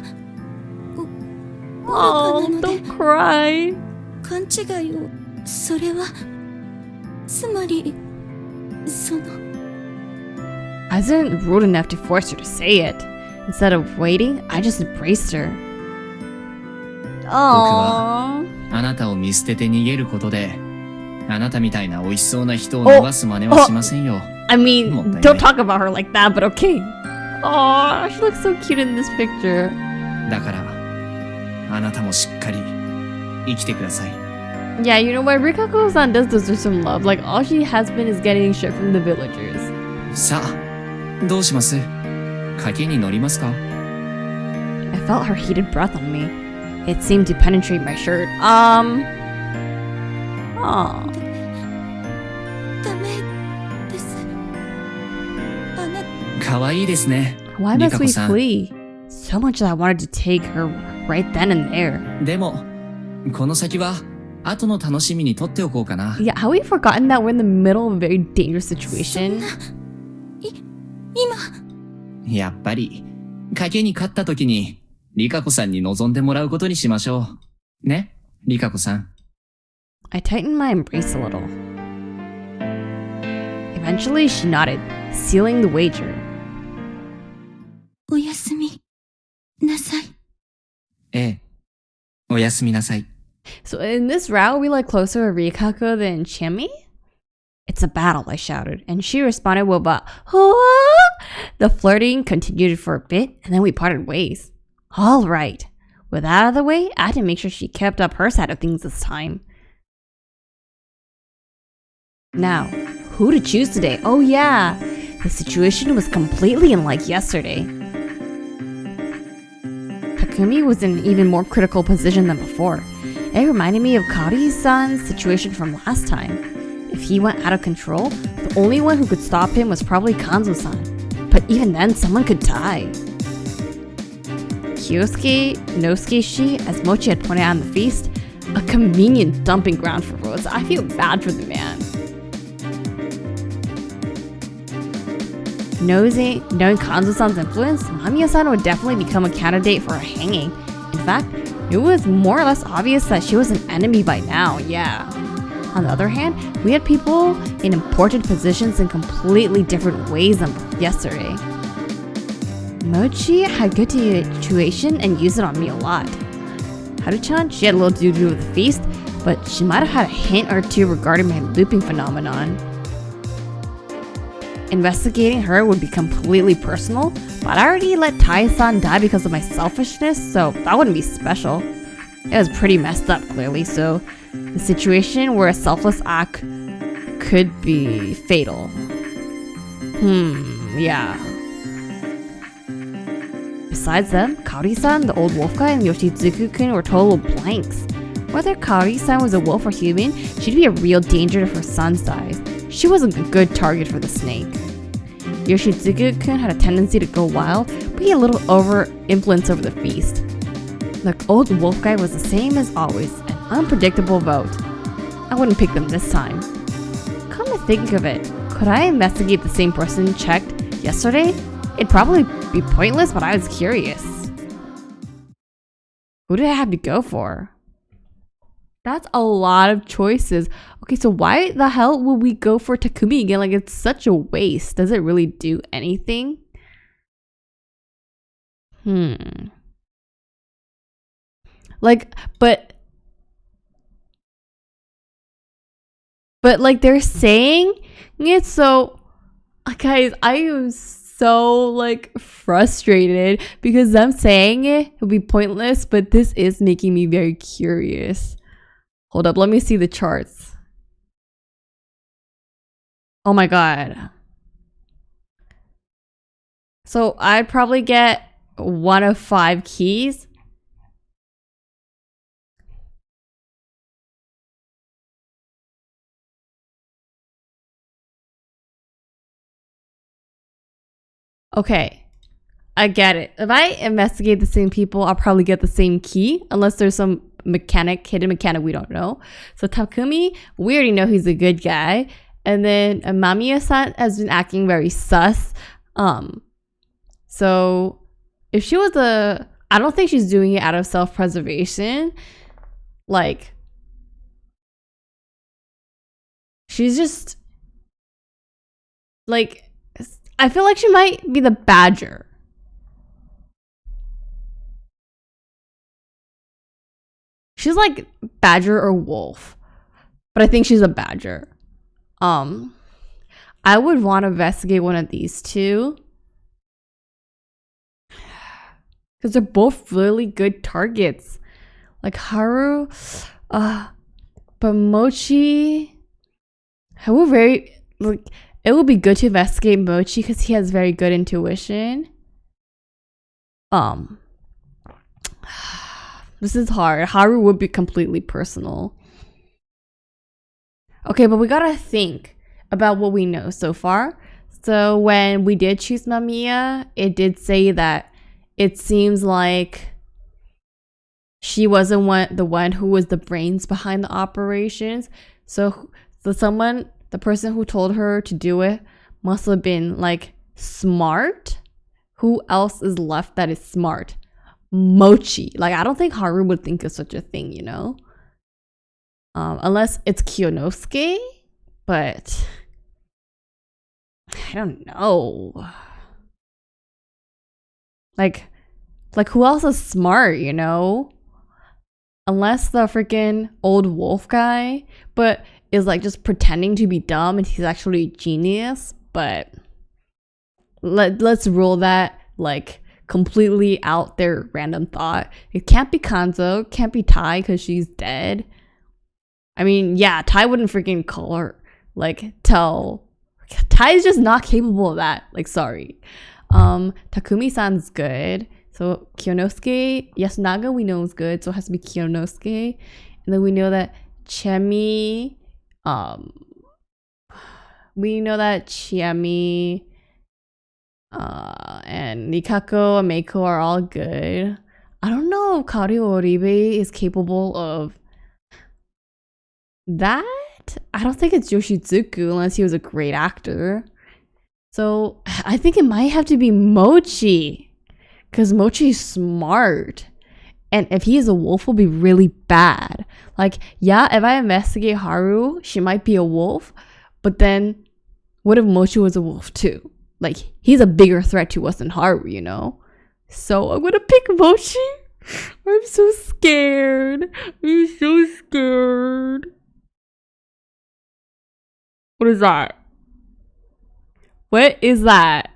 Oh, don't cry. 勘違いを、それは、つまり、その。I wasn't rude enough to force her to say it. Instead of waiting, I just embraced her. 僕はあなたを見捨てて逃げることで、あなたみたいな美味しそうな人を逃す真似はしませんよ。I mean, don't talk about her like that, but okay. Oh, she looks so cute in this picture. だから、あなたもしっかり生きてください。Yeah, you know what? Rikako-san does deserve some love. Like, all she has been is getting shit from the villagers. さあ、どうします？賭けに乗りますか？ I felt her heated breath on me. It seemed to penetrate my shirt. Aw. ダメです。あなた。かわいいですね。 Why must we リカコさん。 flee? So much that I wanted to take her right then and there. でも、この先は後の楽しみにとっておこうかな。 Yeah, have we forgotten that we're in the middle of a very dangerous situation? やっぱり、賭けに勝った時に、リカコさんに望んでもらうことにしましょう。ね、リカコさん。I tightened my embrace a little. Eventually, she nodded, sealing the wager. おやすみなさい。ええ、おやすみなさい。 So in this route, we like closer to Rikako than Chami? It's a battle, I shouted, and she responded with a "Huh?" The flirting continued for a bit, and then we parted ways. All right. With that out of the way, I had to make sure she kept up her side of things this time. Now, who to choose today? Oh yeah, the situation was completely unlike yesterday. Takumi was in an even more critical position than before. It reminded me of Kaori-san's situation from last time. If he went out of control, the only one who could stop him was probably Kanzo-san. But even then, someone could die. Kyosuke Nosuke-shi, as Mochi had pointed out in the feast, a convenient dumping ground for roads. I feel bad for the man. Knowing Kanzo-san's influence, Mamiya-san would definitely become a candidate for a hanging. In fact, it was more or less obvious that she was an enemy by now, yeah. On the other hand, we had people in important positions in completely different ways than yesterday. Mochi had good intuition and used it on me a lot. Haru-chan, she had a little to do with the feast, but she might have had a hint or two regarding my looping phenomenon. Investigating her would be completely personal, but I already let Tai-san die because of my selfishness, so that wouldn't be special. It was pretty messed up, clearly, so the situation where a selfless act could be fatal. Yeah. Besides them, Kaori-san, the old wolf guy, and Yoshizuku-kun were total blanks. Whether Kaori-san was a wolf or human, she'd be a real danger if her son dies. She wasn't a good target for the snake. Yoshizuku-kun had a tendency to go wild, but he had a little influence over the feast. The old wolf guy was the same as always, an unpredictable vote. I wouldn't pick them this time. Come to think of it, could I investigate the same person checked yesterday? It'd probably be pointless, but I was curious. Who did I have to go for? That's a lot of choices. Okay, so why the hell would we go for Takumi again? Like, it's such a waste. Does it really do anything? Like, but like they're saying it, so guys, I am so like frustrated because them saying it would be pointless, but this is making me very curious. Hold up, let me see the charts. Oh my god. So I'd probably get 1 of 5 keys. Okay, I get it. If I investigate the same people, I'll probably get the same key, unless there's some hidden mechanic we don't know. So Takumi, we already know he's a good guy. And then Mamiya-san has been acting very sus. So if she was I don't think she's doing it out of self-preservation. Like, she's just like, I feel like she might be the badger. She's like badger or wolf, but I think she's a badger. I would want to investigate one of these two because they're both really good targets. Like Haru, but Mochi. I will very like. It would be good to investigate Mochi because he has very good intuition. This is hard. Haru would be completely personal. Okay, but we gotta think about what we know so far. So when we did choose Mamiya, it did say that it seems like she wasn't the one who was the brains behind the operations. So the person who told her to do it must have been like smart. Who else is left that is smart? Mochi. Like, I don't think Haru would think of such a thing, you know? Unless it's Kyonosuke, but I don't know. Like who else is smart, you know? Unless the freaking old wolf guy, but is like just pretending to be dumb and he's actually a genius. But let's rule that like completely out there random thought. It can't be Kanzo, can't be Tai because she's dead. I mean, yeah, Tai wouldn't freaking call her, like, tell. Tai is just not capable of that. Like, sorry. Takumi-san's good. So Kyonosuke, Yasunaga we know is good, so it has to be Kyonosuke. And then we know that Chemi, and Nikako and Meiko are all good. I don't know if Kaoru Oribe is capable of that. I don't think it's Yoshizuku unless he was a great actor. So I think it might have to be Mochi, because Mochi's smart. And if he is a wolf, will be really bad. Like, yeah, if I investigate Haru, she might be a wolf. But then, what if Mochi was a wolf too? Like, he's a bigger threat to us than Haru, you know? So I'm gonna pick Mochi. I'm so scared. I'm so scared. What is that? What is that?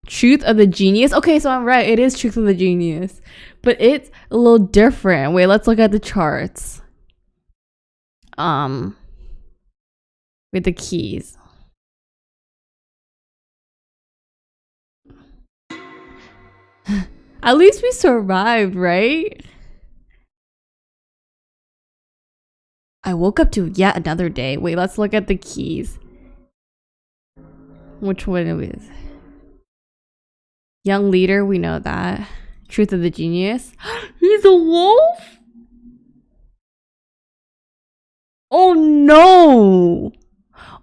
Truth of the Genius? Okay, so I'm right. It is Truth of the Genius. But it's a little different. Wait, let's look at the charts. With the keys. At least we survived, right? I woke up to yet another day. Wait, let's look at the keys. Which one it is? Young leader, we know that. Truth of the Genius. He's a wolf? Oh no!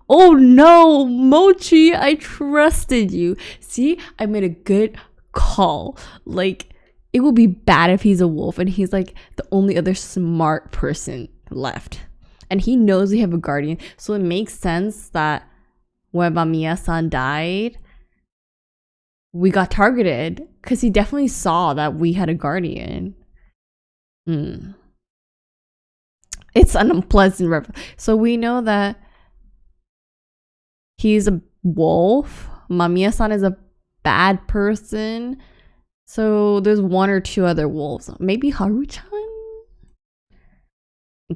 Oh no, Mochi, I trusted you. See, I made a good call. Like, it would be bad if he's a wolf and he's like the only other smart person left. And he knows we have a guardian. So it makes sense that when Mamiya-san died, we got targeted because he definitely saw that we had a guardian. It's an unpleasant so we know that he's a wolf. Mamiya-san is a bad person. So there's one or two other wolves. Maybe Haru-chan?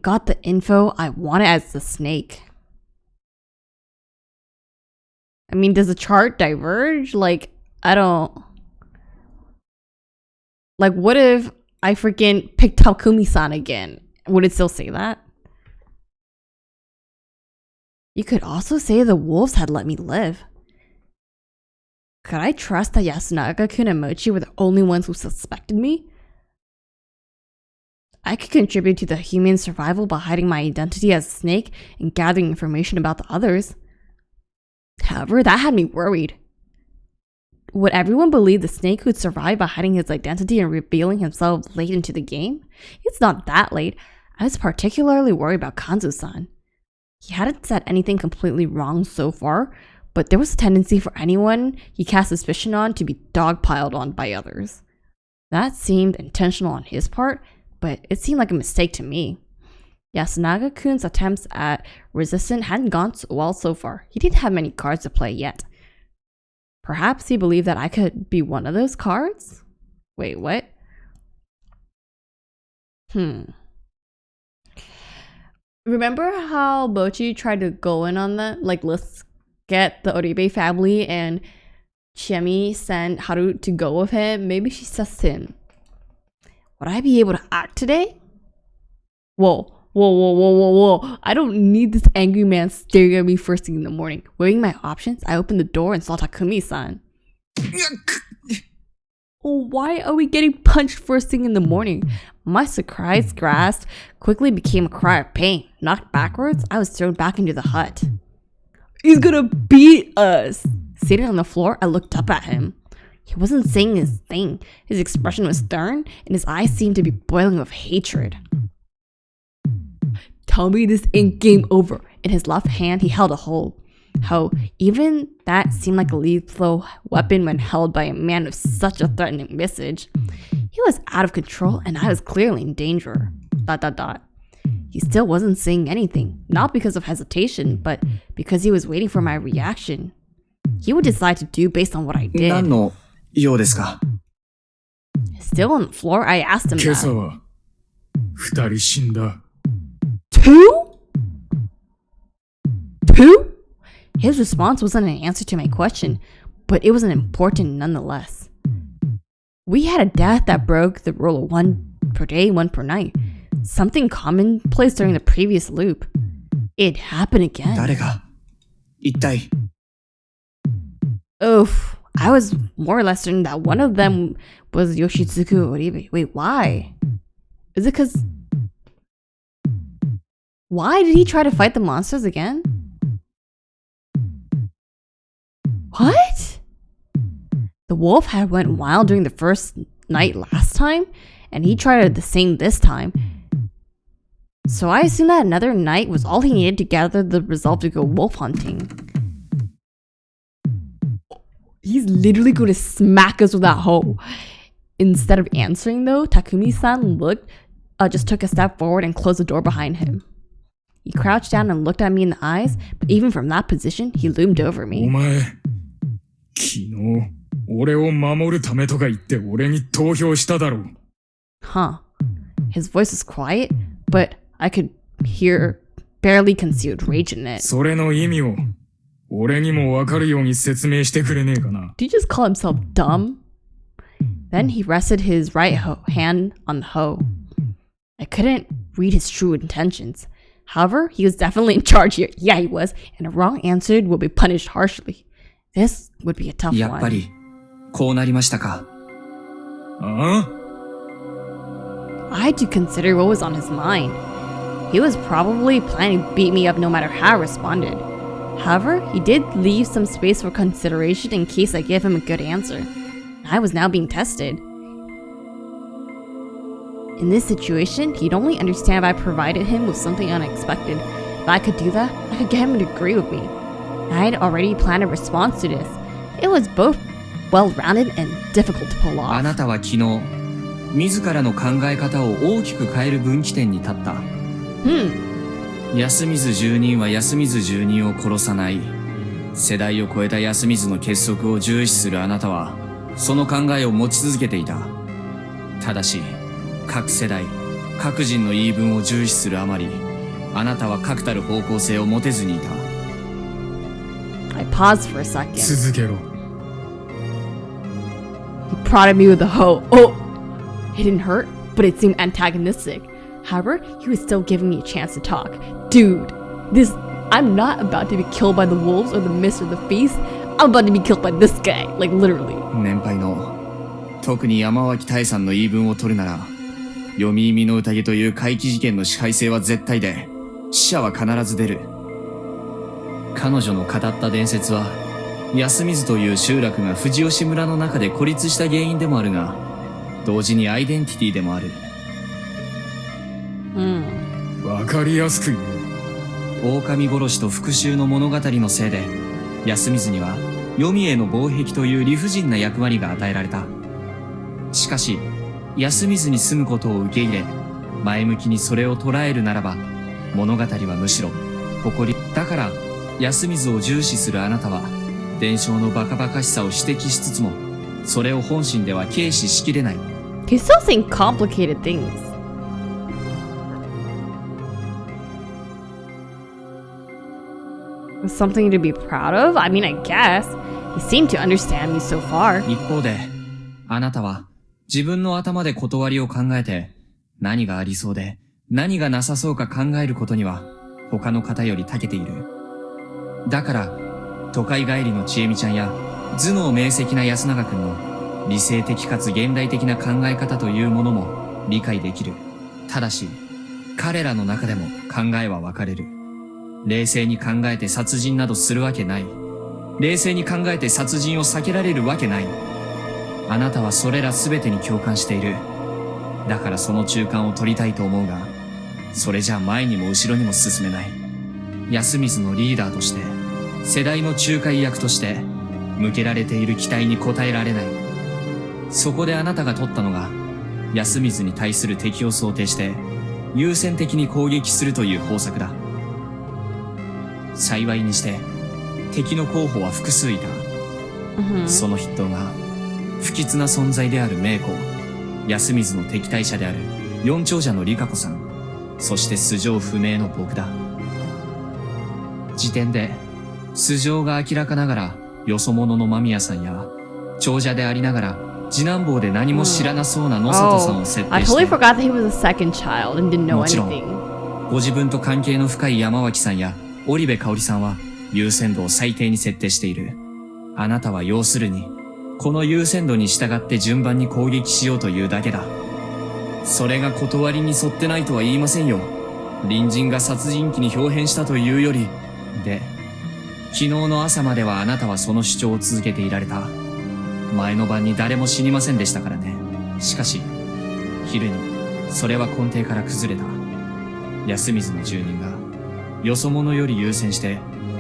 Got the info I wanted as the snake. I mean, does the chart diverge? Like, I don't... Like, what if I freaking picked Takumi-san again? Would it still say that? You could also say the wolves had let me live. Could I trust that Yasunaga-kun and Mochi were the only ones who suspected me? I could contribute to the human survival by hiding my identity as a snake and gathering information about the others. However, that had me worried. Would everyone believe the snake would survive by hiding his identity and revealing himself late into the game? It's not that late. I was particularly worried about Kanzo-san. He hadn't said anything completely wrong so far, but there was a tendency for anyone he cast suspicion on to be dogpiled on by others. That seemed intentional on his part, but it seemed like a mistake to me. Yasunaga-kun's attempts at resistance hadn't gone so well so far. He didn't have many cards to play yet. Perhaps he believed that I could be one of those cards? Wait, what? Remember how Mochi tried to go in on that? Like, let's get the Oribe family, and Chiemi sent Haru to go with him. Maybe she says to him, would I be able to act today? Whoa. I don't need this angry man staring at me first thing in the morning. Weighing my options, I opened the door and saw Takumi-san. Why are we getting punched first thing in the morning? My surprised grasp quickly became a cry of pain. Knocked backwards, I was thrown back into the hut. He's gonna beat us! Sitting on the floor, I looked up at him. He wasn't saying his thing. His expression was stern, and his eyes seemed to be boiling with hatred. Tell me this ain't game over. In his left hand, he held a hoe. Even that seemed like a lethal weapon when held by a man with such a threatening visage. He was out of control, and I was clearly in danger. ... He still wasn't saying anything, not because of hesitation, but because he was waiting for my reaction. He would decide to do based on what I did. Still on the floor, I asked him that. 2人死んだ。 Two? His response wasn't an answer to my question, but it was an important nonetheless. We had a death that broke the rule of 1 per day, 1 per night. Something commonplace during the previous loop. It happened again. Oof. I was more or less certain that one of them was Yoshitsugu Oribe. Wait, why? Is it because... Why did he try to fight the monsters again? What? The wolf had went wild during the first night last time, and he tried the same this time. So I assume that another night was all he needed to gather the resolve to go wolf hunting. He's literally going to smack us with that hoe. Instead of answering though, Takumi-san just took a step forward and closed the door behind him. He crouched down and looked at me in the eyes, but even from that position, he loomed over me. お前、昨日、俺を守るためとか言って俺に投票しただろう。 Huh. His voice was quiet, but I could hear barely concealed rage in it. それの意味を俺にもわかるように説明してくれねえかな。 Did he just call himself dumb? Then he rested his right hand on the hoe. I couldn't read his true intentions. However, he was definitely in charge here. Yeah, he was. And a wrong answer will be punished harshly. This would be a tough one. やっぱり、こうなりましたか。I had to consider what was on his mind. He was probably planning to beat me up no matter how I responded. However, he did leave some space for consideration in case I gave him a good answer. I was now being tested. In this situation, he'd only understand if I provided him with something unexpected. If I could do that, I could get him to agree with me. I had already planned a response to this. It was both well-rounded and difficult to pull あ off. なたは昨日、自らの考え方を大きく変える分岐点に立った。安水住人は安水住人を殺さない。世代を超えた安水の結束を重視するあなたは、その考えを持ち続けていた。ただし、各世代、各人の言い分を重視するあまり、あなたは確たる方向性を持てずにいた。I paused for a second. 続けろ。 He prodded me with a hoe. Oh! It didn't hurt, but it seemed antagonistic. However, he was still giving me a chance to talk. Dude, I'm not about to be killed by the wolves or the mist or the feast. I'm about to be killed by this guy. Like, literally. 年配の、特に山脇大さんの言い分を取るなら、読み意味の宴という怪奇事件の支配性は絶対で、死者は必ず出る。彼女の語った伝説は、安水という集落が藤吉村の中で孤立した原因でもあるが、同時にアイデンティティでもある。わかりやすく言う。狼殺しと復讐の物語のせいで、安水には黄泉への防壁という理不尽な役割が与えられた。しかし、安水に住むことを受け入れ、前向きにそれを捉えるならば、物語はむしろ誇り。だから、安水を重視するあなたは、伝承のバカバカしさを指摘しつつも、それを本心では軽視しきれない。He's still saying complicated things. Something to be proud of? I mean, I guess. He seemed to understand me so far. 一方で、あなたは自分の頭で断りを考えて、何がありそうで、何がなさそうか考えることには、他の方より長けている。だから、都会帰りのちえみちゃんや、頭脳明晰な安永くんの理性的かつ現代的な考え方というものも理解できる。ただし、彼らの中でも考えは分かれる。冷静に考えて殺人などするわけない。冷静に考えて殺人を避けられるわけない。あなたはそれら全てに共感している。だからその中間を取りたいと思うが、それじゃ前にも後ろにも進めない。安水のリーダーとして、世代の仲介役として、向けられている期待に応えられない。そこであなたが取ったのが、安水に対する敵を想定して、優先的に攻撃するという方策だ。幸いにして、敵の候補は複数いた。その筆頭が、不吉な存在である名子、安水の敵対者である四長者の理香子さん、そして素性不明の僕だ。時点で、素性が明らかながら、よそ者の間宮さんや、長者でありながら、次男坊で何も知らなそうな野里さんを設定して、I totally forgot that he was a second child and didn't know もちろん、 anything. ご自分と関係の深い山脇さんや、織部香織さんは、優先度を最低に設定している。あなたは要するに、この優先度に従って順番に攻撃しようというだけだ。それが断りに沿ってないとは言いませんよ。隣人が殺人鬼に表変したというより。で、昨日の朝まではあなたはその主張を続けていられた。前の晩に誰も死にませんでしたからね。しかし、昼に、それは根底から崩れた。安水の住人が、よそ者より優先して、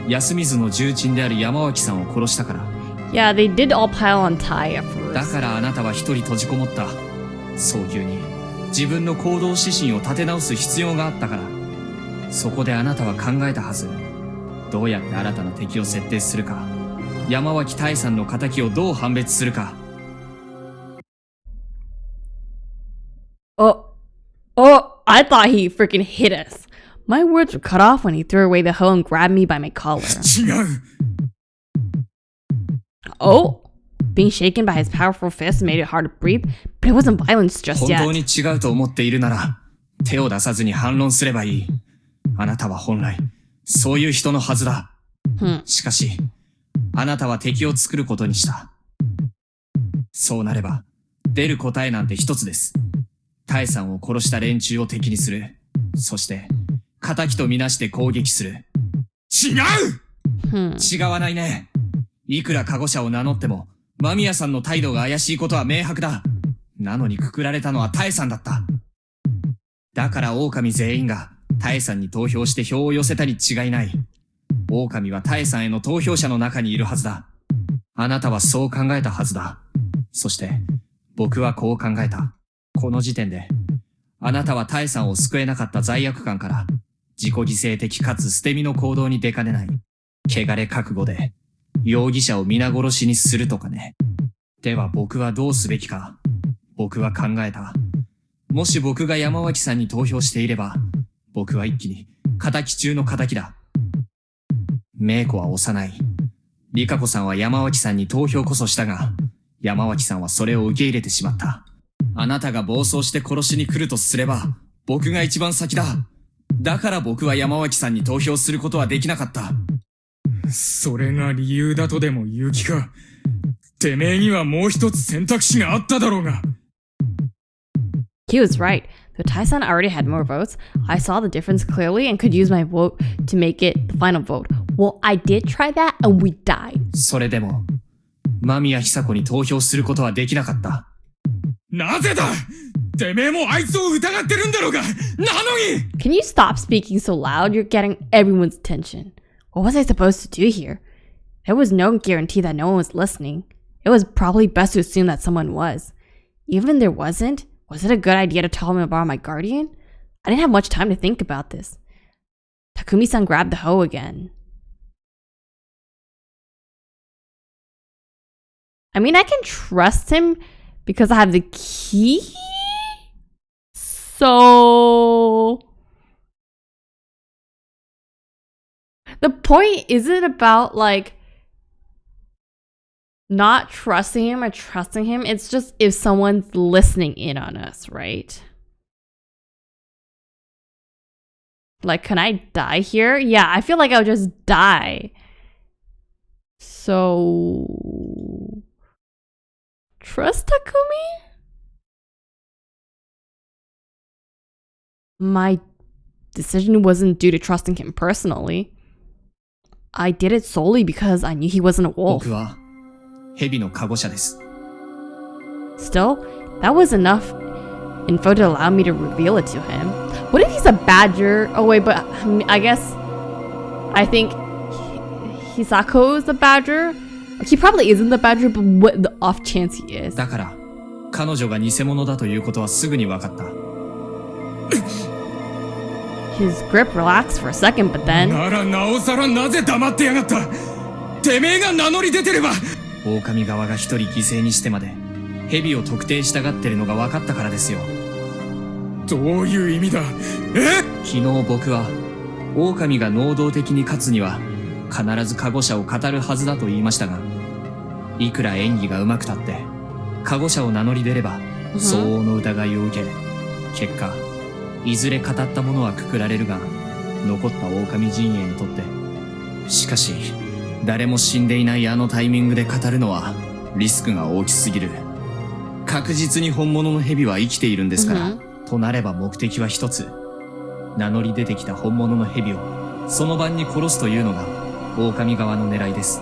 安水の重鎮である山脇さんを殺したから。Yeah, they did all pile on Tai at first. だからあなたは一人閉じこもった。早急に自分の行動指針を立て直す必要があったから。そこであなたは考えたはず。どうやって新たな敵を設定するか。山脇大さんの仇をどう判別するか。Oh, I thought he freaking hit us. My words were cut off when he threw away the hoe and grabbed me by my collar. 違う。 Oh, being shaken by his powerful fist made it hard to breathe, but it wasn't violence just 本 yet. 当に違うと思っているなら、手を出さずに反論すればいい。あなたは本来、そういう人のはずだ。しかし、あなたは敵を作ることにした。そうなれば、出る答えなんて一つです。タエさんを殺した連中を敵にする。そして、仇とみなして攻撃する。違う！違わないね。いくらカゴ者を名乗っても、間宮さんの態度が怪しいことは明白だ。なのにくくられたのはタエさんだった。だから狼全員がタエさんに投票して票を寄せたに違いない。狼はタエさんへの投票者の中にいるはずだ。あなたはそう考えたはずだ。そして、僕はこう考えた。この時点で、あなたはタエさんを救えなかった罪悪感から、自己犠牲的かつ捨て身の行動に出かねない。汚れ覚悟で、容疑者を皆殺しにするとかね。では僕はどうすべきか。僕は考えた。もし僕が山脇さんに投票していれば、僕は一気に、仇中の仇だ。芽子は幼い。リカ子さんは山脇さんに投票こそしたが、山脇さんはそれを受け入れてしまった。あなたが暴走して殺しに来るとすれば、僕が一番先だ。だから僕は山脇さんに投票することはできなかった。それが理由だとでも言う気か。てめえにはもう一つ選択肢があっただろうが。He was right. Though Tai-san already had more votes, I saw the difference clearly and could use my vote to make it the final vote. Well, I did try that and we died. それでも、間宮久子に投票することはできなかった。なぜだ！てめえもあいつを疑ってるんだろうが！なのに！ Can you stop speaking so loud? You're getting everyone's attention. What was I supposed to do here? There was no guarantee that no one was listening. It was probably best to assume that someone was. Even if there wasn't, was it a good idea to tell him about my guardian? I didn't have much time to think about this. Takumi-san grabbed the hoe again. I mean, I can trust him because I have the key? So... The point isn't about, like, not trusting him or trusting him. It's just if someone's listening in on us, right? Like, can I die here? Yeah, I feel like I would just die. So... Trust Takumi? My decision wasn't due to trusting him personally. I did it solely because I knew he wasn't a wolf. 僕は蛇のカゴ者です。 Still, that was enough info to allow me to reveal it to him. What if he's a badger? Oh wait, but I think Hisako's the badger? He probably isn't the badger, but what the off chance he is. だから、彼女が偽物だということはすぐに分かった。His grip relaxed for a second, but then... ならなおさらなぜ黙ってやがった。てめえが名乗り出てれば。狼側が一人犠牲にしてまで、蛇を特定したがってるのが分かったからですよ。どういう意味だ。昨日僕は、狼が能動的に勝つには、必ずカゴ者を語るはずだと言いましたが、いくら演技が上手くたって、カゴ者を名乗り出れば、相応の疑いを受け、結果、いずれ語ったものはくくられるが、残った狼陣営にとって、しかし、誰も死んでいないあのタイミングで語るのは、リスクが大きすぎる。確実に本物の蛇は生きているんですから、となれば目的は一つ。名乗り出てきた本物の蛇を、その晩に殺すというのが、狼側の狙いです。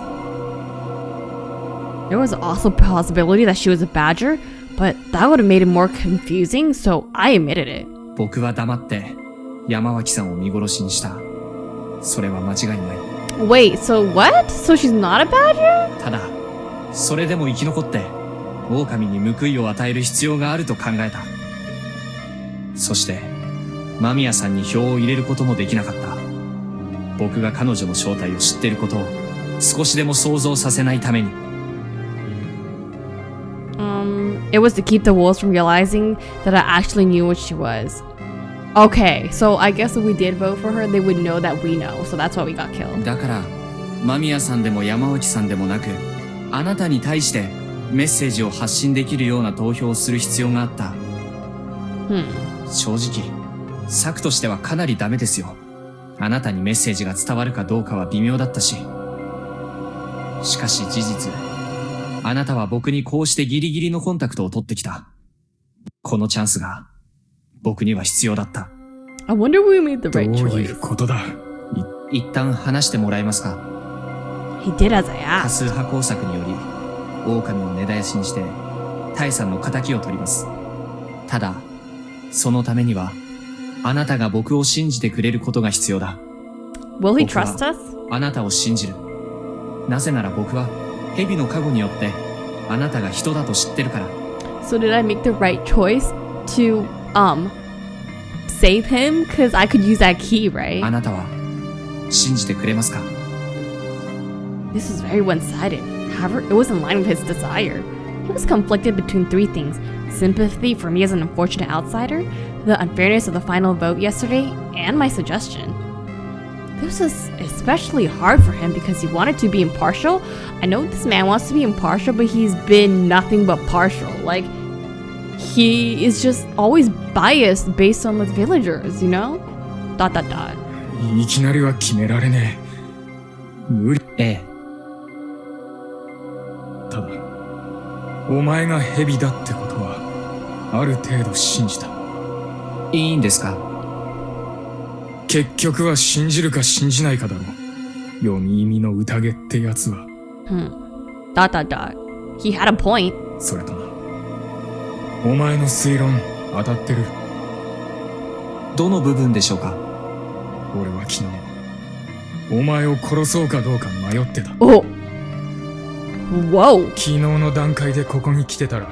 There was also a possibility that she was a badger, but that would have made it more confusing, so I admitted it. 僕は黙って山脇さんを見殺しにした。それは間違いない。Wait, so what? So she's not a badger? ただ、それでも生き残って、狼に報いを与える必要があると考えた。そして、間宮さんに票を入れることもできなかった。僕が彼女の正体を知っていることを少しでも想像させないために。It was to keep the wolves from realizing that I actually knew what she was. Okay, so I guess if we did vote for her, they would know that we know, so that's why we got killed. だから、間宮さんでも山脇さんでもなく、あなたに対してメッセージを発信できるような投票をする必要があった。正直、策としてはかなりダメですよ。あなたにメッセージが伝わるかどうかは微妙だったし。しかし事実、あなたは僕にこうしてギリギリのコンタクトを取ってきた。このチャンスが僕には必要だった。I wonder if we made the right choice. どういうことだ。一旦話してもらえますか。He did as I asked. 多数派工作により、狼を根絶やしにして、タイさんの仇を取ります。ただ、そのためには、あなたが僕を信じてくれることが必要だ。Will he trust us? あなたを信じる。なぜなら僕は、蛇の加護によってあなたが人だと知ってるから。 So did I make the right choice to save him? Because I could use that key, right? あなたは信じてくれますか？ This was very one-sided. However, it was in line with his desire. He was conflicted between three things: sympathy for me as an unfortunate outsider, the unfairness of the final vote yesterday, and my suggestion. This was especially hard for him because he wanted to be impartial. I know this man wants to be impartial, but he's been nothing but partial. Like, he is just always biased based on the villagers, you know? ... いきなりは決められねえ。無理。ええ。ただ、お前が蛇だってことはある程度信じた。いいんですか？結局は信じるか信じないかだろう。読み意味の宴ってやつは。He had a point. それとな、お前の推論当たってる。どの部分でしょうか？俺は昨日お前を殺そうかどうか迷ってた。おWhoa. 昨日の段階でここに来てたら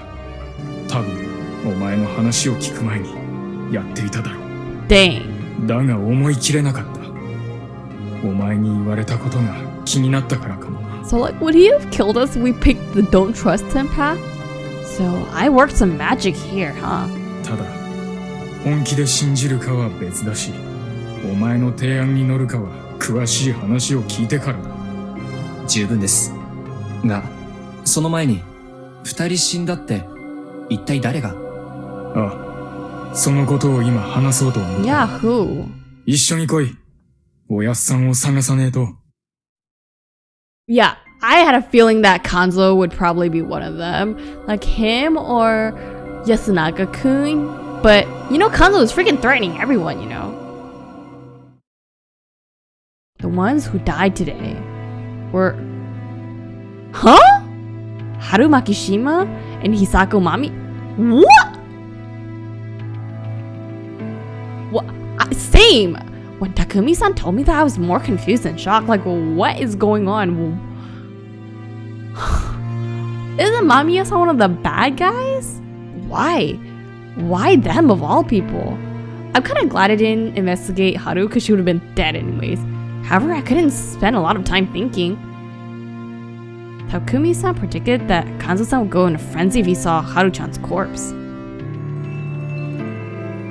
多分お前の話を聞く前にやっていただろう。Dang. だが思い切れなかった。お前に言われたことが気になったからかもな。 So like, would he have killed us if we picked the don't trust him path? So I worked some magic here, huh? ただ本気で信じるかは別だし、お前の提案に乗るかは詳しい話を聞いてからだ。十分です。が、その前に二人死んだって一体誰が？ああ、そのことを今話そうと思う。Yeah, who? 一緒に来い。おやっさんを探さねえと。Yeah, I had a feeling that Kanzo would probably be one of them. Like him or Yasunaga-kun. But, you know, Kanzo is freaking threatening everyone, you know. The ones who died today were... Huh? Harumaki Shima and Hisako Mami? What? What? Same! When Takumi-san told me that, I was more confused and shocked. Like, what is going on? Isn't Mamiya-san one of the bad guys? Why? Why them of all people? I'm kind of glad I didn't investigate Haru because she would have been dead anyways. However, I couldn't spend a lot of time thinking. Takumi-san predicted that Kanzo-san would go in a frenzy if he saw Haru-chan's corpse.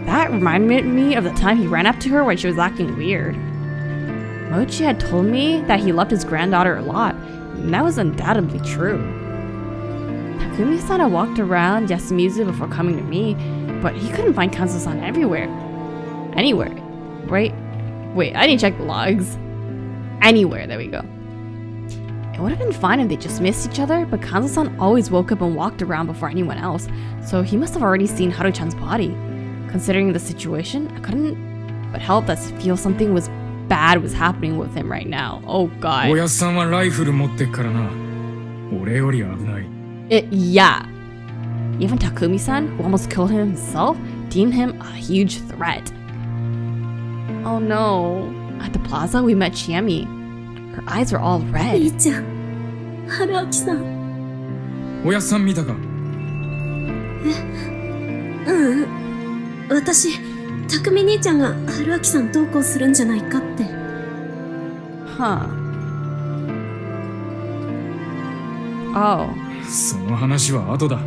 That reminded me of the time he ran up to her when she was acting weird. Mochi had told me that he loved his granddaughter a lot, and that was undoubtedly true. Takumi-san had walked around Yasumizu before coming to me, but he couldn't find Kanzo-san everywhere. Anywhere, right? Wait, I need to check the logs. Anywhere, there we go. It would have been fine if they just missed each other, but Kanzo-san always woke up and walked around before anyone else, so he must have already seen Haru-chan's body. Considering the situation, I couldn't but help but feel something bad was happening with him right now. Oh god. Yeah. Even Takumi-san, who almost killed him himself, deemed him a huge threat. Oh no. At the plaza, we met Chiemi. Her eyes were all red. 兄ちゃん、Haruaki-san。おやっさん見たか？私、匠兄ちゃんが春明さん投稿するんじゃないかって。Huh. Oh. その話は後だ。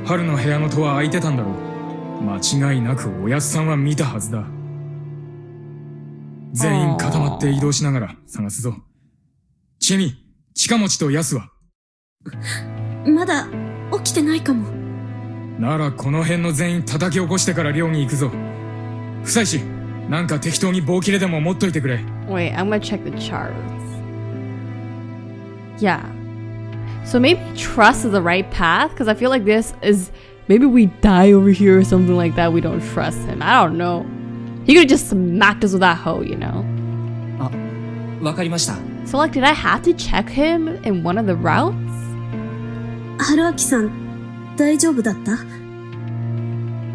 春の部屋の戸は開いてたんだろう。間違いなくおやっさんは見たはずだ。全員固まって移動しながら探すぞ。チェミ、近持とヤスは？まだ起きてないかも。ならこの辺の全員叩き起こしてから寮に行くぞ。不妻子、なんか適当に棒切れでも持っといてくれ。Wait, I'm gonna check the charts. Yeah. So maybe trust is the right path, because I feel like this is maybe we die over here or something like that. We don't trust him. I don't know. He could have just smacked us with that hoe, you know. あ、わかりました。So like, did I have to check him in one of the routes? 春明さん、大丈夫だった？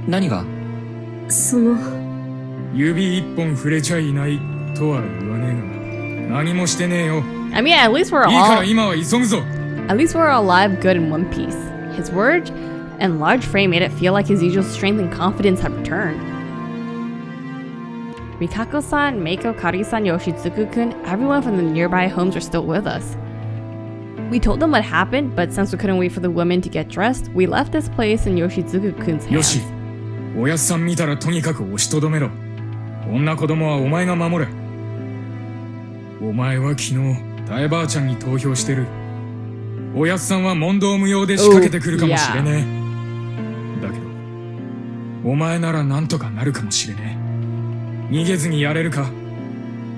何が？その指一本触れちゃいないとは言わねえが、何もしてねえよ。I mean, at least we're all. いいから今は急ぐぞ。At least we're alive, good in one piece. His word and large frame made it feel like his usual strength and confidence had returned. Mikako-san, Meiko, Kari-san, Yoshitsugu-kun, everyone from the nearby homes were still with us. We told them what happened, but since we couldn't wait for the women to get dressed, we left this place in Yoshitsugu-kun's hands. よし、おやっさん見たらとにかく押しとどめろ。女子供はお前が守れ。お前は昨日、タエばあちゃんに投票してる。おやっさんは問答無用で仕掛けてくるかもしれねえ。だけど、お前ならなんとかなるかもしれねえ。逃げずにやれるか？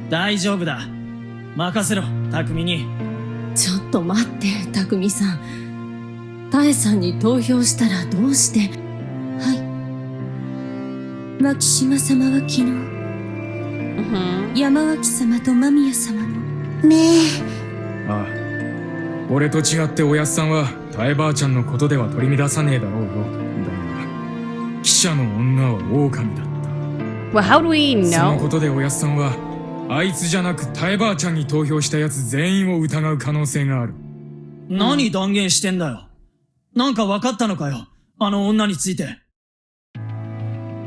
大丈夫だ。任せろ、匠に。ちょっと待って、匠さん。タエさんに投票したらどうして？はい。牧島様は昨日、山脇様と間宮様の。ねえ。ああ。俺と違っておやっさんはタエばあちゃんのことでは取り乱さねえだろうよ。だが、記者の女は狼だった。Well, how do we know? そのことでおやっさんはあいつじゃなくタエばあちゃんに投票したやつ全員を疑う可能性がある。何断言してんだよ。なんか分かったのかよ、あの女について。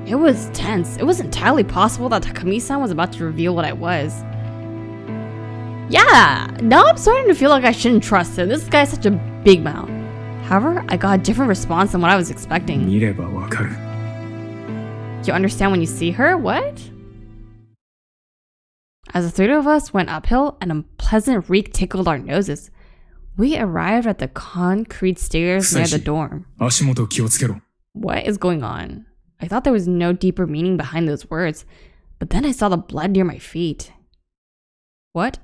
It was tense. It was entirely possible that Takumi-san was about to reveal what I was. Yeah, now I'm starting to feel like I shouldn't trust him. This guy's such a big mouth. However, I got a different response than what I was expecting. 見ればわかる。You understand when you see her? What? As the three of us went uphill, an unpleasant reek tickled our noses. We arrived at the concrete stairs near the dorm. 足元気をつけろ。What is going on? I thought there was no deeper meaning behind those words, but then I saw the blood near my feet. What?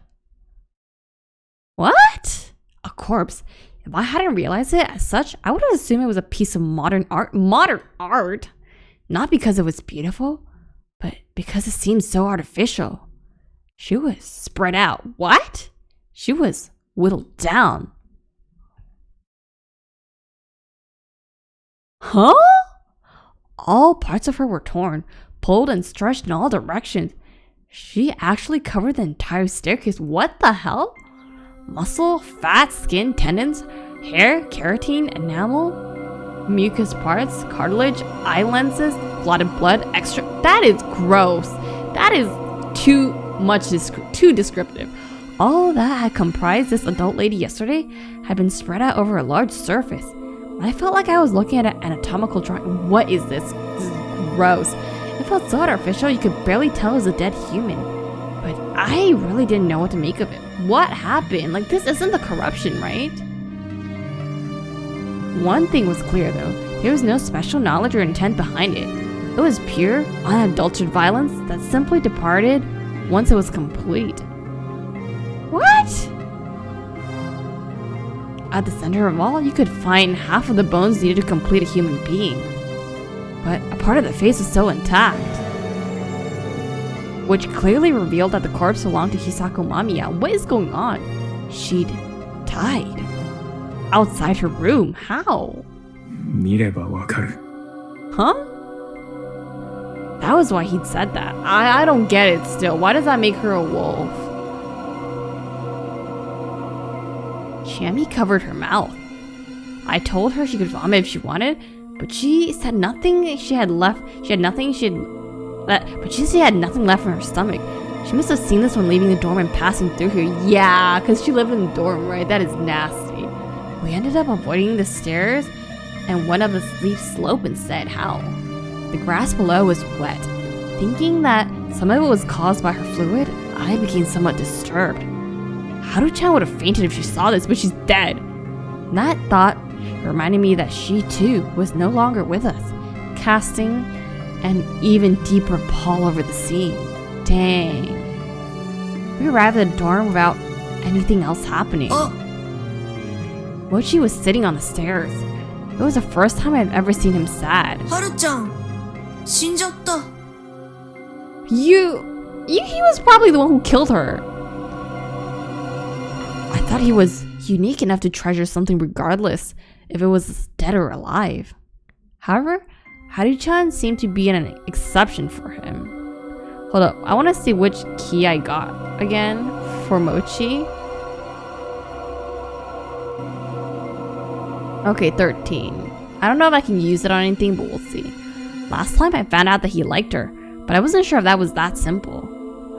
What? A corpse. If I hadn't realized it as such, I would have assumed it was a piece of modern art. Modern art? Not because it was beautiful, but because it seemed so artificial. She was spread out. What? She was whittled down. Huh? All parts of her were torn, pulled and stretched in all directions. She actually covered the entire staircase. What the hell? Muscle, fat, skin, tendons, hair, keratin, enamel, mucous parts, cartilage, eye lenses, blotted blood, extra. That is gross. That is too descriptive. All that had comprised this adult lady yesterday had been spread out over a large surface. I felt like I was looking at an anatomical drawing. What is this? This is gross. It felt so artificial you could barely tell it was a dead human. But I really didn't know what to make of it. What happened? Like, this isn't the corruption, right? One thing was clear though. There was no special knowledge or intent behind it. It was pure, unadulterated violence that simply departed once it was complete. What? At the center of all, you could find half of the bones needed to complete a human being. But a part of the face was still intact, which clearly revealed that the corpse belonged to Hisako Mamiya. What is going on? She'd died. Outside her room. How? 見ればわかる。 Huh? That was why he'd said that. I don't get it still. Why does that make her a wolf? Chami covered her mouth. I told her she could vomit if she wanted, but she said nothing she had left. But she had nothing left in her stomach. She must have seen this when leaving the dorm and passing through here. Yeah, because she lived in the dorm, right? That is nasty. We ended up avoiding the stairs and went up a steep slope instead. How? The grass below was wet. Thinking that some of it was caused by her fluid, I became somewhat disturbed. Haru-chan would have fainted if she saw this, but she's dead. And that thought reminded me that she too was no longer with us, casting an even deeper pall over the scene. Dang. We arrived at the dorm without anything else happening. Mochi was sitting on the stairs. It was the first time I've ever seen him sad. Haru-chan, 死んじゃった。 He was probably the one who killed her. I thought he was unique enough to treasure something regardless if it was dead or alive. However, Haru-chan seemed to be an exception for him. Hold up, I want to see which key I got again for Mochi. Okay, 13. I don't know if I can use it on anything, but we'll see. Last time I found out that he liked her, but I wasn't sure if that was that simple.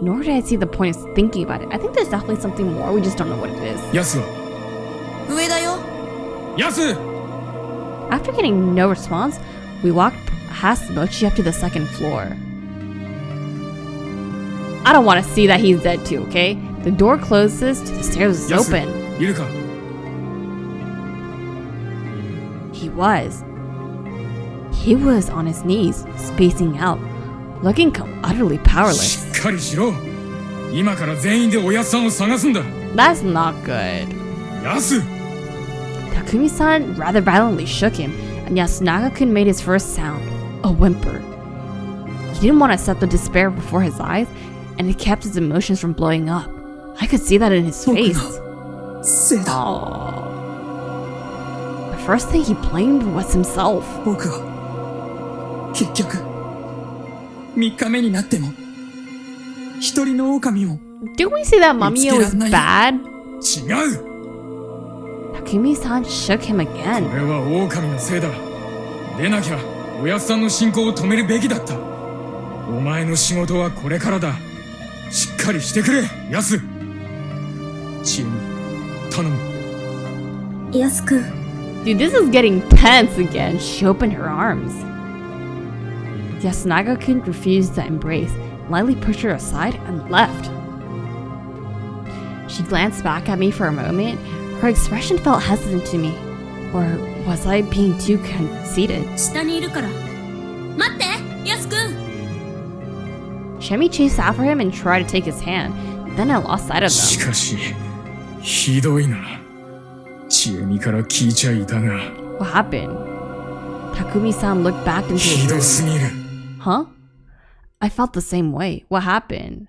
Nor did I see the point of thinking about it. I think there's definitely something more, we just don't know what it is. Yasu! 上だよ。 Yasu! After getting no response, we walked past Mochi up to the second floor. I don't want to see that he's dead too, okay? The door closes to the stairs is Yasu, open. Iruka. He was on his knees, spacing out, looking utterly powerless. しっかりしろ。今から全員でおやっさんを探すんだ。 That's not good. ヤス! Takumi-san rather violently shook him, and Yasunaga-kun made his first sound, a whimper. He didn't want to accept the despair before his eyes, and it kept his emotions from blowing up. I could see that in his face. Aww. The first thing he blamed was himself. 僕は結局3日目になっても一人の狼も Did we say that Mamiya was bad? 違う! Takumi-san shook him again. これは狼のせいだ。でなきゃおやっさんの進行を止めるべきだった。お前の仕事はこれからだ。しっかりしてくれ、ヤス。チーム、頼む。ヤスくん。Dude, this is getting tense again. She opened her arms. Yasunaga-kun refused to embrace, lightly pushed her aside, and left. She glanced back at me for a moment. Her expression felt hesitant to me. Or was I being too conceited? 下にいるから。待って、ヤスくん。Shemi chased after him and tried to take his hand. Then I lost sight of し them. かし、ひどいな。チエミから聞いちゃいたが。 What happened? Takumi-san looked back into ひ his どすぎる。 Huh? I felt the same way. What happened?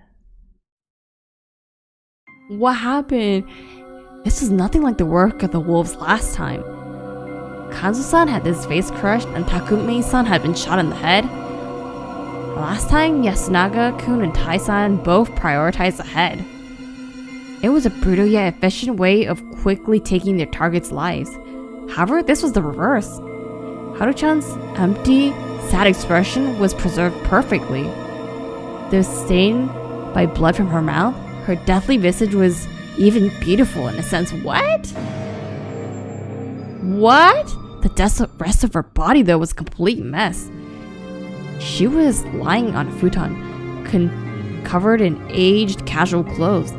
What happened? This was nothing like the work of the wolves last time. Kanzo-san had his face crushed and Takumi-san had been shot in the head. Last time, Yasunaga-kun and Tai-san both prioritized the head. It was a brutal yet efficient way of quickly taking their targets' lives. However, this was the reverse. Haru-chan's empty, sad expression was preserved perfectly. Though stained by blood from her mouth, her deathly visage was even beautiful in a sense. What? What? The rest of her body, though, was a complete mess. She was lying on a futon, covered in aged, casual clothes.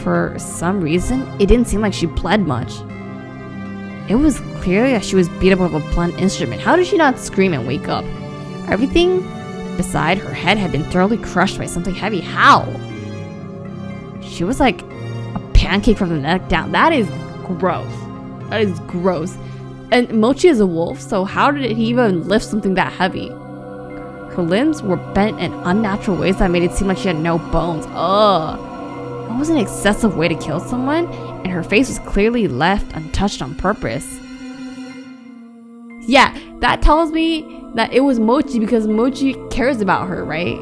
For some reason, it didn't seem like she bled much. It was clear that she was beat up with a blunt instrument. How did she not scream and wake up? Everything beside her head had been thoroughly crushed by something heavy. How? She was like a pancake from the neck down. That is gross. That is gross. And Mochi is a wolf, so how did he even lift something that heavy? Her limbs were bent in unnatural ways that made it seem like she had no bones. Ugh. It was an excessive way to kill someone, and her face was clearly left untouched on purpose. Yeah, that tells me that it was Mochi because Mochi cares about her, right?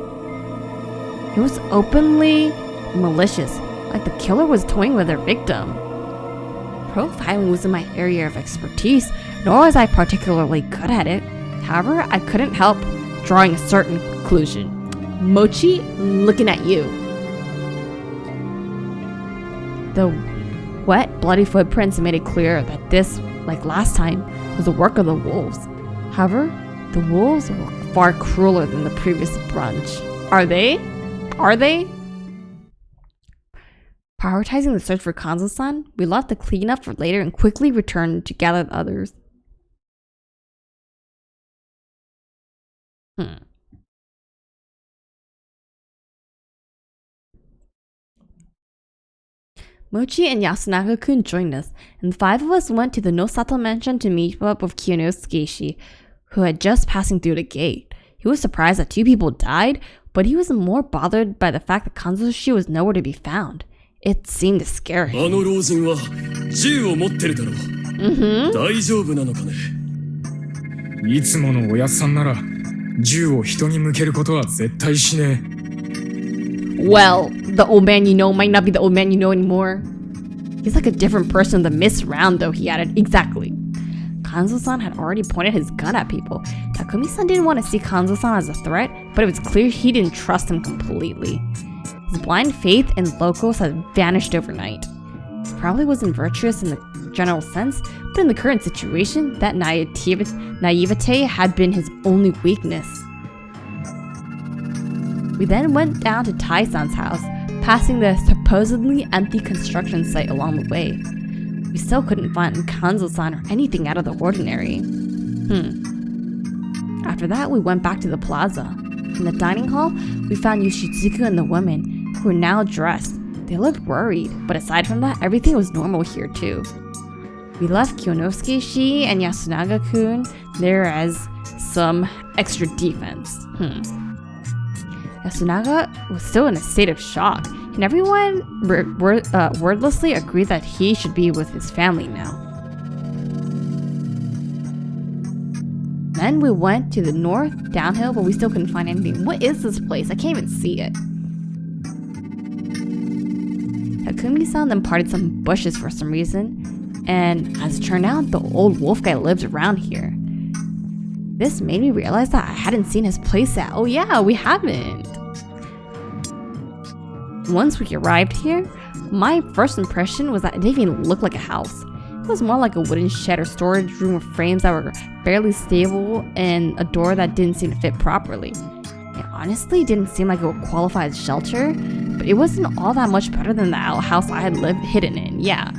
It was openly malicious, like the killer was toying with her victim. Profiling wasn't my area of expertise, nor was I particularly good at it. However, I couldn't help drawing a certain conclusion. Mochi looking at you. The wet, bloody footprints made it clear that this, like last time, was the work of the wolves. However, the wolves were far crueler than the previous bunch. Are they? Are they? Prioritizing the search for Kanzo-san, we left the cleanup for later and quickly returned to gather the others. Mochi and Yasunaga-kun joined us, and the 5 of us went to the Nosato mansion to meet up with Kiyonosuke, who had just passing through the gate. He was surprised that 2 people died, but he was more bothered by the fact that Kanzo-shi was nowhere to be found. It seemed to scare him. あの老人は銃を持ってるだろう。大丈夫なのかね。いつものおやっさんなら銃を人に向けることは絶対しねえ。Well, the old man you know might not be the old man you know anymore. He's like a different person in the mist round, though, he added. Exactly. Kanzo-san had already pointed his gun at people. Takumi-san didn't want to see Kanzo-san as a threat, but it was clear he didn't trust him completely. His blind faith in locals had vanished overnight. He probably wasn't virtuous in the general sense, but in the current situation, that naivete had been his only weakness. We then went down to Tai-san's house, passing the supposedly empty construction site along the way. We still couldn't find Kanzo-san or anything out of the ordinary. After that, we went back to the plaza. In the dining hall, we found Yoshitsugu and the women, who were now dressed. They looked worried, but aside from that, everything was normal here too. We left Kyonosuke-shi and Yasunaga-kun there as some extra defense. Yasunaga was still in a state of shock, and everyone wordlessly agreed that he should be with his family now. Then we went to the north, downhill, but we still couldn't find anything. What is this place? I can't even see it. Takumi-san then parted some bushes for some reason, and as it turned out, the old wolf guy lives around here. This made me realize that I hadn't seen his playset. Oh yeah, we haven't. Once we arrived here, my first impression was that it didn't even look like a house. It was more like a wooden shed or storage room with frames that were barely stable and a door that didn't seem to fit properly. It honestly didn't seem like it would qualify as shelter, but it wasn't all that much better than the outhouse I had lived hidden in, yeah.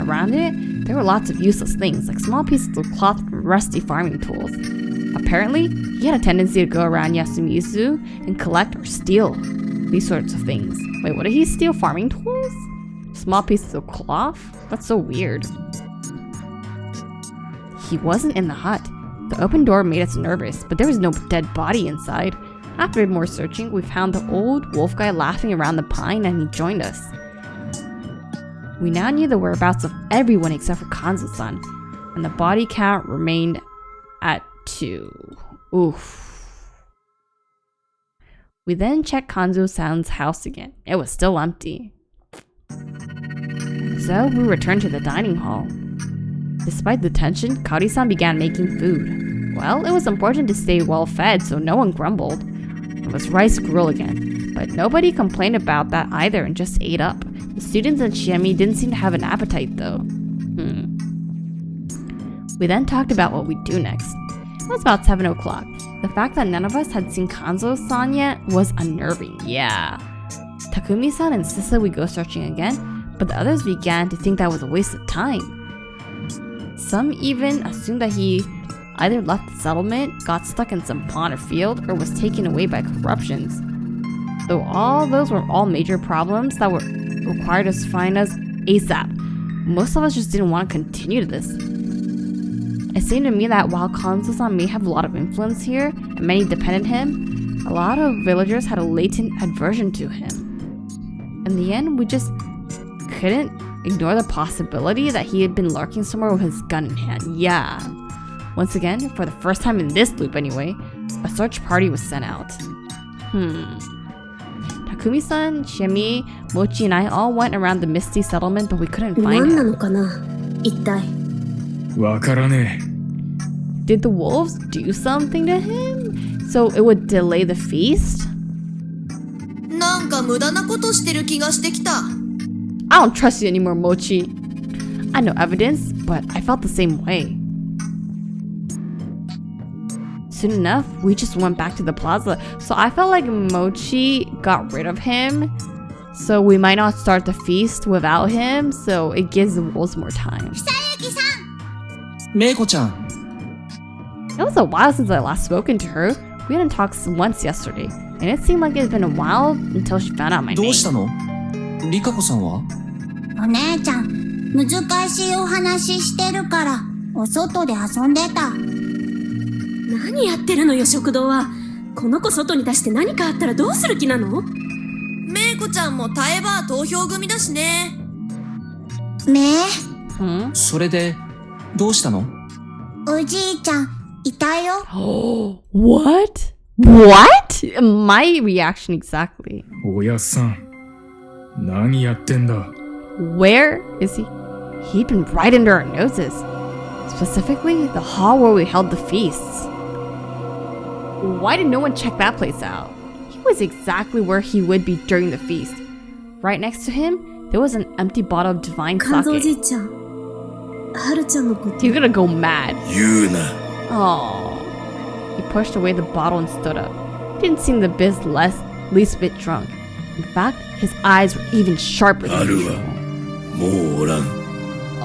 Around it, there were lots of useless things, like small pieces of cloth and rusty farming tools. Apparently, he had a tendency to go around Yasumizu and collect or steal these sorts of things. Wait, what did he steal? Farming tools? Small pieces of cloth? That's so weird. He wasn't in the hut. The open door made us nervous, but there was no dead body inside. After more searching, we found the old wolf guy laughing around the pine, and he joined us. We now knew the whereabouts of everyone except for Kanzo-san, and the body count remained at 2. Oof. We then checked Kanzo-san's house again. It was still empty. So we returned to the dining hall. Despite the tension, Kaori-san began making food. Well, it was important to stay well fed, so no one grumbled. It was rice gruel again, but nobody complained about that either and just ate up. The students and Shiemi didn't seem to have an appetite though. We then talked about what we'd do next. It was about 7 o'clock. The fact that none of us had seen Kanzo-san yet was unnerving, yeah. Takumi-san insisted we go searching again, but the others began to think that was a waste of time. Some even assumed that he either left the settlement, got stuck in some pond or field, or was taken away by corruptions. Though all those were all major problems that required us to find us ASAP, most of us just didn't want to continue this. It seemed to me that while Kanzo-san may have a lot of influence here, and many depended him, a lot of villagers had a latent aversion to him. In the end, we just couldn't ignore the possibility that he had been lurking somewhere with his gun in hand. Yeah. Once again, for the first time in this loop anyway, a search party was sent out. Takumi-san, Shiemi, Mochi, and I all went around the misty settlement, but we couldn't find him. Did the wolves do something to him? So it would delay the feast? I don't trust you anymore, Mochi. I had no evidence, but I felt the same way. Soon enough, we just went back to the plaza, so I felt like Mochi got rid of him, so we might not start the feast without him, so it gives the wolves more time. Meiko-chan. It was a while since I last spoken to her. We hadn't talked once yesterday, and it seemed like it had been a while until she found out my name. どうしたの? Rikako-sanは? お姉ちゃん、難しいお話してるから、お外で遊んでた。何やってるのよ、食堂は。この子外に出して何かあったらどうする気なの？メイコちゃんもタエバー投票組だしね。それで、どうしたの? おじいちゃん、いたよ。What? What? My reaction exactly. おやさん、何やってんだ? Where is he? He'd been right under our noses. His Specifically, the hall where we held the feasts. Why did no one check that place out? He was exactly where he would be during the feast. Right next to him, there was an empty bottle of divine sake. 肝臓じいちゃん、はるちゃんのこと。 He's gonna go mad. 言うな。 Oh. He pushed away the bottle and stood up. He didn't seem the least bit drunk. In fact, his eyes were even sharper than ハル usual. はもうおらん。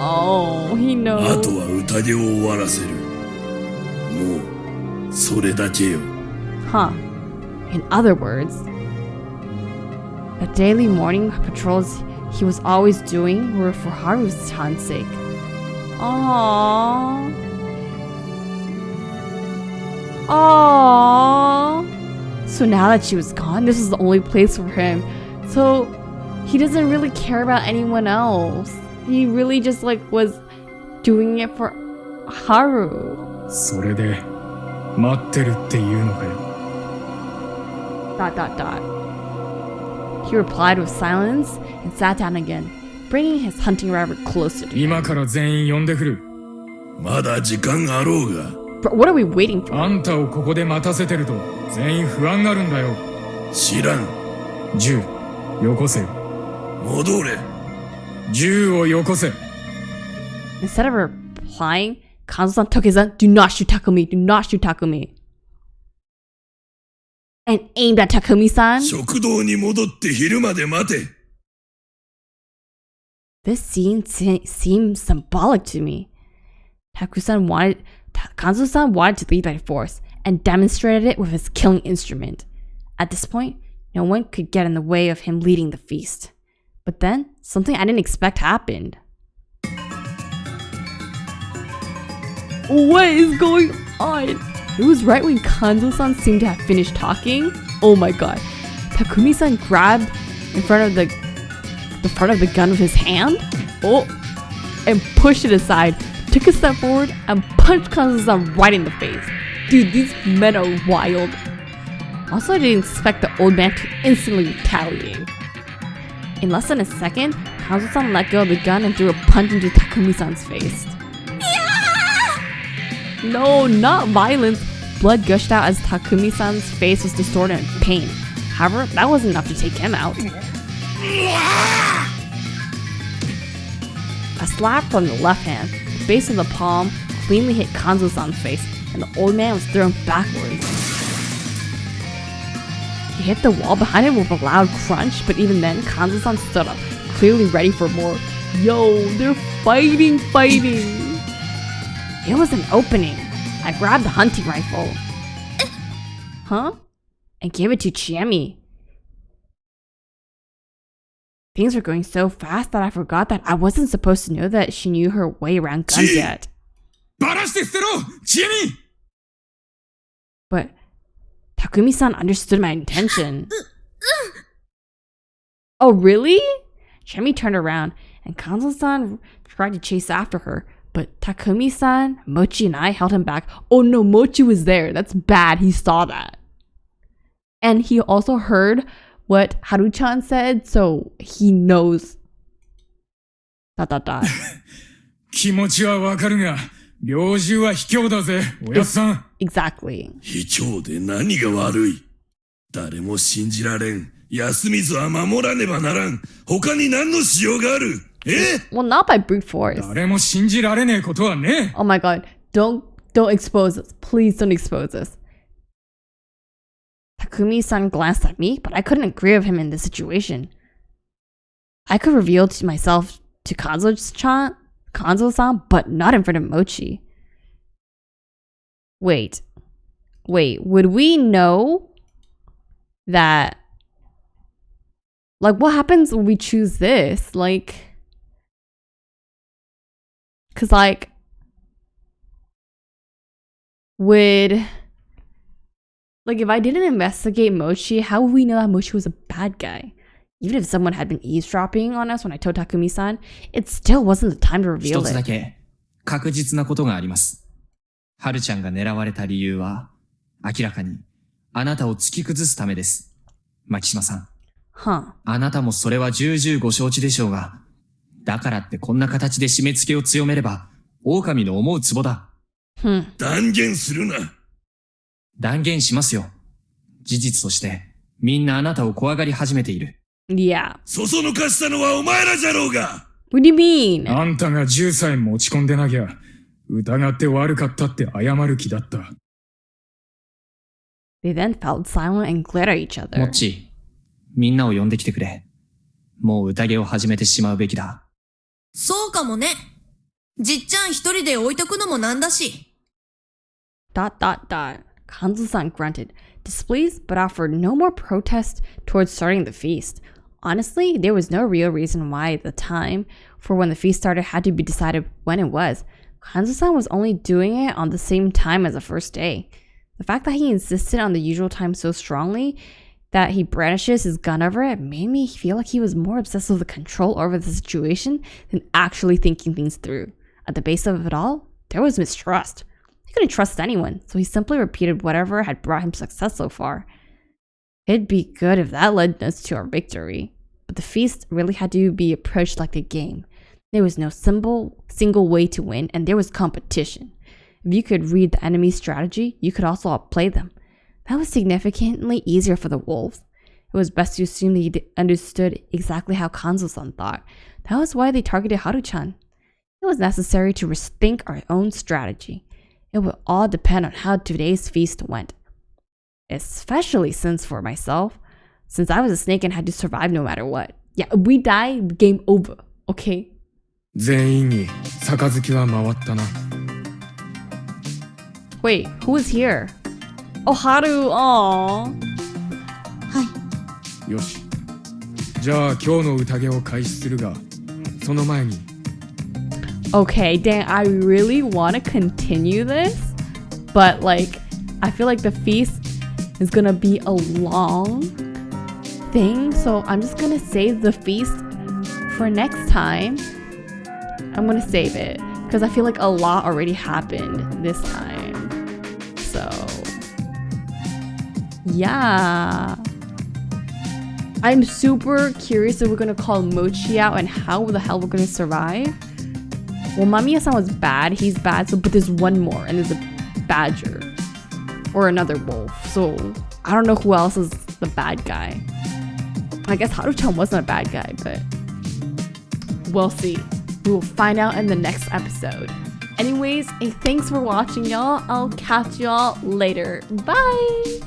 Oh, he あ knows. とは宴を終わらせる。もうそれだけよ。 Huh. In other words, the daily morning patrols he was always doing were for Haru-chan's sake. Aww. Aww. So now that she was gone, this was the only place for him. So he doesn't really care about anyone else. He really just was doing it for Haru. それで待ってるっていうのかよ。He replied with silence and sat down again, bringing his hunting rabbit closer to him. 今から全員呼んでくる。まだ時間あろうが。 But what are we waiting for? あんたをここで待たせてると全員不安になるんだよ。知らん。銃よこせよ。戻れ。銃をよこせ。 Instead of replying, Kanzo-san took his gun. Do not shoot Takumi. Do not shoot Takumi. And aimed at Takumi-san. 食堂に戻って昼まで待て。 This scene seemed symbolic to me. Kanzo-san wanted to lead by force and demonstrated it with his killing instrument. At this point, no one could get in the way of him leading the feast. But then, something I didn't expect happened. What is going on? It was right when Kanzo-san seemed to have finished talking. Oh my god. Takumi-san grabbed in front of the front of the gun with his hand. Oh, and pushed it aside. Took a step forward and punched Kanzo-san right in the face. Dude, these men are wild. Also, I didn't expect the old man to instantly retaliate. In less than a second, Kanzo-san let go of the gun and threw a punch into Takumi-san's face. No, not violence. Blood gushed out as Takumi-san's face was distorted in pain. However, that wasn't enough to take him out. A slap from the left hand, the base of the palm, cleanly hit Kanzo-san's face, and the old man was thrown backwards. He hit the wall behind him with a loud crunch, but even then, Kanzo-san stood up, clearly ready for more. Yo, they're fighting! It was an opening. I grabbed the hunting rifle. Huh? And gave it to Chiemi. Things were going so fast that I forgot that I wasn't supposed to know that she knew her way around guns yet. But Takumi-san understood my intention. Oh, really? Chiemi turned around, and Kanzo-san tried to chase after her. But Takumi-san, Mochi, and I held him back. Oh no, Mochi was there. That's bad. He saw that. And he also heard what Haru-chan said, so he knows. ... 気持ちはわかるが、猟銃は卑怯だぜ、おやっさん。Exactly. 卑怯で何が悪い。誰も信じられん。休みずは守らねばならん。他に何のしようがある。Well, not by brute force. 誰も信じられねえことはね。 Oh my god. Don't expose us. Please don't expose us. Takumi-san glanced at me, but I couldn't agree with him in this situation. I could reveal to myself to Kanzo-san, but not in front of Mochi. Wait, would we know that... what happens when we choose this? Cause if I didn't investigate Mochi, how would we know that Mochi was a bad guy? Even if someone had been eavesdropping on us when I told Takumi-san, it still wasn't the time to reveal 一つだ it. け確実なことがあります。はるちゃんが狙われた理由は、明らかにあなたを突き崩すためです。牧島さん。Huh. あなたもそれは重々ご承知でしょうが、だからってこんな形で締め付けを強めれば、狼の思うツボだ。断言するな。断言しますよ。事実として、みんなあなたを怖がり始めている。Yeah. そそのかしたのはお前らじゃろうが。What do you mean? あんたが銃さえ持ち込んでなきゃ、疑って悪かったって謝る気だった。They then felt silent and glared at each other. もっち、みんなを呼んできてくれ。もう宴を始めてしまうべきだ。そうかもね。じっちゃん一人で置いとくのもなんだし。Kanzo-san grunted, displeased but offered no more protest towards starting the feast. Honestly, there was no real reason why the time for when the feast started had to be decided when it was. Kanzo-san was only doing it on the same time as the first day. The fact that he insisted on the usual time so strongly that he brandishes his gun over it made me feel like he was more obsessed with the control over the situation than actually thinking things through. At the base of it all, there was mistrust. He couldn't trust anyone, so he simply repeated whatever had brought him success so far. It'd be good if that led us to our victory, but the feast really had to be approached like a game. There was no single way to win, and there was competition. If you could read the enemy's strategy, you could also outplay them. That was significantly easier for the wolves. It was best to assume that he understood exactly how Kanzo-san thought. That was why they targeted Haru-chan. It was necessary to rethink our own strategy. It would all depend on how today's feast went. Especially since for myself, since I was a snake and had to survive no matter what. Yeah, if we die, game over, okay? 全員に杯は回ったな。Wait, who is here? Oh, Haru, aww. よし。じゃあ今日の宴を開始するが、その前に。Okay, dang, I really want to continue this, but like, I feel like the feast is gonna be a long thing, so I'm just gonna save the feast for next time. I'm gonna save it, because I feel like a lot already happened this time. So, yeah. I'm super curious if we're gonna call Mochi out and how the hell we're gonna survive. Well, Mamiya-san was bad. He's bad. So, but there's one more, and there's a badger or another wolf. So I don't know who else is the bad guy. I guess Haru-chan wasn't a bad guy, but we'll see. We will find out in the next episode. Anyways, thanks for watching, y'all. I'll catch y'all later. Bye.